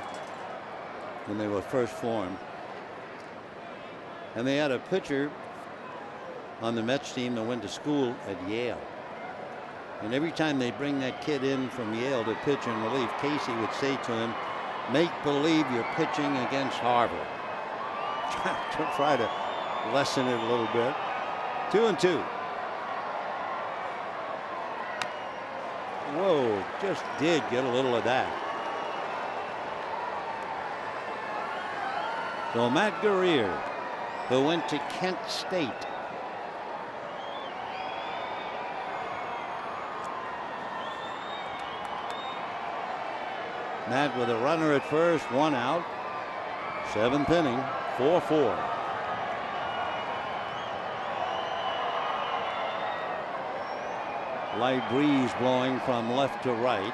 when they were first formed. And they had a pitcher on the Mets team that went to school at Yale. And every time they bring that kid in from Yale to pitch in relief, Casey would say to him, "Make believe you're pitching against Harvard." To try to lessen it a little bit. 2 and 2. Whoa, just did get a little of that. So Matt Guerrier, who went to Kent State. Matt with a runner at first, 1 out. 7th inning, 4-4. Light breeze blowing from left to right.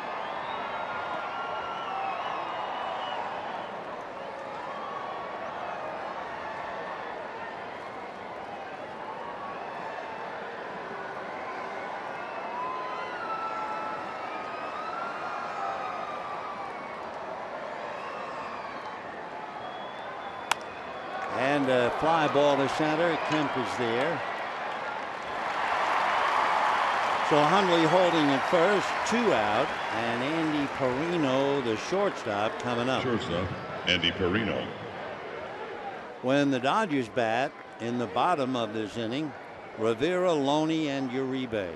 And a fly ball to center. Kemp is there. So Hundley holding at first, 2 out, and Andy Perino, the shortstop, coming up. Shortstop, Andy Perino. When the Dodgers bat in the bottom of this inning, Rivera, Loney, and Uribe.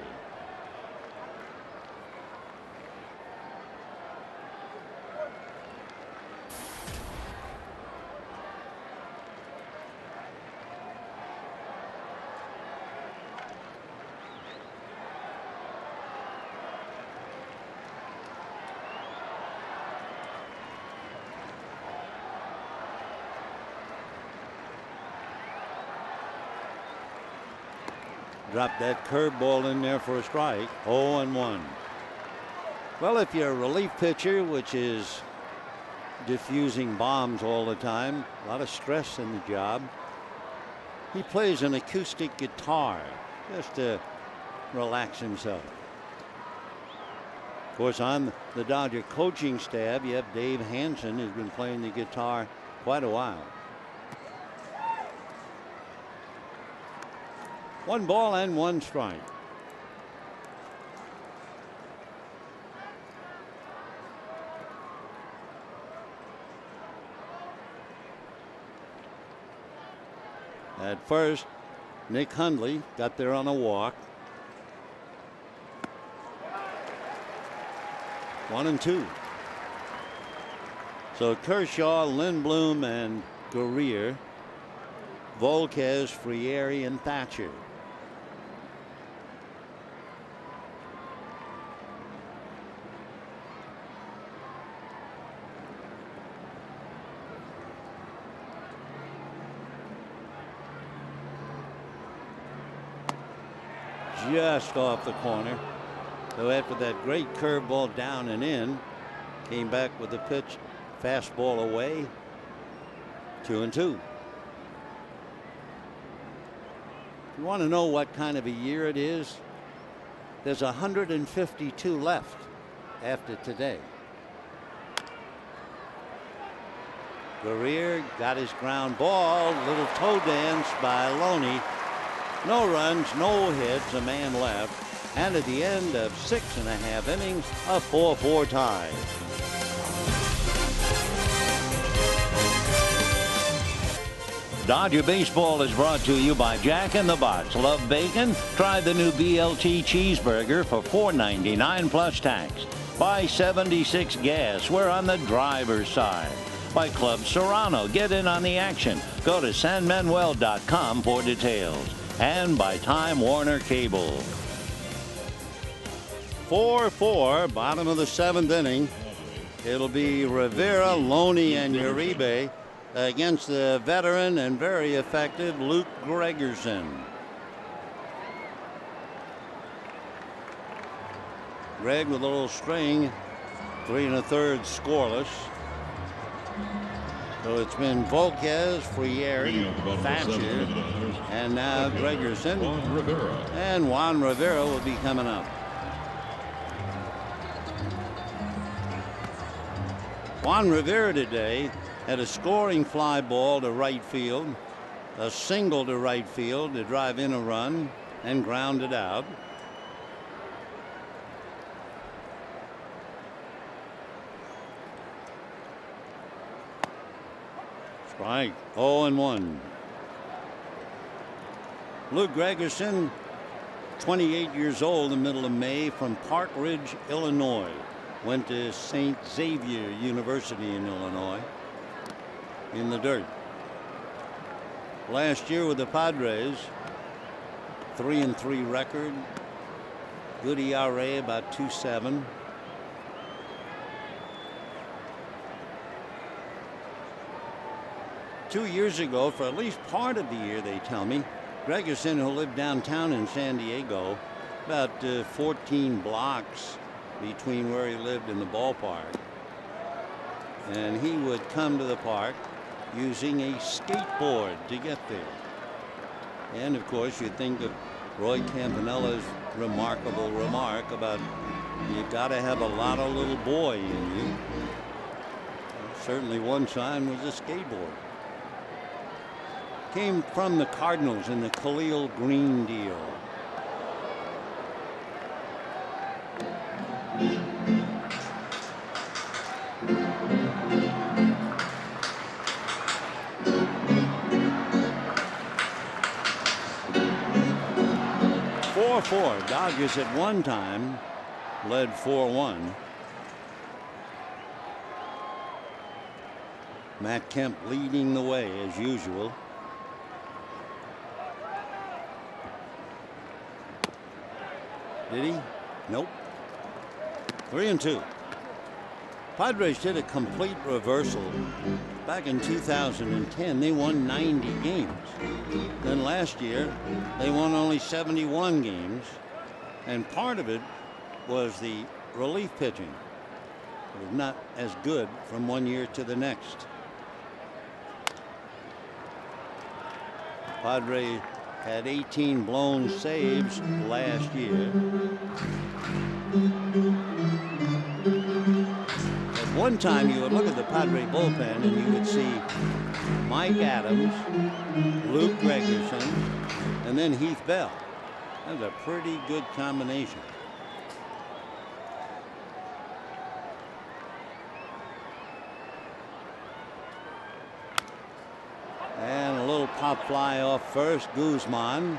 Dropped that curveball in there for a strike. 0-1. Well, if you're a relief pitcher, which is diffusing bombs all the time. A lot of stress in the job. He plays an acoustic guitar just to relax himself. Of course, on the Dodger coaching staff, you have Dave Hansen, who's been playing the guitar quite a while. 1 ball and 1 strike. At first, Nick Hundley got there on a walk. 1-2. So Kershaw, Lindblom, and Guerrier, Volquez, Frieri, and Thatcher. Just off the corner. So after that great curveball down and in, came back with the pitch, fastball away. 2-2. If you want to know what kind of a year it is, there's 152 left after today. Guerrier got his ground ball. Little toe dance by Loney. No runs, no hits, a man left. And at the end of 6.5 innings, a 4-4 tie. Dodger Baseball is brought to you by Jack in the Box. Love bacon? Try the new BLT cheeseburger for $4.99 plus tax. By 76 Gas, we're on the driver's side. By Club Serrano, get in on the action. Go to sanmanuel.com for details. And by Time Warner Cable. 4-4, bottom of the 7th inning. It'll be Rivera, Loney, and Uribe against the veteran and very effective Luke Gregerson. Greg with a little string, 3 1/3 scoreless. So it's been Volquez, Frieri, Thatcher, and now Gregerson. And Juan Rivera will be coming up. Juan Rivera today had a scoring fly ball to right field, a single to right field to drive in a run, and grounded out. Strike. 0-1. Luke Gregerson, 28 years old, the middle of May, from Park Ridge, Illinois. Went to St. Xavier University in Illinois. In the dirt. Last year with the Padres, 3-3 record. Good ERA, about 2.7. Two years ago, for at least part of the year, they tell me, Gregerson, who lived downtown in San Diego, about 14 blocks between where he lived and the ballpark. And he would come to the park using a skateboard to get there. And of course, you think of Roy Campanella's remarkable remark about you got to have a lot of little boy in you. Certainly one sign was a skateboard. Came from the Cardinals in the Khalil Green deal. Dodgers at one time led 4-1. Matt Kemp leading the way as usual. Did he? Nope. 3-2. Padres did a complete reversal. Back in 2010, they won 90 games. Then last year, they won only 71 games. And part of it was the relief pitching. It was not as good from one year to the next. Padres had 18 blown saves last year. At one time, you would look at the Padre bullpen and you would see Mike Adams, Luke Gregerson, and then Heath Bell. That was a pretty good combination. And a little pop fly off first, Guzman.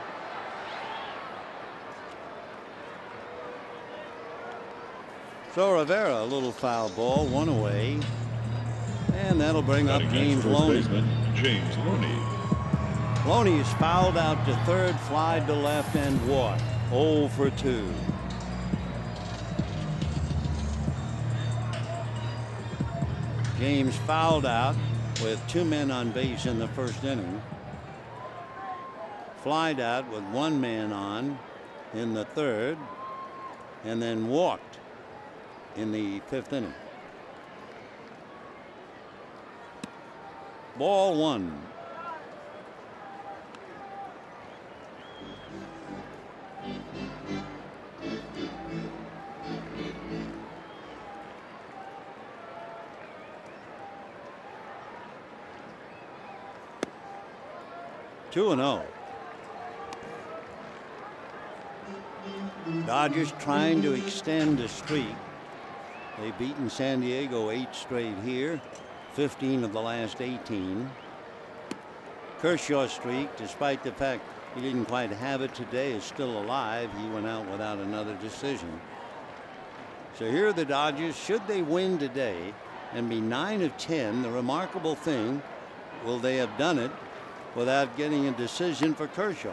So Rivera, a little foul ball, one away. And that'll bring up James Loney. James Loney. Loney is fouled out to third, flied to left, and walked. 0 for 2. James fouled out with 2 men on base in the first inning. Flied out with 1 man on in the third, and then walked in the 5th inning. Ball 1. Two and 0. Dodgers trying to extend the streak. They've beaten San Diego 8 straight here, 15 of the last 18. Kershaw's streak, despite the fact he didn't quite have it today, is still alive. He went out without another decision. So here are the Dodgers. Should they win today and be 9 of 10, the remarkable thing, will they have done it without getting a decision for Kershaw?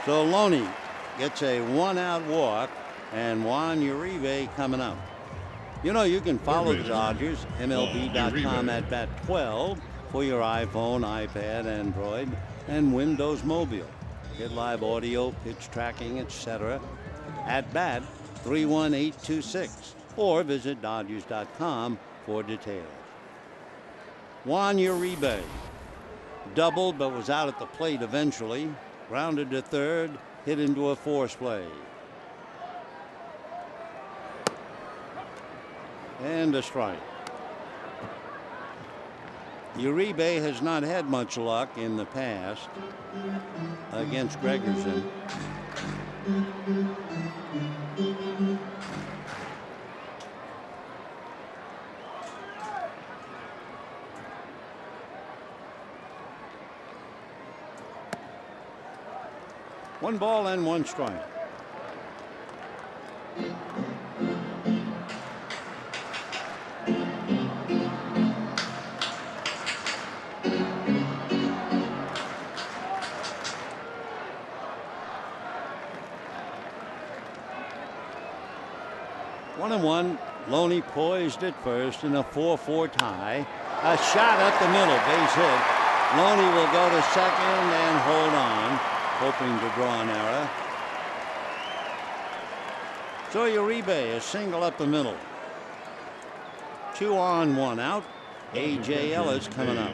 So Loney gets a 1-out walk, and Juan Uribe coming up. You know, you can follow the Dodgers, MLB.com at bat 12 for your iPhone, iPad, Android, and Windows Mobile. Get live audio, pitch tracking, etc. At bat 31826, or visit Dodgers.com for details. Juan Uribe doubled but was out at the plate eventually. Grounded to third, hit into a force play. And a strike. Uribe has not had much luck in the past against Gregerson. One ball and 1 strike. One and 1. Loney poised at first in a 4-4 tie. A shot up the middle, base hit. Loney will go to second and hold on, hoping to draw an error. So Uribe, a single up the middle. 2 on, 1 out. A.J. Ellis coming up.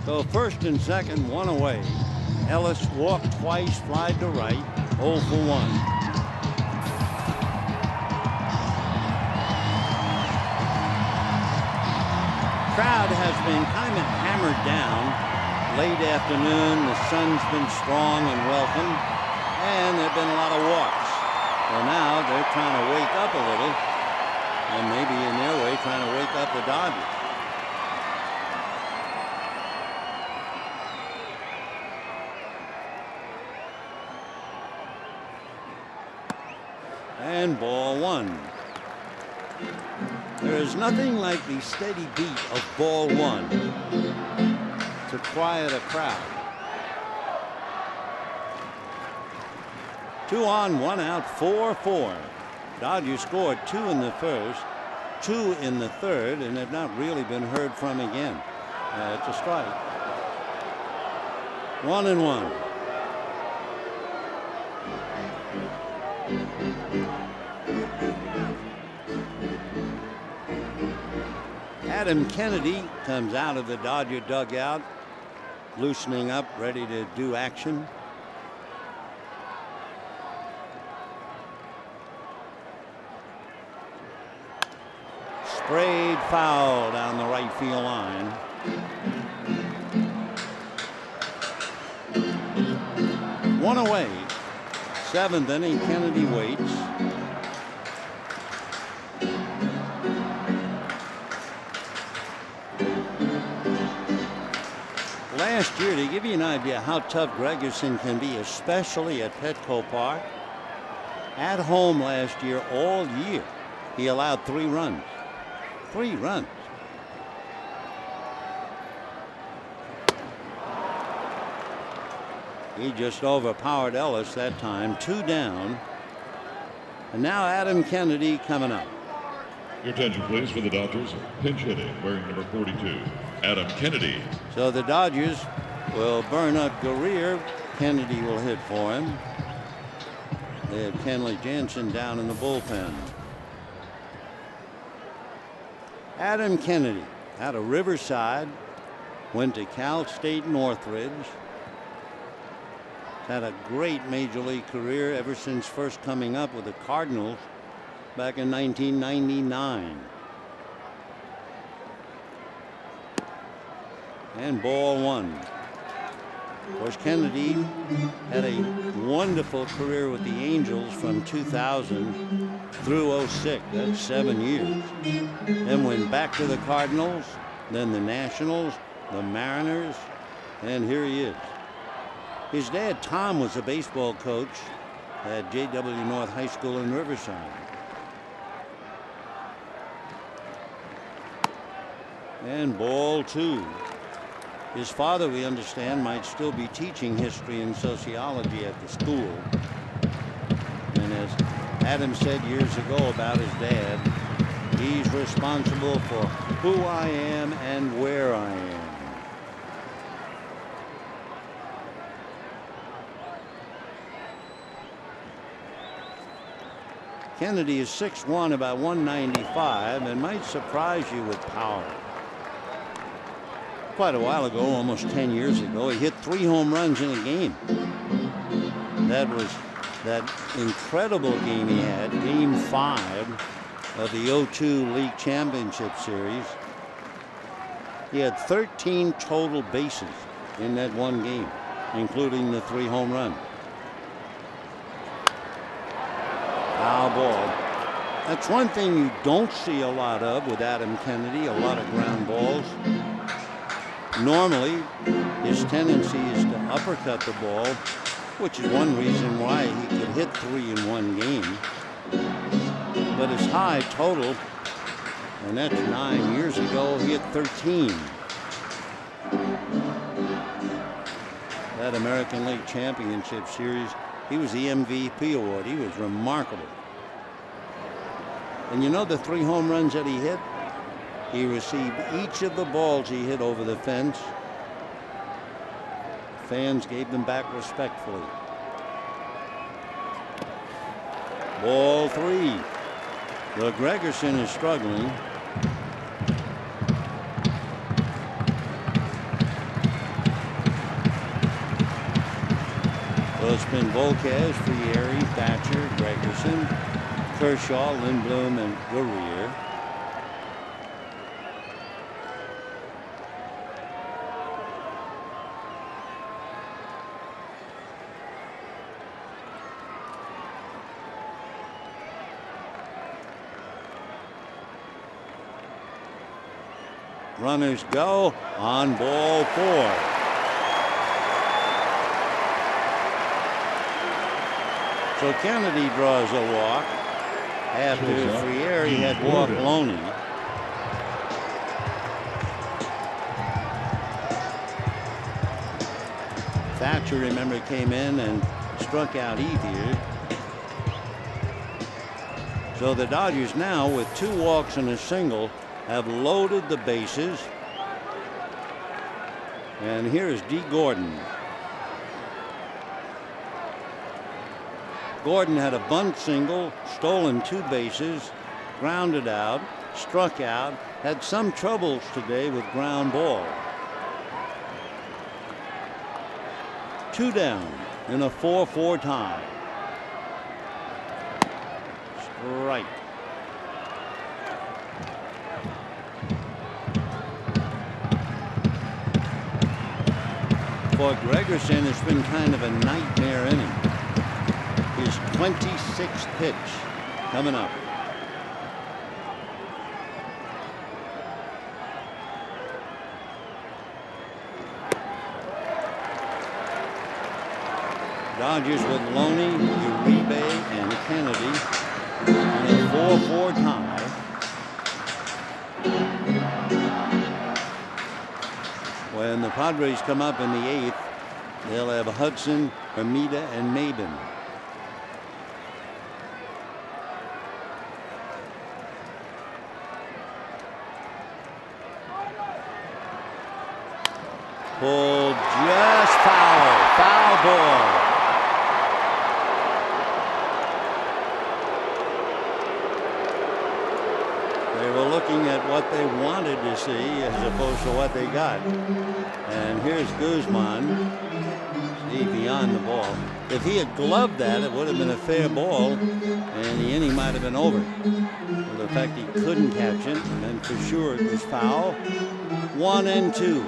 So first and second, 1 away. Ellis walked twice, flied to right, 0 for 1. Crowd has been kind of hammered down. Late afternoon, the sun's been strong and welcome, and there have been a lot of walks. Well, now they're trying to wake up a little, and maybe in their way trying to wake up the Dodgers. And ball 1. There is nothing like the steady beat of ball 1 to quiet a crowd. 2 on, 1 out, 4-4. Dodgers scored 2 in the first, 2 in the third and have not really been heard from again. It's a strike. 1-1. Adam Kennedy comes out of the Dodger dugout, loosening up, ready to do action. Sprayed foul down the right field line. One away. 7th inning, Kennedy waits. Last year, to give you an idea how tough Gregerson can be, especially at Petco Park, at home last year, all year, he allowed 3 runs. 3 runs. He just overpowered Ellis that time. 2 down. And now Adam Kennedy coming up. Your attention, please, for the Dodgers. Pinch hitting, wearing number 42, Adam Kennedy. So the Dodgers will burn up Guerrier. Kennedy will hit for him. They had Kenley Jansen down in the bullpen. Adam Kennedy out of Riverside, went to Cal State Northridge. Had a great major league career ever since first coming up with the Cardinals back in 1999. And ball 1. Of course, Kennedy had a wonderful career with the Angels from 2000 through 06. That's 7 years. Then went back to the Cardinals, then the Nationals, the Mariners, and here he is. His dad, Tom, was a baseball coach at J.W. North High School in Riverside. And ball 2. His father, we understand, might still be teaching history and sociology at the school. And as Adam said years ago about his dad, he's responsible for who I am and where I am. Kennedy is 6'1", about 195, and might surprise you with power. Quite a while ago, almost 10 years ago, he hit 3 home runs in a game. That was that incredible game he had, Game 5 of the 02 League Championship Series. He had 13 total bases in that one game, including the 3 home runs. Foul ball. That's one thing you don't see a lot of with Adam Kennedy, a lot of ground balls. Normally, his tendency is to uppercut the ball, which is one reason why he could hit 3 in one game. But his high total, and that's 9 years ago, he hit 13. That American League Championship Series, he was the MVP award. He was remarkable. And you know the 3 home runs that he hit? He received each of the balls he hit over the fence. Fans gave them back respectfully. Ball 3. Well, Gregerson is struggling. Well, it's been Volquez, Frieri, Thatcher, Gregerson, Kershaw, Lindblom, and Guerrier. Runners go on ball 4. So Kennedy draws a walk after Frieri had walked Loney. Thatcher, remember, came in and struck out Ethier. So the Dodgers now, with 2 walks and a single, have loaded the bases. And here is D. Gordon. Gordon had a bunt single, stolen 2 bases, grounded out, struck out, had some troubles today with ground ball. 2 down in a 4-4 tie. Strike. For Gregerson, it's been kind of a nightmare inning. His 26th pitch coming up. Dodgers with Loney, Uribe, and Kennedy in a 4-4 tie. When the Padres come up in the 8th, they'll have Hudson, Hermida, and Maben. Pulled just foul. Foul ball. They were looking at what they wanted to see as opposed to what they got. And here's Guzman. See, beyond the ball. If he had gloved that, it would have been a fair ball, and the inning might have been over. Well, the fact he couldn't catch it, and for sure it was foul. 1-2.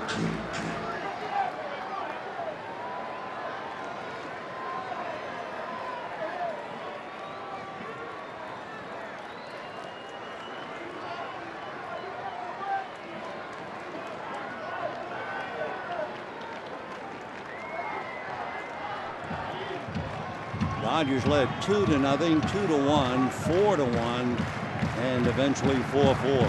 Dodgers led 2-0, 2-1, 4-1, and eventually 4-4.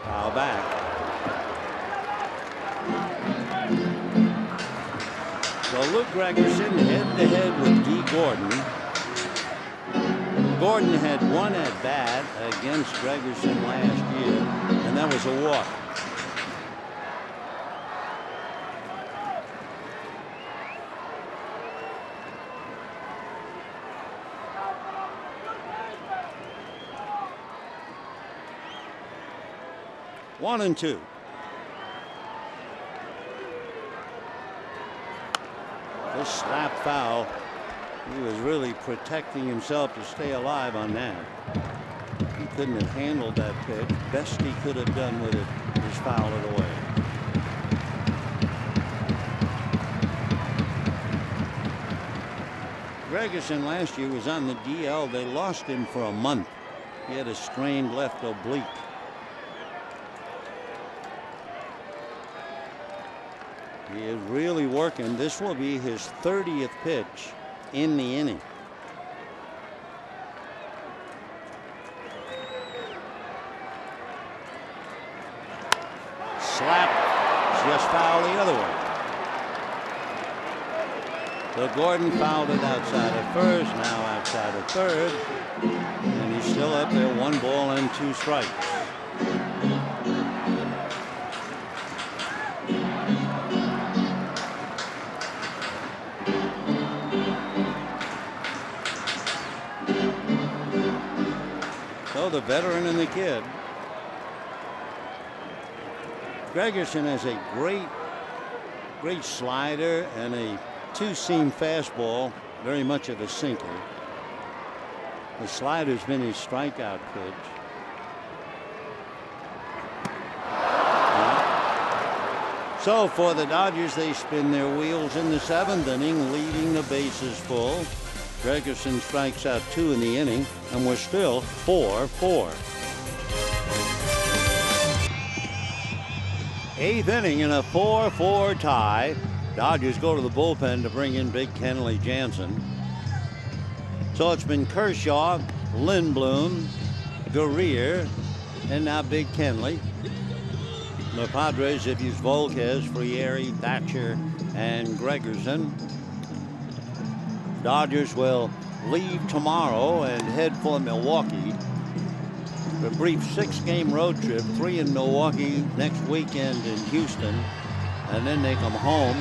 Foul back. So Luke Gregerson head-to-head with D. Gordon. Gordon had 1 at-bat against Gregerson last year, and that was a walk. One and two. This slap foul, he was really protecting himself to stay alive on that. He couldn't have handled that pitch. Best he could have done with it is foul it away. Gregerson last year was on the DL. They lost him for a month. He had a strained left oblique. He is really working. This will be his 30th pitch in the inning. Slap, just foul the other way. So Gordon fouled it outside of first, now outside of third, and he's still up there, 1 ball and 2 strikes. So the veteran and the kid. Gregerson has a great slider and a 2-seam fastball, very much of a sinker. The slider's been his strikeout pitch. So for the Dodgers, they spin their wheels in the 7th inning, leaving the bases full. Gregerson strikes out 2 in the inning, and we're still 4-4. 8th inning in a 4-4 tie. Dodgers go to the bullpen to bring in big Kenley Jansen. So it's been Kershaw, Lindblom, Guerrier, and now Big Kenley. The Padres have used Volquez, Frieri, Thatcher, and Gregerson. Dodgers will leave tomorrow and head for Milwaukee. A brief 6-game road trip, 3 in Milwaukee, next weekend in Houston, and then they come home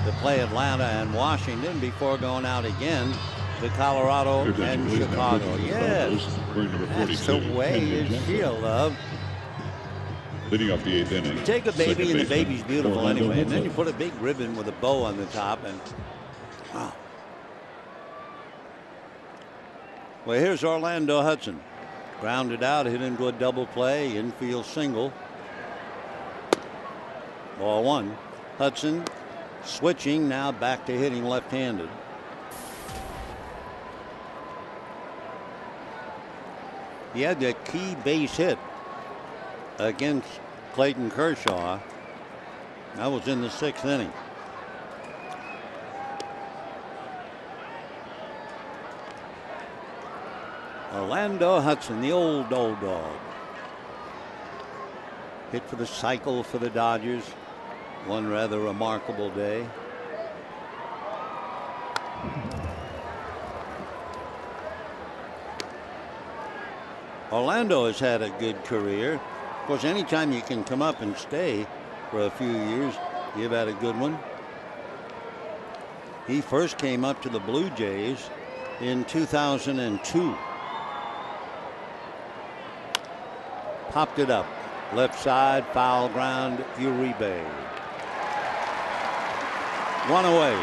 to play Atlanta and Washington before going out again to Colorado and Chicago. Yes, that's the way it feels, love. Leading off the 8th inning. You take a baby and the baby's beautiful anyway, and then you put a big ribbon with a bow on the top, and wow. Well, here's Orlando Hudson. Grounded out, hit into a double play, infield single. Ball 1. Hudson switching now back to hitting left-handed. He had that key base hit against Clayton Kershaw. That was in the 6th inning. Orlando Hudson, the old dog. Hit for the cycle for the Dodgers. One rather remarkable day. Orlando has had a good career. Of course, anytime you can come up and stay for a few years, you've had a good one. He first came up to the Blue Jays in 2002. Popped it up. Left side, foul ground, Uribe. One away.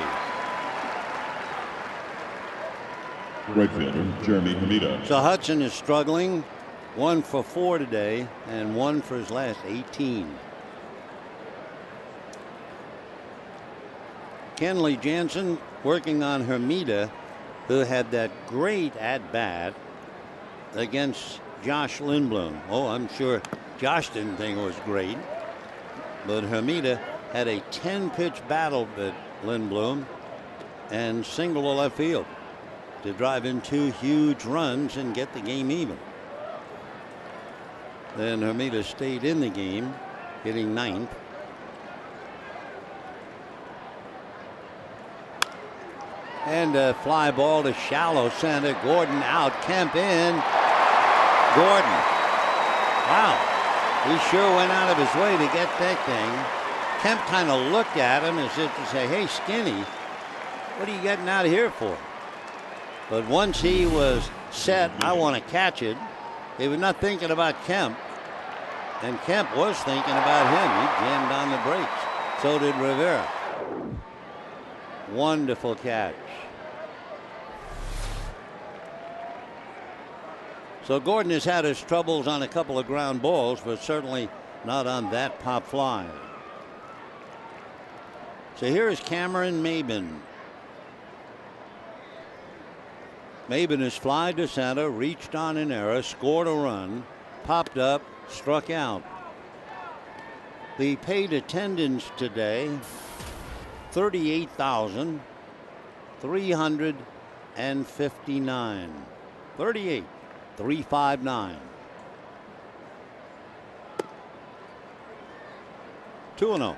Right fielder, Jeremy Hamida. So Hudson is struggling. 1 for 4 today and 1 for his last 18. Kenley Jansen working on Hermida, who had that great at-bat against Josh Lindblom. Oh, I'm sure Josh didn't think it was great, but Hermida had a 10-pitch battle with Lindblom and single to left field to drive in 2 huge runs and get the game even. Then Hermida stayed in the game, hitting 9th. And a fly ball to shallow center. Gordon out. Kemp in. Gordon. Wow. He sure went out of his way to get that thing. Kemp kind of looked at him as if to say, hey, Skinny, what are you getting out of here for? But once he was set, I want to catch it, he was not thinking about Kemp. And Kemp was thinking about him. He jammed on the brakes. So did Rivera. Wonderful catch. So Gordon has had his troubles on a couple of ground balls, but certainly not on that pop fly. So here is Cameron Maben. Maben has flied to center, reached on an error, scored a run, popped up, struck out. The paid attendance today, 38,359. 38,359. 2-0.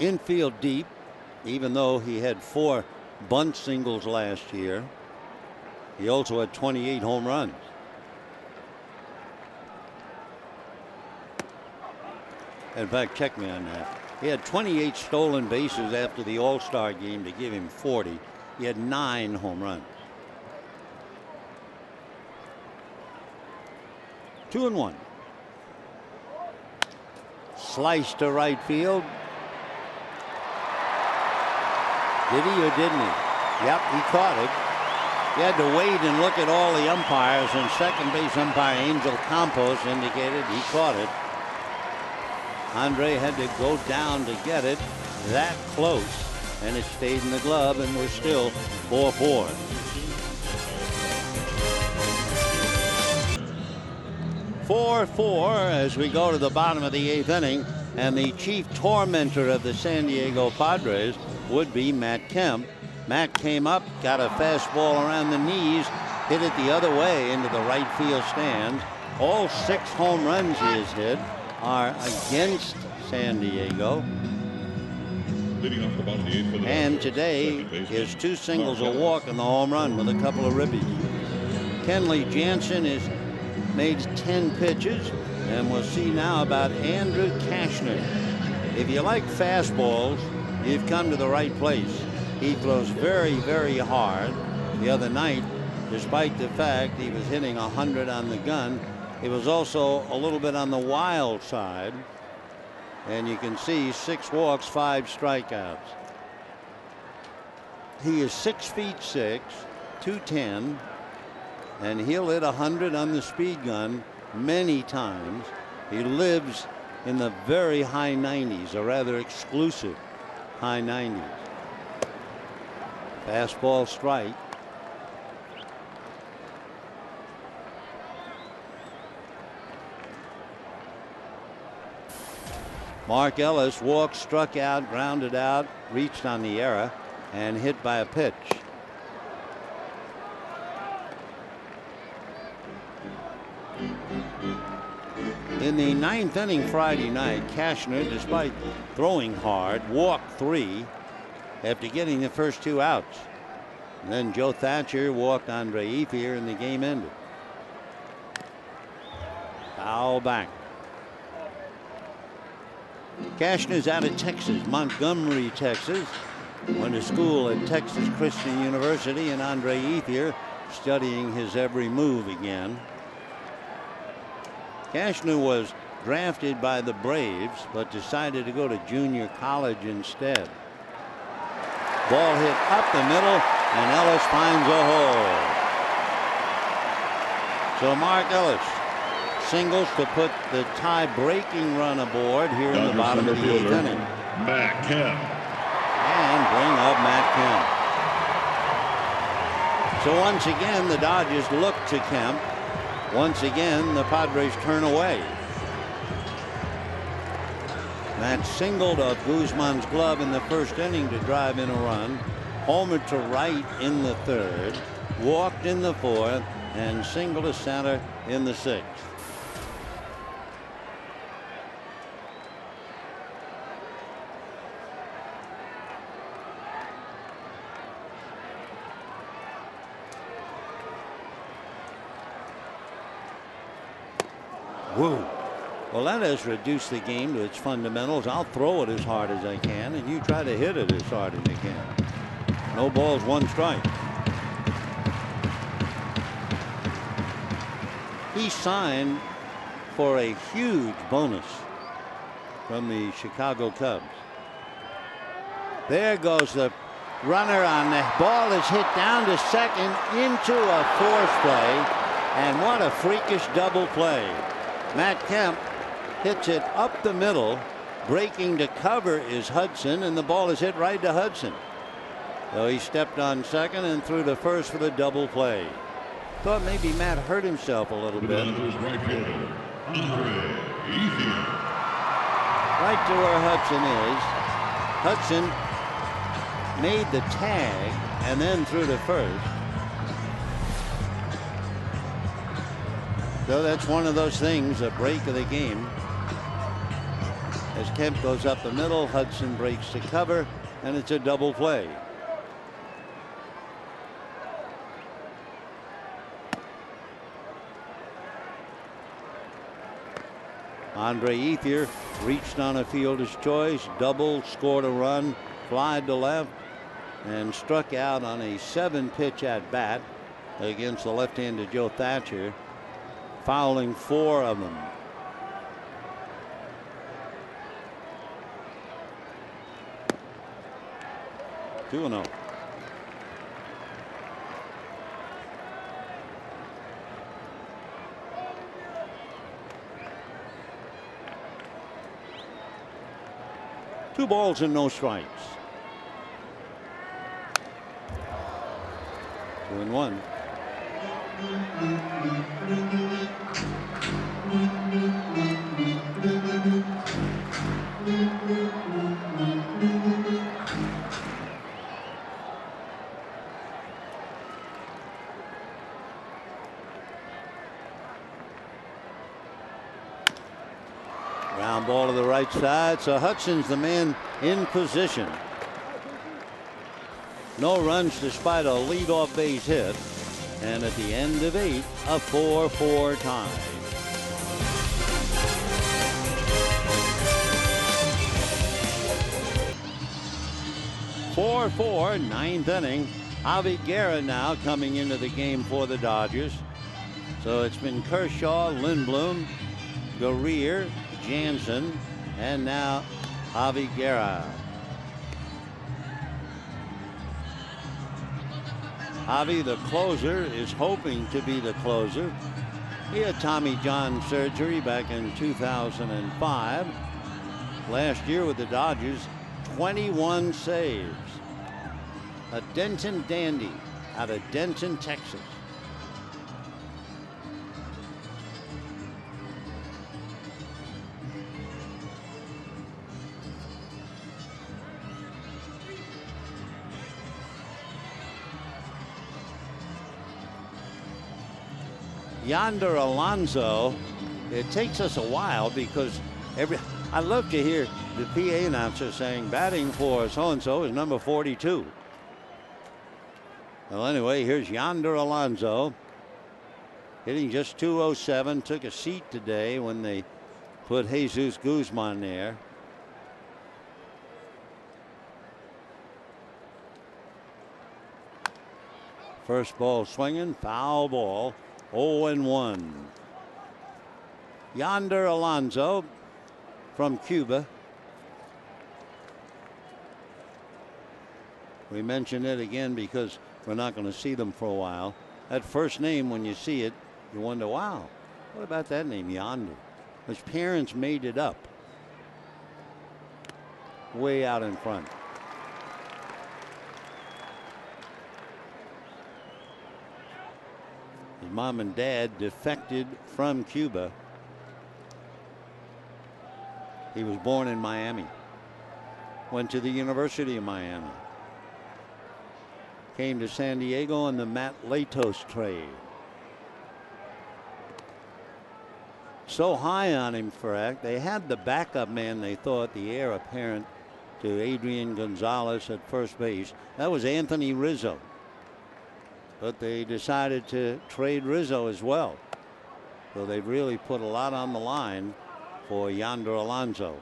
Infield deep, even though he had 4 bunt singles last year. He also had 28 home runs. In fact, check me on that. He had 28 stolen bases after the All-Star game to give him 40. He had 9 home runs. 2-1. Slice to right field. Did he or didn't he? Yep, he caught it. He had to wait and look at all the umpires, and second base umpire Angel Campos indicated he caught it. Andre had to go down to get it that close, and it stayed in the glove, and we're still 4-4. As we go to the bottom of the 8th inning. And the chief tormentor of the San Diego Padres would be Matt Kemp. Matt came up, got a fastball around the knees, hit it the other way into the right field stands. All 6 home runs he has hit are against San Diego. Leading off the bottom of the 8th for the And Dodgers, today second baseman, is 2 singles, a Mark walk, Ellis. and the home run with a couple of ribbies. Kenley Jansen has made 10 pitches, and we'll see now about Andrew Cashner. If you like fastballs, you've come to the right place. He throws very, very hard. The other night, despite the fact he was hitting 100 on the gun, it was also a little bit on the wild side. And you can see 6 walks, 5 strikeouts. He is 6'6", 210, and he'll hit 100 on the speed gun many times. He lives in the very high 90s, a rather exclusive high 90s. Fastball strike. Mark Ellis walked, struck out, grounded out, reached on the error, and hit by a pitch. In the 9th inning Friday night, Cashner, despite throwing hard, walked 3 after getting the first 2 outs. And then Joe Thatcher walked Andre Ethier, and the game ended. Foul back. Cashner's out of Texas, Montgomery, Texas. Went to school at Texas Christian University, and Andre Ethier studying his every move again. Cashner was drafted by the Braves, but decided to go to junior college instead. Ball hit up the middle, and Ellis finds a hole. So Mark Ellis singles to put the tie-breaking run aboard here in the bottom of the 8th inning. Matt Kemp. And bring up Matt Kemp. So once again, the Dodgers look to Kemp. Once again, the Padres turn away. Matt singled off Guzman's glove in the first inning to drive in a run. Homered to right in the 3rd. Walked in the 4th. And singled to center in the 6th. Woo. Well, that has reduced the game to its fundamentals. I'll throw it as hard as I can, and you try to hit it as hard as you can. No balls, 1 strike. He signed for a huge bonus from the Chicago Cubs. There goes the runner on the ball, is hit down to second into a force play, and what a freakish double play. Matt Kemp hits it up the middle. Breaking to cover is Hudson, and the ball is hit right to Hudson. So he stepped on second and threw to first for the double play. Thought maybe Matt hurt himself a little bit. Right fielder, Andre Ethier. Right to where Hudson is. Hudson made the tag and then threw to first. So that's one of those things, a break of the game. As Kemp goes up the middle, Hudson breaks to cover, and it's a double play. Andre Ethier reached on a fielder's choice, doubled, scored a run, flied to left, and struck out on a 7-pitch at bat against the left-handed Joe Thatcher, fouling 4 of them. Two and 0. Two balls and no strikes. 2-1. Ground ball to the right side, so Hudson's the man in position. No runs despite a leadoff base hit. And at the end of 8, a 4-4 tie. 4-4, ninth inning. Javi Guerra now coming into the game for the Dodgers. So it's been Kershaw, Lindblom, Guerrier, Jansen, and now Javi Guerra. Javi, the closer, is hoping to be the closer. He had Tommy John surgery back in 2005. Last year with the Dodgers, 21 saves. A Denton dandy out of Denton, Texas. Yonder Alonso, it takes us a while because I love to hear the PA announcer saying batting for so-and-so is number 42. Well, anyway, here's Yonder Alonso hitting just 207. Took a seat today when they put Jesus Guzman there. First ball swinging, foul ball. 0-1. Yonder Alonso from Cuba. We mention it again because we're not going to see them for a while. That first name, when you see it, you wonder, wow, what about that name, Yonder? His parents made it up. Way out in front. His mom and dad defected from Cuba. He was born in Miami. Went to the University of Miami. Came to San Diego on the Matt Latos trade. So high on him, for act. They had the backup man, they thought, the heir apparent to Adrian Gonzalez at first base. That was Anthony Rizzo. But they decided to trade Rizzo as well. So they've really put a lot on the line for Yonder Alonso.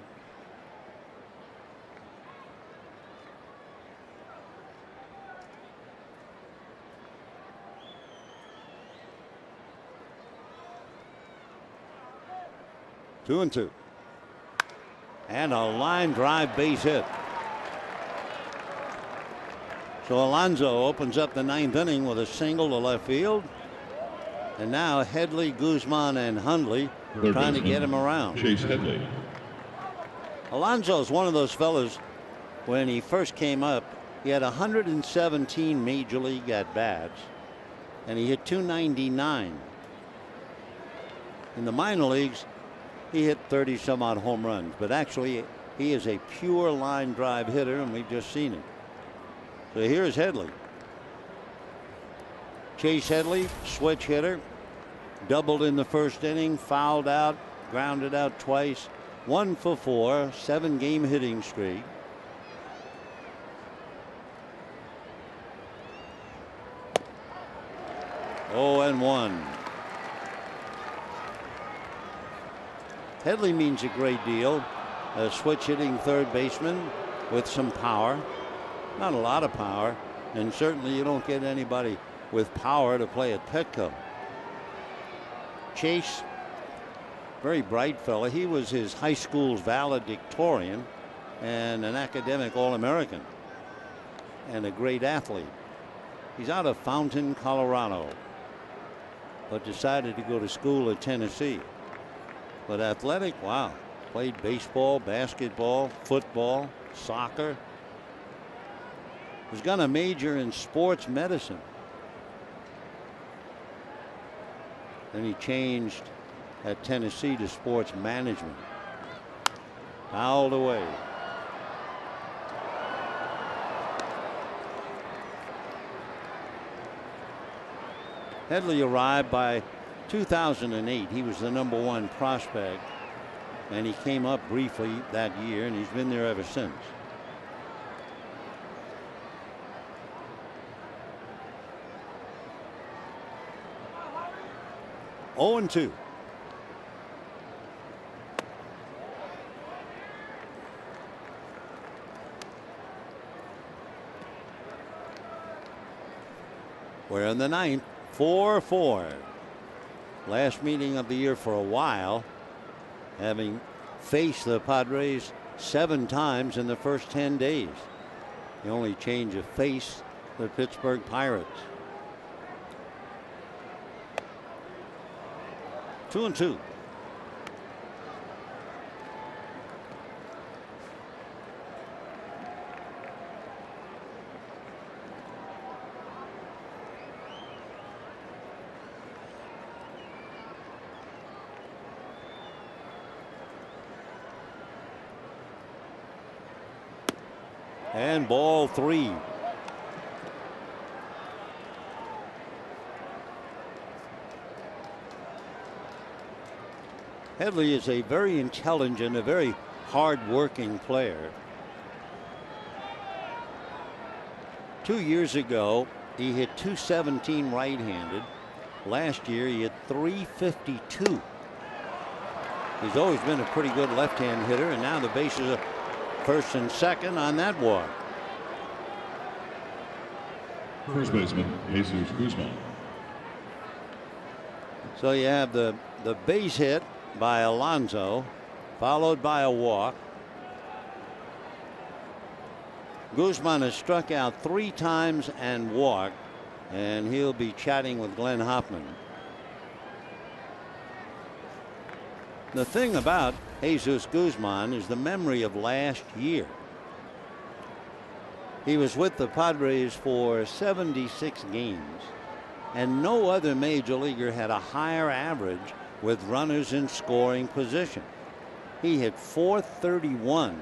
Two and two. And a line drive base hit. So Alonso opens up the ninth inning with a single to left field. And now Headley, Guzman, and Hundley trying to get him around. Chase Headley. Alonso is one of those fellas, when he first came up, he had 117 major league at-bats, and he hit 299. In the minor leagues, he hit 30 some odd home runs, but actually he is a pure line drive hitter, and we've just seen it. So here's Headley. Chase Headley, switch hitter, doubled in the first inning, fouled out, grounded out twice, 1 for 4, 7-game hitting streak. Oh, and 1. Headley means a great deal. A switch hitting third baseman with some power. Not a lot of power, and certainly you don't get anybody with power to play at Petco. Chase, very bright fella. He was his high school's valedictorian and an academic All-American and a great athlete. He's out of Fountain, Colorado, but decided to go to school at Tennessee. But athletic, wow. Played baseball, basketball, football, soccer. Was going to major in sports medicine. Then he changed at Tennessee to sports management. Fouled away. Headley arrived by 2008. He was the #1 prospect. and he came up briefly that year, and he's been there ever since. Oh and 2. We're in the ninth, 4-4. Last meeting of the year for a while, having faced the Padres 7 times in the first 10 days. The only change of face, the Pittsburgh Pirates. 2-2. And ball 3. Headley is a very intelligent, a very hard-working player. 2 years ago, he hit .217 right-handed. Last year, he hit .352. He's always been a pretty good left-hand hitter, and now the bases are first and second on that walk. First baseman, Jesus Guzman. So you have the base hit by Alonso, followed by a walk. Guzman has struck out 3 times and walked, and he'll be chatting with Glenn Hoffman. The thing about Jesus Guzman is the memory of last year. He was with the Padres for 76 games, and no other major leaguer had a higher average with runners in scoring position. He hit .431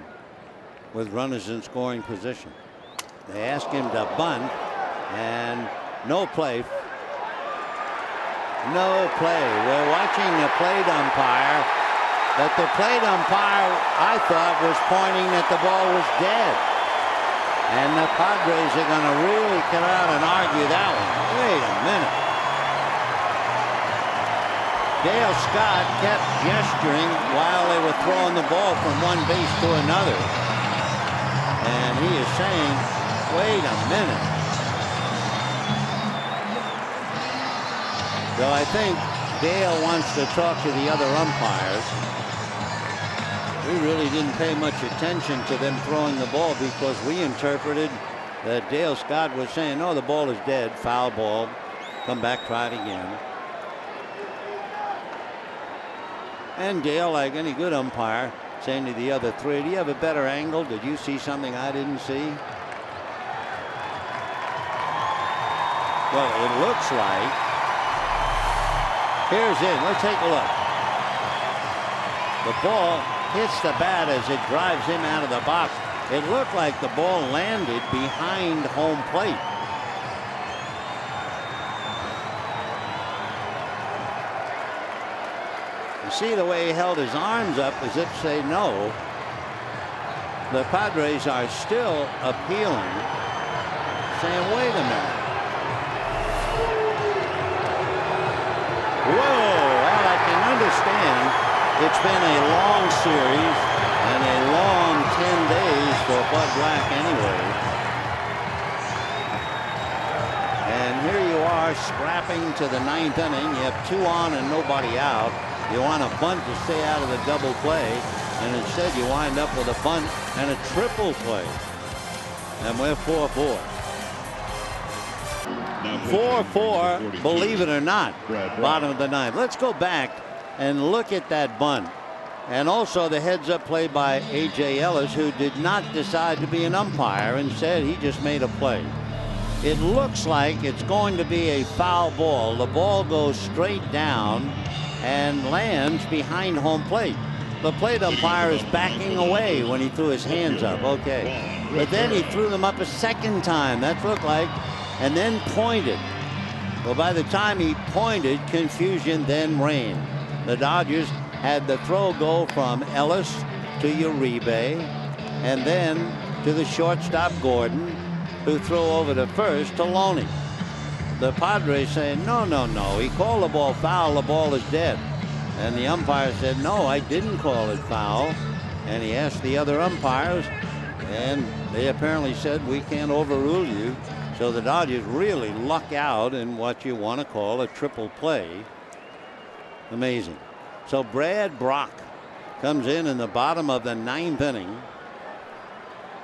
with runners in scoring position. They asked him to bunt, and no play. No play. We're watching the plate umpire, but the plate umpire, I thought, was pointing that the ball was dead. And the Padres are going to really come out and argue that one. Wait a minute. Dale Scott kept gesturing while they were throwing the ball from one base to another. And he is saying, wait a minute. So I think Dale wants to talk to the other umpires. We really didn't pay much attention to them throwing the ball because we interpreted that Dale Scott was saying, no, the ball is dead, foul ball, come back, try it again. And Dale, like any good umpire, saying to the other 3, do you have a better angle? Did you see something I didn't see? Well, it looks like, here's it, let's take a look. The ball hits the bat as it drives him out of the box. It looked like the ball landed behind home plate. You see the way he held his arms up as if to say no. The Padres are still appealing, saying, wait a minute. Whoa, well, I can understand. It's been a long series and a long 10 days for Bud Black anyway. And here you are scrapping to the 9th inning. You have 2 on and nobody out. You want a bunt to stay out of the double play, and instead you wind up with a bunt and a triple play. And we're 4-4. 4-4, believe it or not, bottom of the 9th. Let's go back and look at that bunt. And also the heads-up play by A.J. Ellis, who did not decide to be an umpire. Instead, he just made a play. It looks like it's going to be a foul ball. The ball goes straight down and lands behind home plate. The plate umpire is backing away when he threw his hands up. Okay. But then he threw them up a second time. That looked like, and then pointed. Well, by the time he pointed, confusion then reigned. The Dodgers had the throw go from Ellis to Uribe, and then to the shortstop Gordon, who threw over to first to Loney. The Padres saying, no, no, no, he called the ball foul, the ball is dead. And the umpire said, no, I didn't call it foul. And he asked the other umpires, and they apparently said, we can't overrule you. So the Dodgers really luck out in what you want to call a triple play. Amazing. So Brad Brock comes in the bottom of the 9th inning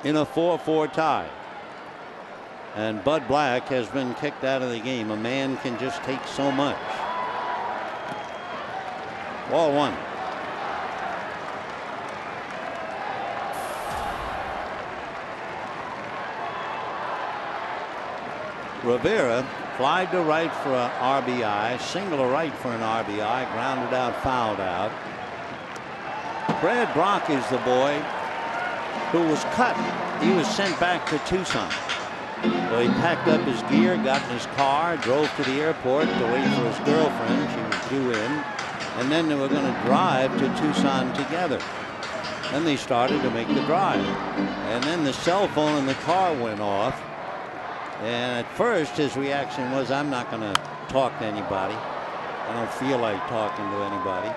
in a 4-4 tie. And Bud Black has been kicked out of the game. A man can just take so much. Ball 1. Rivera flied to right for an RBI, single to right for an RBI, grounded out, fouled out. Brad Brock is the boy who was cut. He was sent back to Tucson. So he packed up his gear, got in his car, drove to the airport to wait for his girlfriend. She was due in. And then they were going to drive to Tucson together. Then they started to make the drive. And then the cell phone in the car went off. And at first his reaction was, I'm not going to talk to anybody. I don't feel like talking to anybody.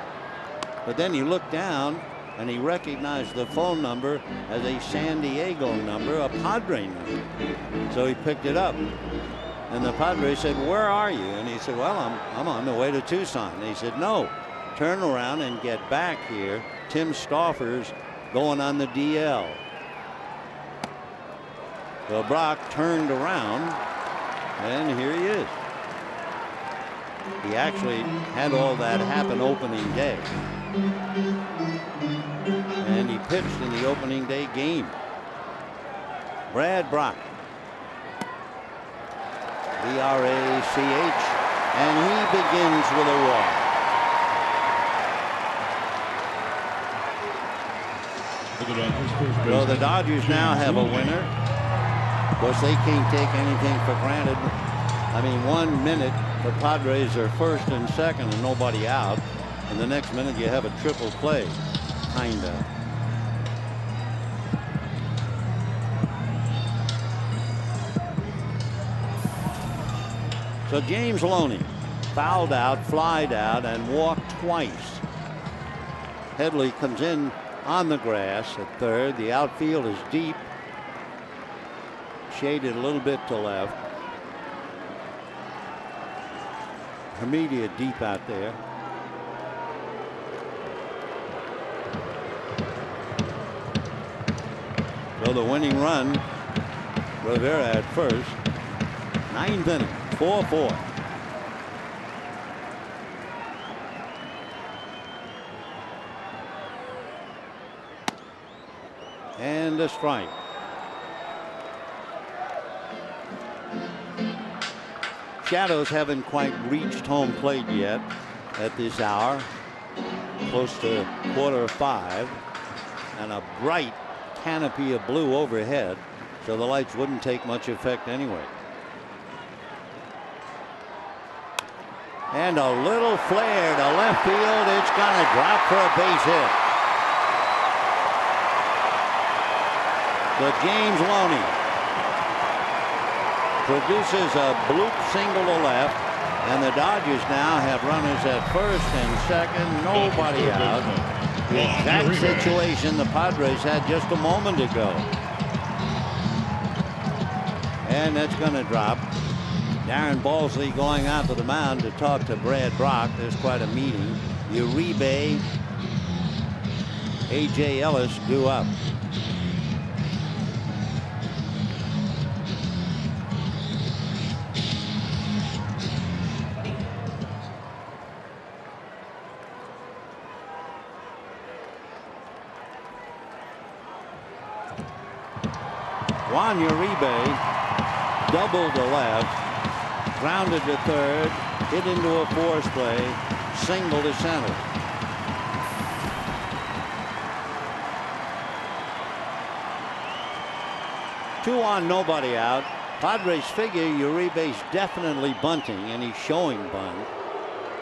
But then he looked down and he recognized the phone number as a San Diego number, a Padre number. So he picked it up. And the Padre said, where are you? And he said, well, I'm on the way to Tucson. And he said, no, turn around and get back here. Tim Stauffer's going on the DL. So Brock turned around, and here he is. He actually had all that happen opening day. And he pitched in the opening day game. Brad Brock. B-R-A-C-H. And he begins with a walk. So the Dodgers now have a winner. Of course, they can't take anything for granted. I mean, 1 minute the Padres are first and second and nobody out, and the next minute you have a triple play, kinda. So James Loney fouled out, flied out, and walked twice. Headley comes in on the grass at third. The outfield is deep, shaded a little bit to left. Hermedia deep out there. So the winning run, Rivera at first. 9th inning, 4-4. And a strike. Shadows haven't quite reached home plate yet at this hour. Close to 4:45, and a bright canopy of blue overhead, so the lights wouldn't take much effect anyway. And a little flare to left field. It's going to drop for a base hit. But James Loney produces a bloop single to left, and the Dodgers now have runners at first and second, nobody out. The exact situation the Padres had just a moment ago. And that's going to drop. Darren Balsley going out to the mound to talk to Brad Brock. There's quite a meeting. Uribe, A.J. Ellis due up. Juan Uribe doubled to left, grounded to third, hit into a force play, single to center. Two on, nobody out. Padres figure Uribe's definitely bunting, and he's showing bunt.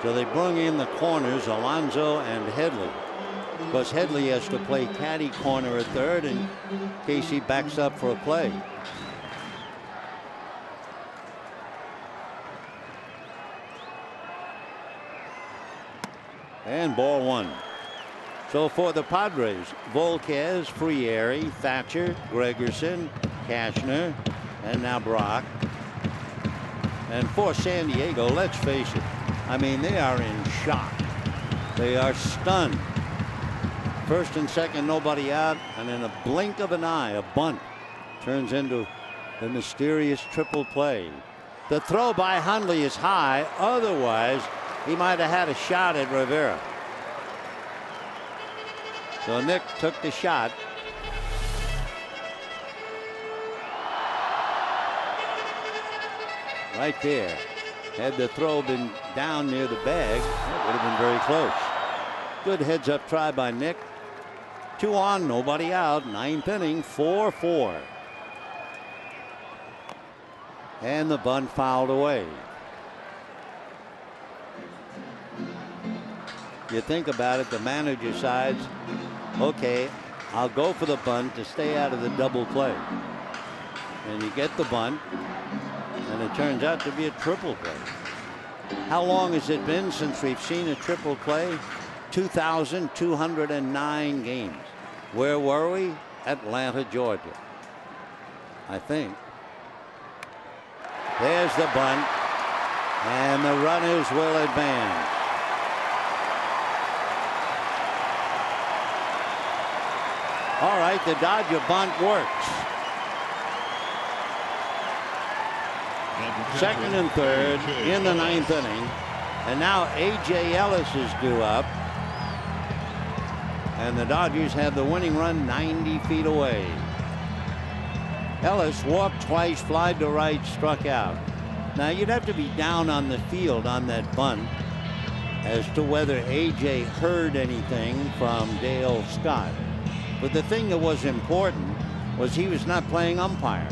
So they bring in the corners, Alonso and Headley. Of course, Headley has to play caddy corner at third in case he backs up for a play. And ball one. So for the Padres, Volquez, Frieri, Thatcher, Gregerson, Cashner, and now Brock. And for San Diego, let's face it, I mean, they are in shock. They are stunned. First and second, nobody out, and in a blink of an eye, a bunt turns into the mysterious triple play. The throw by Hundley is high. Otherwise, he might have had a shot at Rivera. So Nick took the shot. Right there. Had the throw been down near the bag, it would have been very close. Good heads up try by Nick. 2 on, nobody out. 9th inning, 4-4. And the bunt fouled away. You think about it, the manager decides, okay, I'll go for the bunt to stay out of the double play. And you get the bunt, and it turns out to be a triple play. How long has it been since we've seen a triple play? 2,209 games. Where were we? Atlanta, Georgia, I think. There's the bunt, and the runners will advance. All right, the Dodger bunt works. Second and third in the 9th inning. And now A.J. Ellis is due up. And the Dodgers have the winning run 90 feet away. Ellis walked twice, flied to right, struck out. Now you'd have to be down on the field on that bunt as to whether A.J. heard anything from Dale Scott. But the thing that was important was he was not playing umpire.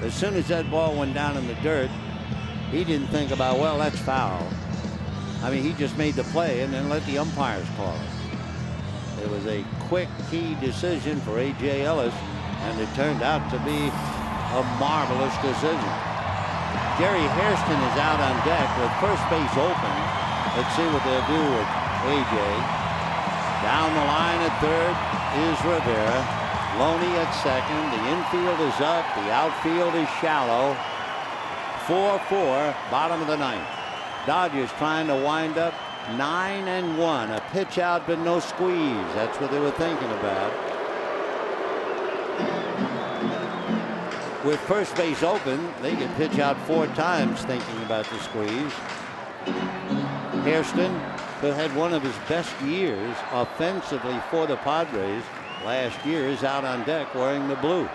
As soon as that ball went down in the dirt, he didn't think about, well, that's foul. I mean, he just made the play and then let the umpires call it. It was a quick, key decision for A.J. Ellis, and it turned out to be a marvelous decision. Jerry Hairston is out on deck with first base open. Let's see what they'll do with A.J. Down the line at third is Rivera. Loney at second. The infield is up. The outfield is shallow. 4-4, bottom of the 9th. Dodgers trying to wind up 9-1. A pitch out, but no squeeze. That's what they were thinking about. With first base open, they can pitch out 4 times thinking about the squeeze. Hairston, who had one of his best years offensively for the Padres last year, is out on deck wearing the blue.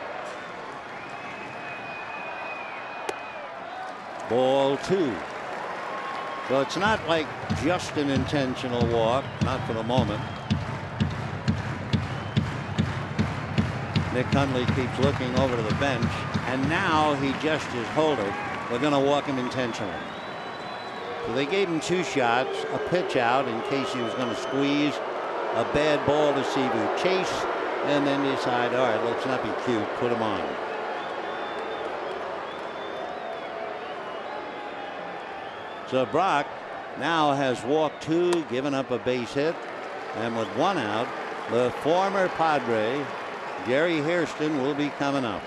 Ball 2. So it's not like just an intentional walk, not for the moment. Nick Hundley keeps looking over to the bench, and now he gestures, hold it. We're going to walk him intentionally. So they gave him 2 shots, a pitch out in case he was going to squeeze, a bad ball to see who chase, and then decide, all right, let's not be cute, put him on. So Brock now has walked 2, given up a base hit, and with 1 out, the former Padre, Gary Hairston, will be coming up.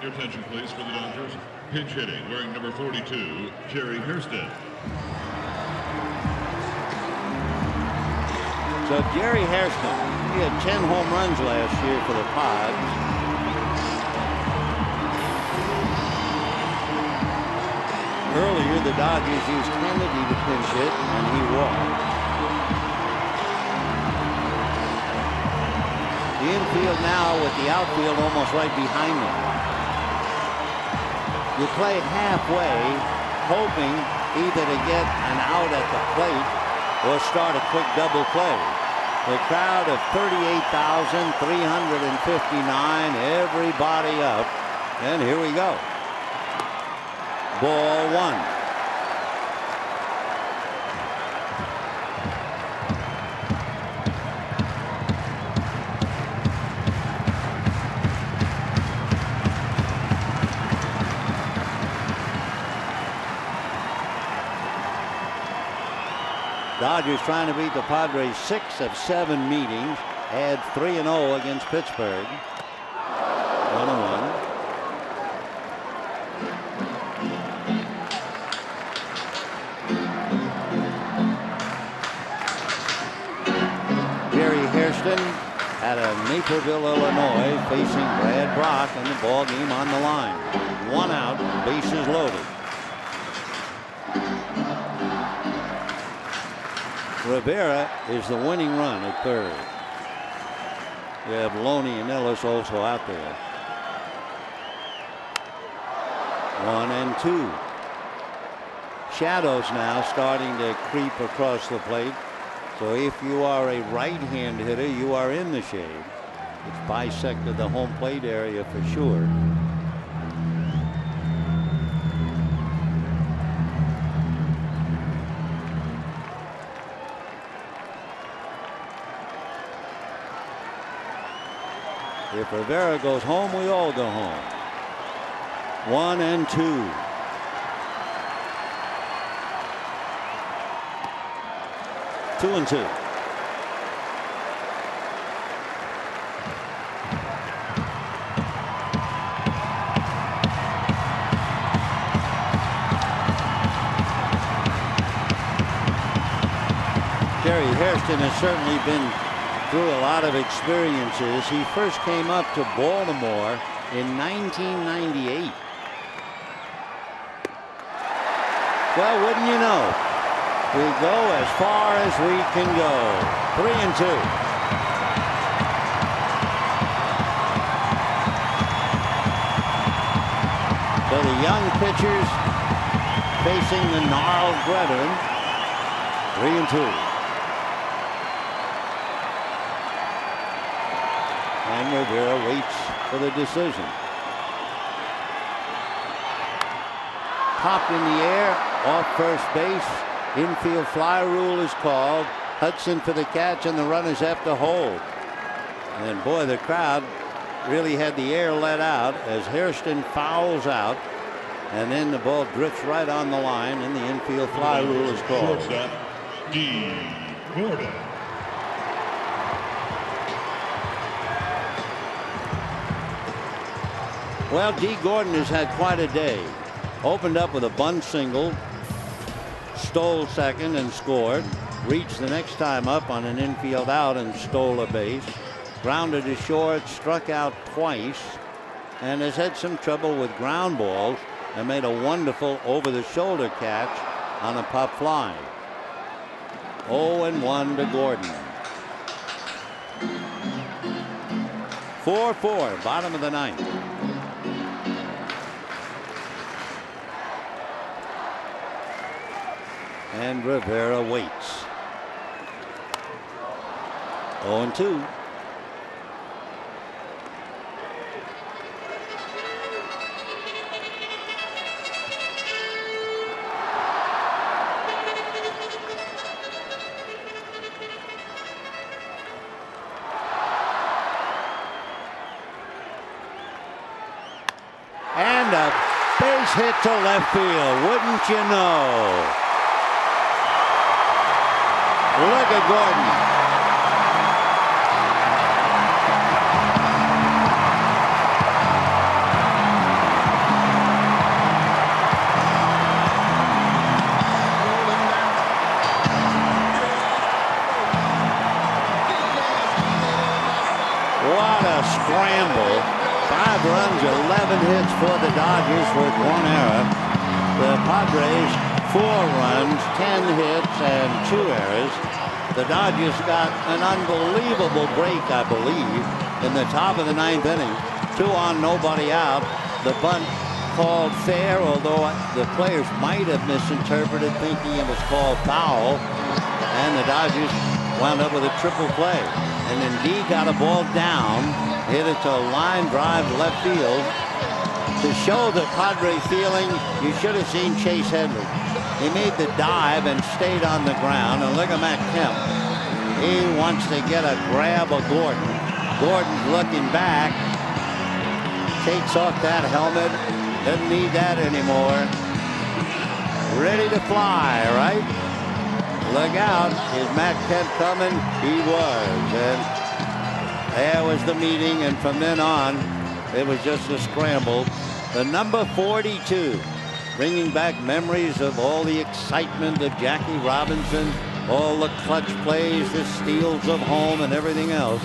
Your attention, please, for the Dodgers. Pinch hitting, wearing number 42, Jerry Hairston. So Jerry Hairston, he had 10 home runs last year for the Pods. Earlier, the Dodgers used Kennedy to pinch hit, and he walked. The infield now with the outfield almost right behind them. You play halfway, hoping either to get an out at the plate or start a quick double play. The crowd of 38,359, everybody up, and here we go. Ball one. Dodgers trying to beat the Padres 6 of 7 meetings. Add 3-0 against Pittsburgh. 1-1. Jerry Hairston out of Naperville, Illinois, facing Brad Brock, and the ball game on the line. 1 out, bases loaded. Rivera is the winning run at third. We have Loney and Ellis also out there. 1-2. Shadows now starting to creep across the plate. So if you are a right-hand hitter, you are in the shade. It's bisected the home plate area for sure. If Rivera goes home, we all go home. 1-2. Two and two. Jerry Hairston has certainly been through a lot of experiences. He first came up to Baltimore in 1998. Well, wouldn't you know, we go as far as we can go. 3-2. So the young pitchers facing the gnarled brethren. 3-2. And Rivera waits for the decision. Popped in the air, off first base. Infield fly rule is called. Hudson for the catch, and the runners have to hold. And boy, the crowd really had the air let out as Hairston fouls out. And then the ball drifts right on the line, and the infield fly rule is called. Shortstop, D. Gordon. Well, D. Gordon has had quite a day. Opened up with a bunt single, stole second and scored. Reached the next time up on an infield out and stole a base. Grounded to short, struck out twice, and has had some trouble with ground balls and made a wonderful over-the-shoulder catch on a pop fly. 0-1 to Gordon. 4-4, bottom of the ninth. And Rivera waits. 0-2. And a base hit to left field, wouldn't you know? Look at Gordon. What a scramble. 5 runs, 11 hits for the Dodgers with 1 error. The Padres 4 runs, 10 hits, and 2 errors. The Dodgers got an unbelievable break, I believe, in the top of the 9th inning. 2 on, nobody out. The bunt called fair, although the players might have misinterpreted, thinking it was called foul. And the Dodgers wound up with a triple play. And then D got a ball down, hit it to a line drive left field. To show the Padre feeling, you should have seen Chase Headley. He made the dive and stayed on the ground. And look at Matt Kemp. He wants to get a grab of Gordon. Gordon's looking back. Takes off that helmet. Doesn't need that anymore. Ready to fly, right? Look out. Is Matt Kemp coming? He was. And there was the meeting. And from then on, it was just a scramble. The number 42, bringing back memories of all the excitement of Jackie Robinson, all the clutch plays, the steals of home, and everything else.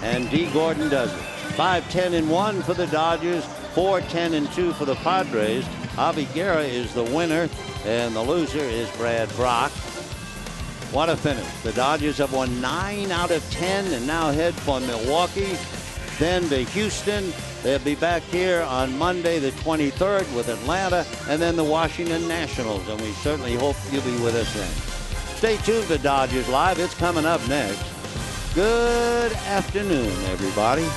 And D. Gordon does it. 5-10-1 for the Dodgers, 4-10-2 for the Padres. Javi Guerra is the winner, and the loser is Brad Brock. What a finish. The Dodgers have won 9 out of 10 and now head for Milwaukee, then to Houston. They'll be back here on Monday the 23rd with Atlanta, and then the Washington Nationals, and we certainly hope you'll be with us then. Stay tuned to Dodgers Live. It's coming up next. Good afternoon, everybody.